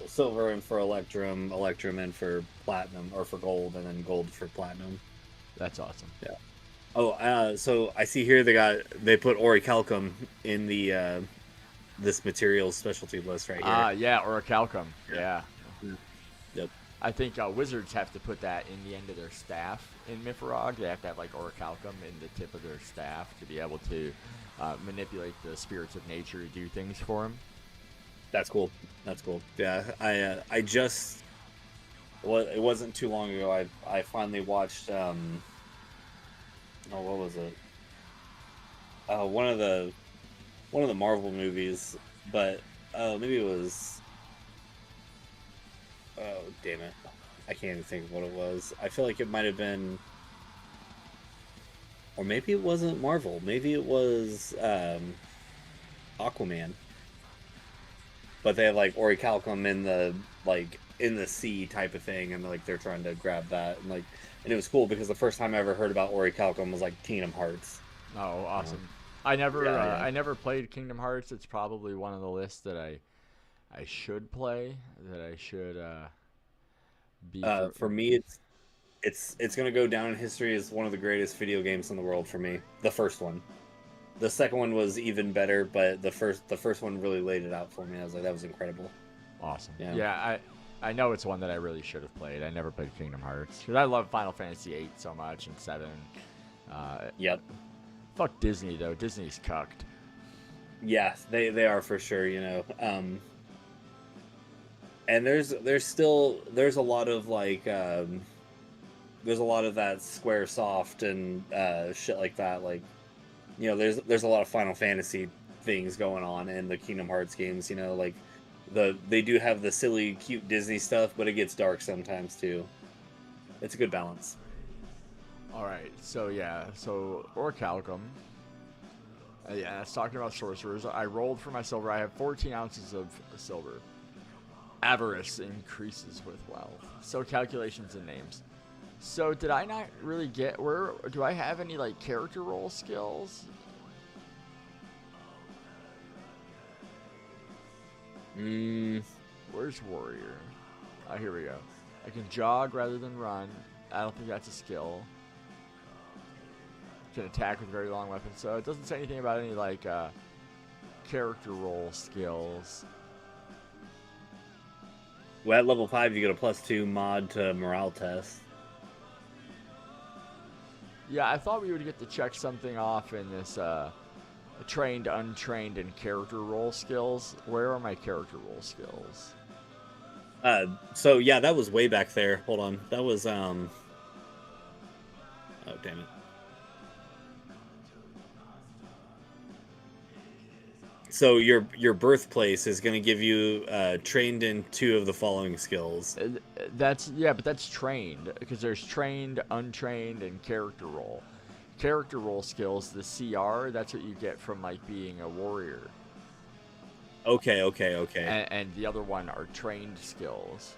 silver in for electrum in for platinum or for gold, and then gold for platinum. That's awesome. Yeah. Oh, so I see here they put orichalcum in the this materials specialty list right here. Yeah, orichalcum. Yeah. Yep. I think wizards have to put that in the end of their staff in MYFAROG. They have to have like orichalcum in the tip of their staff to be able to manipulate the spirits of nature to do things for them. That's cool. Yeah, I just well, it wasn't too long ago. I finally watched oh, what was it? One of the Marvel movies, but maybe it was. Oh, damn it! I can't even think of what it was. I feel like it might have been, or maybe it wasn't Marvel. Maybe it was Aquaman. But they have like orichalcum in the in the sea type of thing, and like they're trying to grab that, and it was cool because the first time I ever heard about orichalcum was like Kingdom Hearts. Oh, awesome! Yeah. I never played Kingdom Hearts. It's probably one of the lists that I should play. That I should be. For me, it's gonna go down in history as one of the greatest video games in the world for me. The first one. The second one was even better, but the first one really laid it out for me. I was like, that was incredible. Awesome. Yeah. Yeah, I know it's one that I really should have played. I never played Kingdom Hearts because I love Final Fantasy VIII so much and 7. Yep. Fuck Disney though. Disney's cucked. Yeah, they are for sure. And there's a lot of there's a lot of that Square Soft and shit like that. Like, there's a lot of Final Fantasy things going on in the Kingdom Hearts games. Like they do have the silly, cute Disney stuff, but it gets dark sometimes too. It's a good balance. All right, so orichalcum. Yeah, it's talking about sorcerers. I rolled for my silver. I have 14 ounces of silver. Avarice increases with wealth. So calculations and names. So did I not really get where? Do I have any like character role skills? Where's warrior? Oh, here we go. I can jog rather than run. I don't think that's a skill. Can attack with very long weapons. So it doesn't say anything about any like character role skills. Well, at level 5, you get a +2 mod to morale test. Yeah, I thought we would get to check something off in this trained, untrained, and character role skills. Where are my character role skills? So yeah, that was way back there. Hold on. That was oh, damn it. So your birthplace is going to give you trained in 2 of the following skills. But that's trained because there's trained, untrained, and character role. Character role skills, the CR, that's what you get from like being a warrior. Okay. And the other one are trained skills.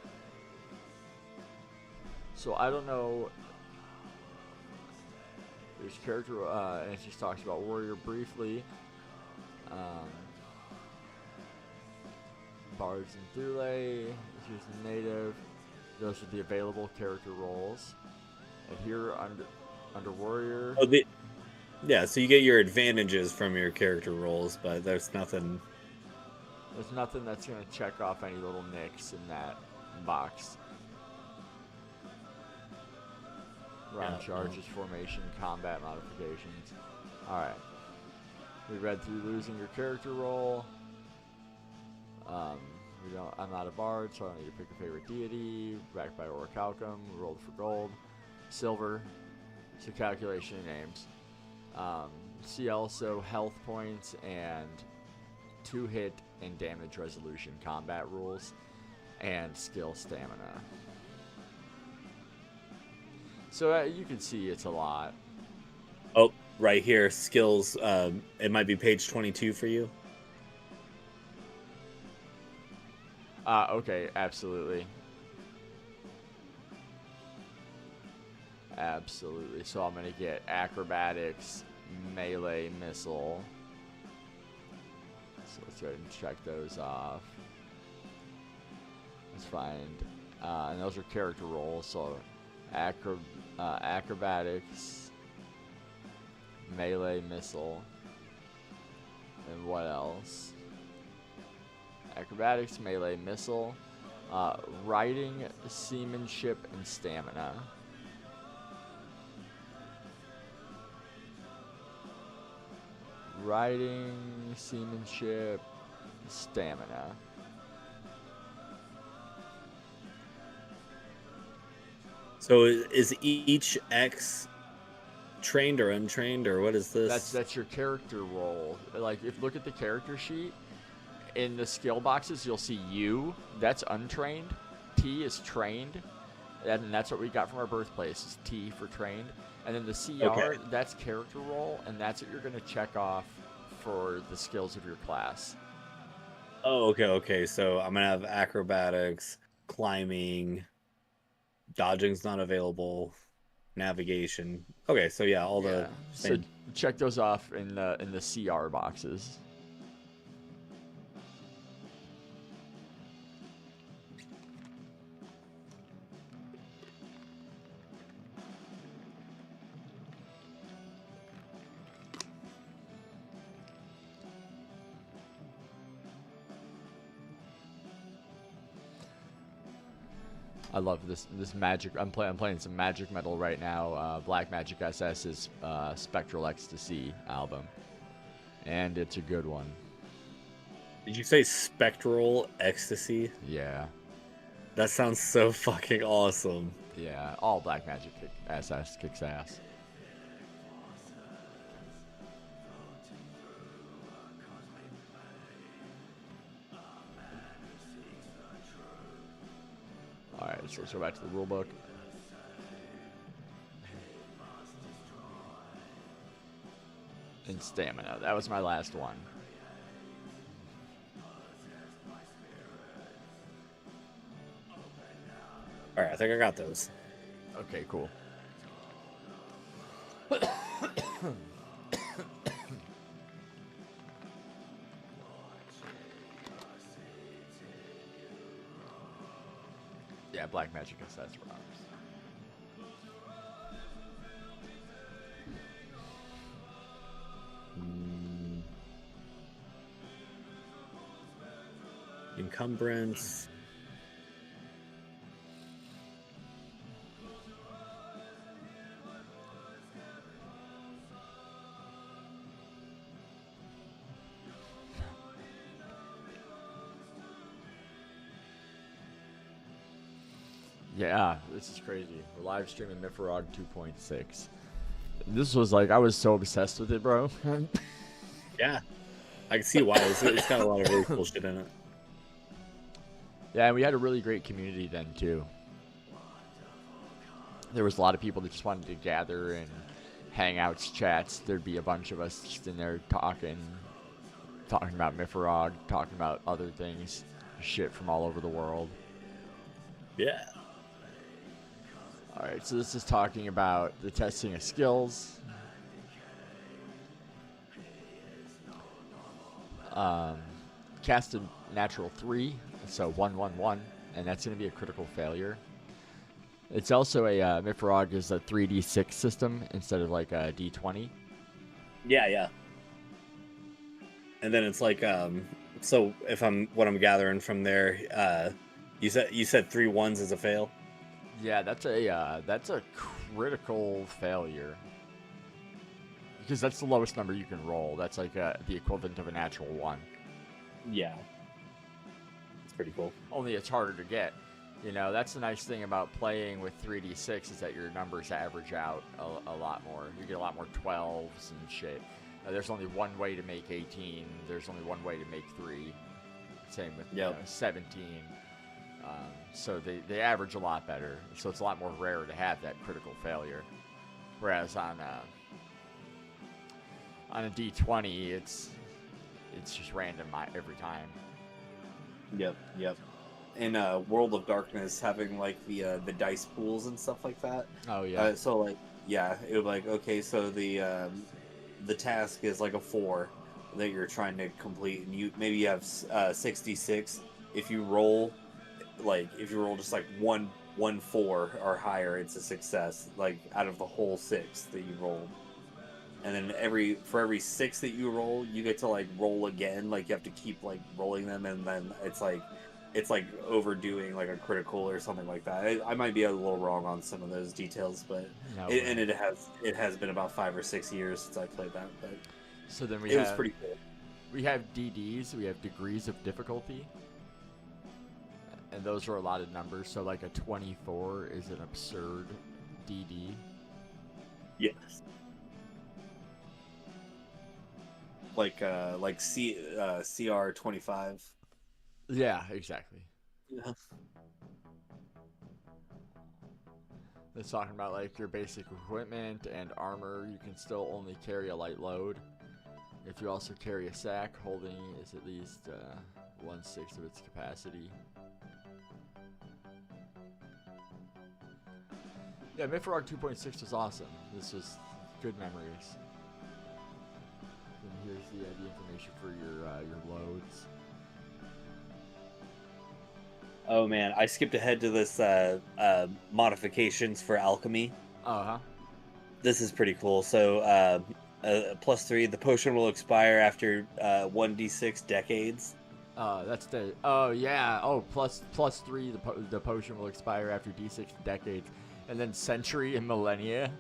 So I don't know. There's character, and it just talks about warrior briefly. Bards and Thule. Here's the native. Those are the available character roles. And here under warrior. Oh, yeah. So you get your advantages from your character roles, but there's nothing. There's nothing that's gonna check off any little nicks in that box. Round charges, formation, combat modifications. All right. We read through losing your character role. I'm not a bard, so I don't need to pick a favorite deity. Backed by orichalcum, rolled for gold, silver. So calculation names. See also health points and 2-hit and damage resolution combat rules, and skill stamina. So you can see it's a lot. Oh, right here, skills. It might be page 22 for you. Okay, absolutely. Absolutely. So I'm going to get acrobatics, melee, missile. So let's go ahead and check those off. Let's find, and those are character roles. So acrobatics, melee, missile, and what else? Acrobatics, melee, missile, riding, seamanship, and stamina. Riding, seamanship, stamina. So is each X trained or untrained, or what is this? That's your character role. Like, if look at the character sheet, in the skill boxes, you'll see U, that's untrained. T is trained. And that's what we got from our birthplace, is T for trained. And then the CR, Okay. that's character role, and that's what you're going to check off for the skills of your class. Oh, okay. So I'm gonna have acrobatics, climbing, dodging's not available, navigation. Okay, so yeah, all the So same. check those off in the CR boxes. I love this magic. I'm playing some Magic Metal right now. Black Magic SS's Spectral Ecstasy album, and it's a good one. Did you say spectral ecstasy? Yeah, That sounds so fucking awesome. yeah. All Black Magic SS kicks ass. All right, so let's go back to the rule book. And stamina. That was my last one. All right, I think I got those. Okay, cool. Yeah, Black Magic SS rocks. Encumbrance. Yeah, this is crazy. We're live streaming MYFAROG 2.6. This was like, I was so obsessed with it, bro. Yeah, I can see why. It's got a lot of really cool shit in it. Yeah, and we had a really great community then, too. There was a lot of people that just wanted to gather and hangouts, chats. There'd be a bunch of us just in there talking about MYFAROG, talking about other things, shit from all over the world. Yeah. Alright, so this is talking about the testing of skills. Cast a natural 3, so 1/1/1, and that's going to be a critical failure. It's also a MYFAROG is a 3d6 system instead of like a d20. Yeah. And then it's like, so if what I'm gathering from there, you said 3 1s is a fail. Yeah, that's a critical failure because that's the lowest number you can roll. That's like the equivalent of a natural 1. Yeah. It's pretty cool. Only it's harder to get. You know, that's the nice thing about playing with 3d6 is that your numbers average out a lot more. You get a lot more 12s and shit. There's only one way to make 18. There's only one way to make 3. Same with 17. So they average a lot better. So it's a lot more rare to have that critical failure. Whereas on a d20, it's just random every time. Yep. In World of Darkness, having like the dice pools and stuff like that. Oh yeah. So like, yeah, it would like, okay, so the task is like a 4 that you're trying to complete, and you have 66. If you roll just like one 4 or higher, it's a success. Like out of the whole 6 that you rolled. And then for every 6 that you roll, you get to like roll again. Like you have to keep like rolling them, and then it's like overdoing like a critical or something like that. I might be a little wrong on some of those details, but it has been about 5 or 6 years since I played that. But so then it was pretty cool. We have DDs. We have degrees of difficulty. and those are a lot of numbers. So like a 24 is an absurd DD. Yes. Like CR 25. Yeah, exactly. Yeah. It's talking about like your basic equipment and armor. You can still only carry a light load. If you also carry a sack, holding is at least 1/6 of its capacity. Yeah, MYFAROG 2.6 was awesome. This was good memories. And here's the information for your loads. Oh man, I skipped ahead to this modifications for alchemy. Uh-huh. This is pretty cool. So +3, the potion will expire after 1d6 decades. That's the. Oh yeah. Oh, +3. The potion will expire after D6 decades, and then century and millennia.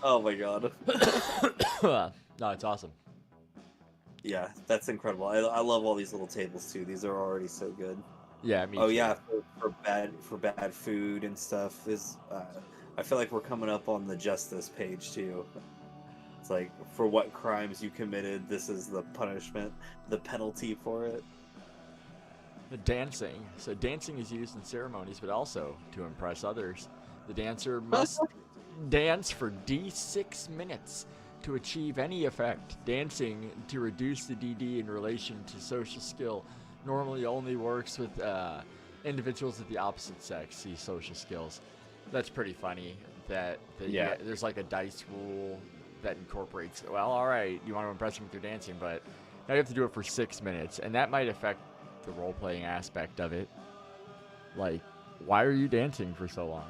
Oh my god. No, it's awesome. Yeah, that's incredible. I love all these little tables too. These are already so good. Yeah, me Oh too. yeah, for bad food and stuff is. I feel like we're coming up on the justice page too. It's like, for what crimes you committed, this is the punishment, the penalty for it. The dancing. So dancing is used in ceremonies, but also to impress others. The dancer must dance for D6 minutes to achieve any effect. Dancing to reduce the DD in relation to social skill normally only works with individuals of the opposite sex. See social skills. That's pretty funny. That Yeah. There's like a dice rule that incorporates. Well, all right, you want to impress them with your dancing, but now you have to do it for 6 minutes, and that might affect the role-playing aspect of it. Like, why are you dancing for so long?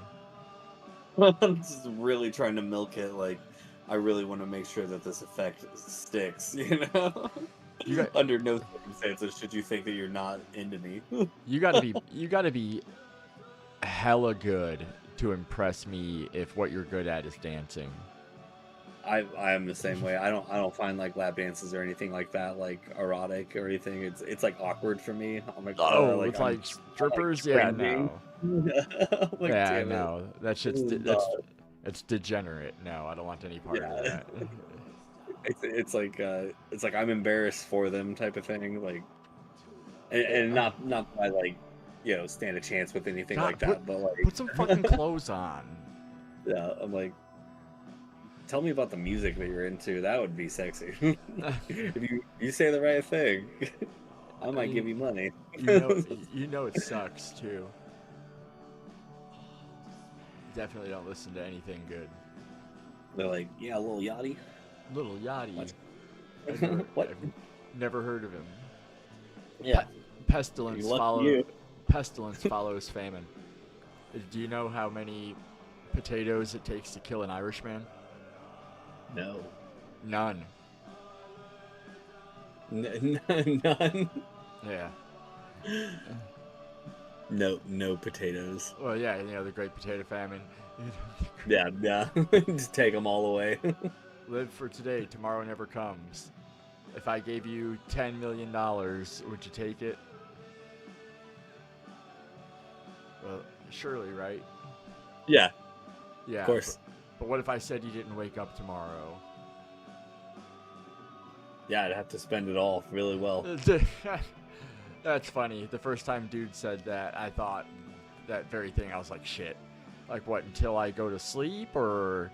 I'm just really trying to milk it. Like, I really want to make sure that this effect sticks. You know. Under no circumstances should you think that you're not into me. You gotta be hella good to impress me if what you're good at is dancing. I am the same way. I don't find like lap dances or anything like that like erotic or anything. It's like awkward for me. I'm like, It's like strippers. Yeah, no. Like, Yeah, no. That shit's it's degenerate. No, I don't want any part of that. It's like I'm embarrassed for them type of thing. Like, and not by like, stand a chance with anything like that. But like, put some fucking clothes on. Yeah, I'm like, tell me about the music that you're into. That would be sexy. If you say the right thing, I might give you money. You know it sucks too. Definitely don't listen to anything good. They're like, yeah, Lil Yachty. Little Yachty. What? I've never heard of him. Yeah. Pestilence follows famine. Do you know how many potatoes it takes to kill an Irishman? No. None. None. Yeah. No potatoes. Well, yeah, the Great Potato Famine. Yeah. Just take them all away. Live for today, tomorrow never comes. If I gave you $10 million, would you take it? Well, surely, right? Yeah. Yeah. Of course. But what if I said you didn't wake up tomorrow? Yeah, I'd have to spend it all really well. That's funny. The first time dude said that, I thought that very thing. I was like, shit. Like, what, until I go to sleep? Or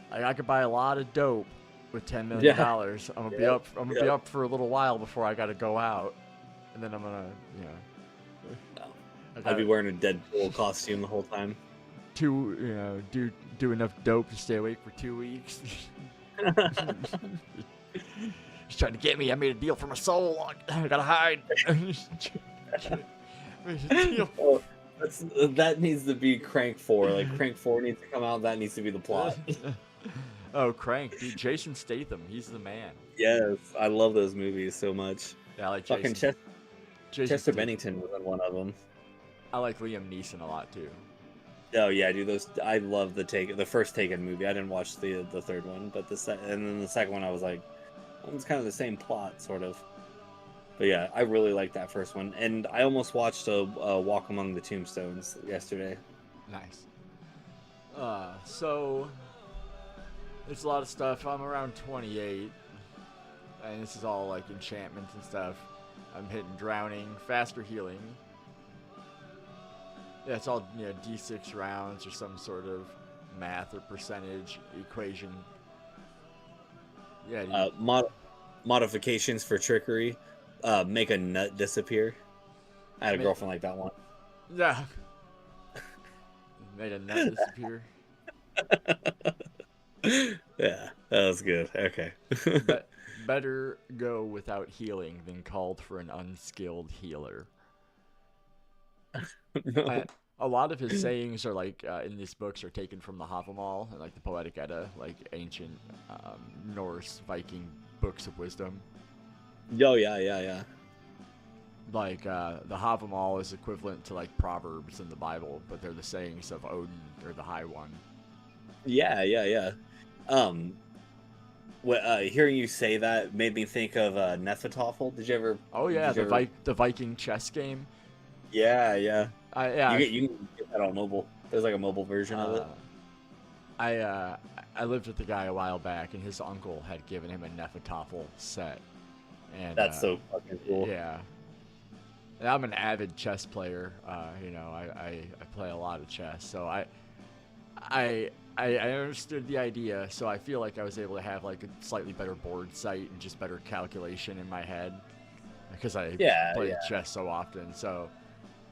I could buy a lot of dope with $10 million. Yeah. I'm gonna be up for a little while before I gotta go out. And then I'm gonna, I'd be wearing a Deadpool costume the whole time. Do enough dope to stay awake for 2 weeks. He's trying to get me. I made a deal for my soul. I gotta hide. Oh, that needs to be Crank 4. Like, Crank 4 needs to come out. That needs to be the plot. Oh, Crank, dude. Jason Statham. He's the man. Yes, I love those movies so much. Yeah, I like fucking Jason. Chester Bennington was in one of them. I like Liam Neeson a lot too. Oh yeah, dude. I love the first Taken movie. I didn't watch the third one, but and then the second one, I was like, it's kind of the same plot, sort of. But yeah, I really like that first one, and I almost watched a Walk Among the Tombstones yesterday. Nice. So there's a lot of stuff. I'm around 28, and this is all like enchantments and stuff. I'm hitting drowning, faster healing. Yeah, it's all D6 rounds or some sort of math or percentage equation. Yeah. Modifications for trickery. Make a nut disappear. I had a girlfriend like that one. Yeah. Made a nut disappear. Yeah, that was good. Okay. Better go without healing than called for an unskilled healer. A lot of his sayings are like in these books are taken from the Havamal and like the Poetic Edda, like ancient Norse Viking books of wisdom. Oh yeah. Like the Havamal is equivalent to like Proverbs in the Bible, but they're the sayings of Odin or the High One. Yeah. Hearing you say that made me think of Nefertofel. Did you ever? Oh yeah, the Viking chess game. Yeah. Yeah. You can get that on mobile. There's like a mobile version of it. I lived with a guy a while back, and his uncle had given him a Nefertofel set. And that's so fucking cool. Yeah. And I'm an avid chess player. I play a lot of chess, so I understood the idea. So I feel like I was able to have like a slightly better board sight and just better calculation in my head because I played chess so often. So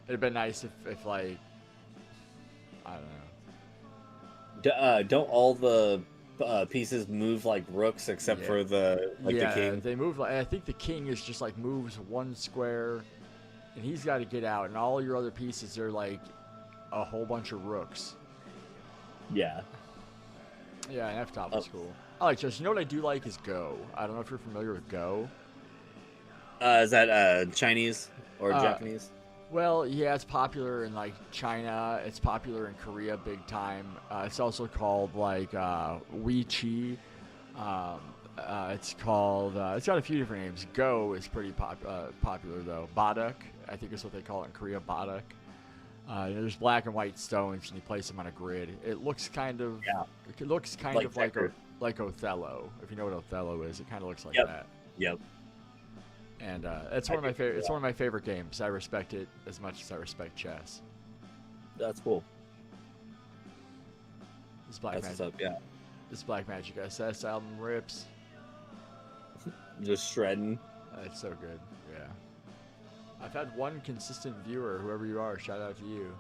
it'd been nice if like I don't know. Don't all the pieces move like rooks except for the the king? They move like I think the king is just like moves one square. And he's got to get out, and all your other pieces are like a whole bunch of rooks. Yeah. Yeah, and F-top is cool. I like chess. You know what I do like is Go. I don't know if you're familiar with Go. Is that Chinese or Japanese? Well, yeah, it's popular in like China. It's popular in Korea big time. It's also called like Wei Chi. It's called. It's got a few different names. Go is pretty popular though. Baduk, I think is what they call it in Korea. Baduk. There's black and white stones, and you place them on a grid. It looks kind of. Yeah. It looks kind of like Othello. If you know what Othello is, it kind of looks like that. Yep. And it's one of my favorite. It's one of my favorite games. I respect it as much as I respect chess. That's cool. This Black Magic. This Black Magic SS album rips. Just shredding. It's so good. Yeah. I've had one consistent viewer, whoever you are. Shout out to you.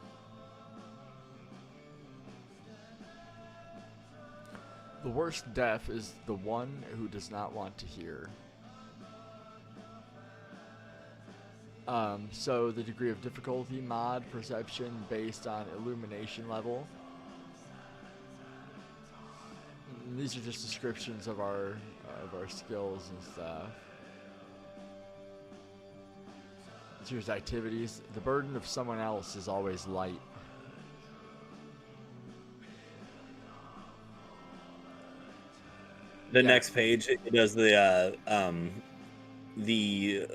The worst deaf is the one who does not want to hear. So the degree of difficulty mod perception based on illumination level. These are just descriptions of our skills and stuff. Here's activities. The burden of someone else is always light. The next page it does the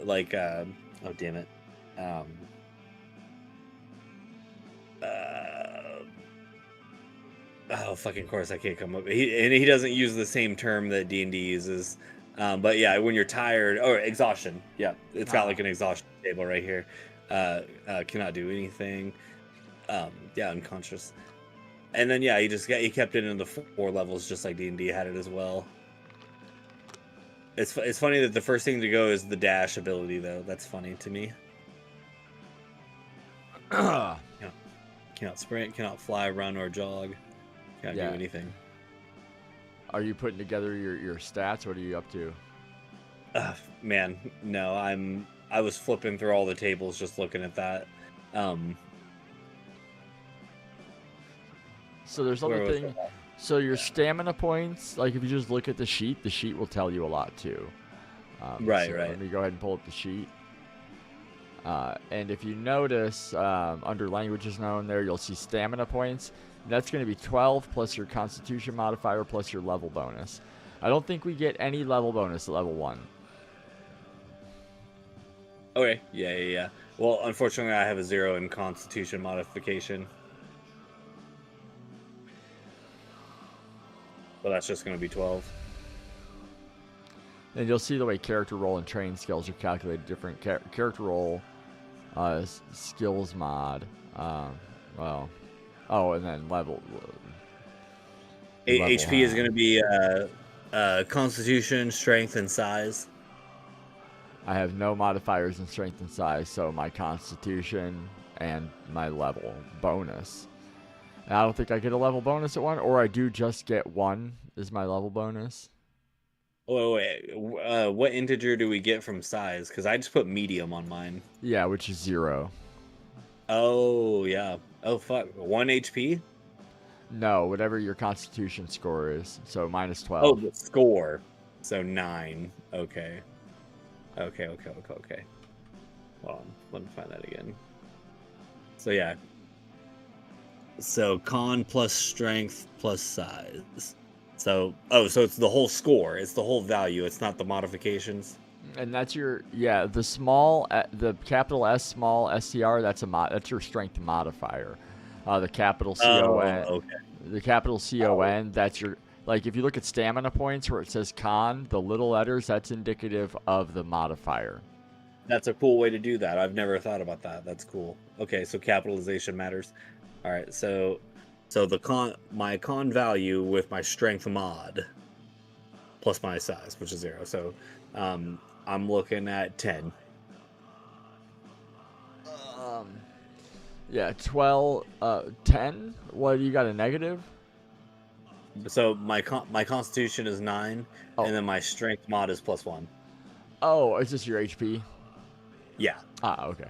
like oh damn it. Oh fucking course I can't come up. He doesn't use the same term that D&D uses. But yeah, when you're tired or exhaustion. Yeah, it's got like an exhaustion table right here. Cannot do anything. Yeah, unconscious. And then yeah, he kept it in the 4 levels just like D&D had it as well. It's funny that the first thing to go is the dash ability though. That's funny to me. Cannot sprint, cannot fly, run, or jog. Can't do anything. Are you putting together your stats? What are you up to? Man, no. I was flipping through all the tables just looking at that. So there's other thing. So your stamina points, like if you just look at the sheet will tell you a lot too. Right. Let me go ahead and pull up the sheet. And if you notice, under languages known there, you'll see stamina points. That's going to be 12 plus your constitution modifier plus your level bonus. I don't think we get any level bonus at level 1. Okay, yeah. Well, unfortunately, I have a 0 in Constitution modification. But that's just going to be 12. And you'll see the way character roll and training skills are calculated different. Character roll, skills mod, and then level. HP is going to be Constitution, Strength, and Size. I have no modifiers in strength and size, so my Constitution and my level bonus. And I don't think I get a level bonus at 1, or I do just get 1 is my level bonus. Wait. What integer do we get from size? Because I just put medium on mine. Yeah, which is 0. Oh, yeah. Oh, fuck. 1 HP? No, whatever your Constitution score is. So minus 12. Oh, the score. So 9. Okay. Okay. Hold on. Let me find that again. So, yeah. So, con plus strength plus size. So it's the whole score. It's the whole value. It's not the modifications. And that's the small, the capital S small STR. That's your strength modifier. The capital CON. Oh, okay. The capital CON. That's your, like, if you look at stamina points where it says con, the little letters, that's indicative of the modifier. That's a cool way to do that. I've never thought about that. That's cool. Okay, so capitalization matters. All right, so my con value with my strength mod plus my size, which is 0. So I'm looking at 10. 12, 10. What, you got a negative? So my Constitution is 9, and then my strength mod is +1. Oh, is this your HP? Yeah. Okay.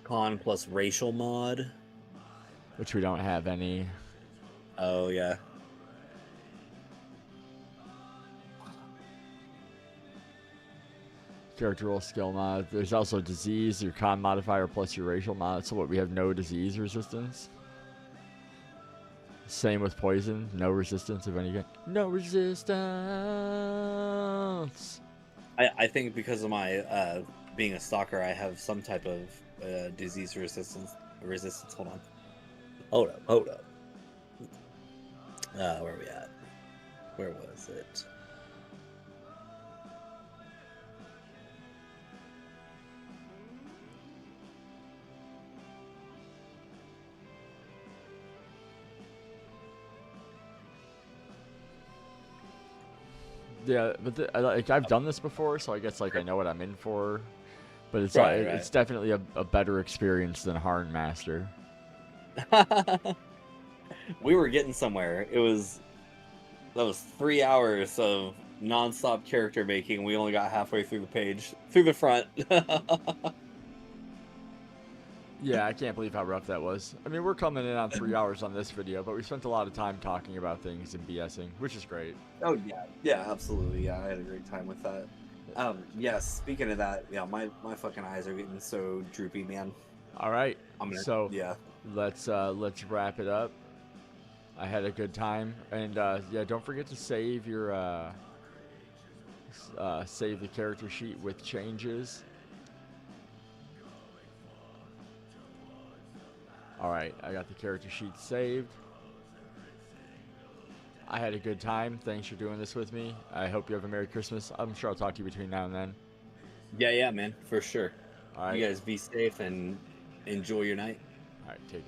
Con plus racial mod. Which we don't have any. Oh, yeah. Character roll skill mod. There's also disease, your con modifier plus your racial mod. So what, we have no disease resistance? Same with poison. No resistance of any kind. No resistance! I think because of my being a stalker, I have some type of disease resistance. Hold up. Where are we at? Where was it? Yeah, but I've done this before, so I guess like I know what I'm in for. But it's Right. it's definitely a better experience than Harn Master. We were getting somewhere. That was 3 hours of non-stop character making. We only got halfway through the page, through the front. Yeah, I can't believe how rough that was. I mean, we're coming in on 3 hours on this video, but we spent a lot of time talking about things and BSing, which is great. Oh yeah, absolutely. Yeah, I had a great time with that. Speaking of that, yeah, my fucking eyes are getting so droopy, man. All right, yeah. Let's wrap it up. I had a good time, and don't forget to save your save the character sheet with changes. All right, I got the character sheet saved. I had a good time. Thanks for doing this with me. I hope you have a Merry Christmas. I'm sure I'll talk to you between now and then. Yeah, man, for sure. All right. You guys be safe and enjoy your night. All right, take care.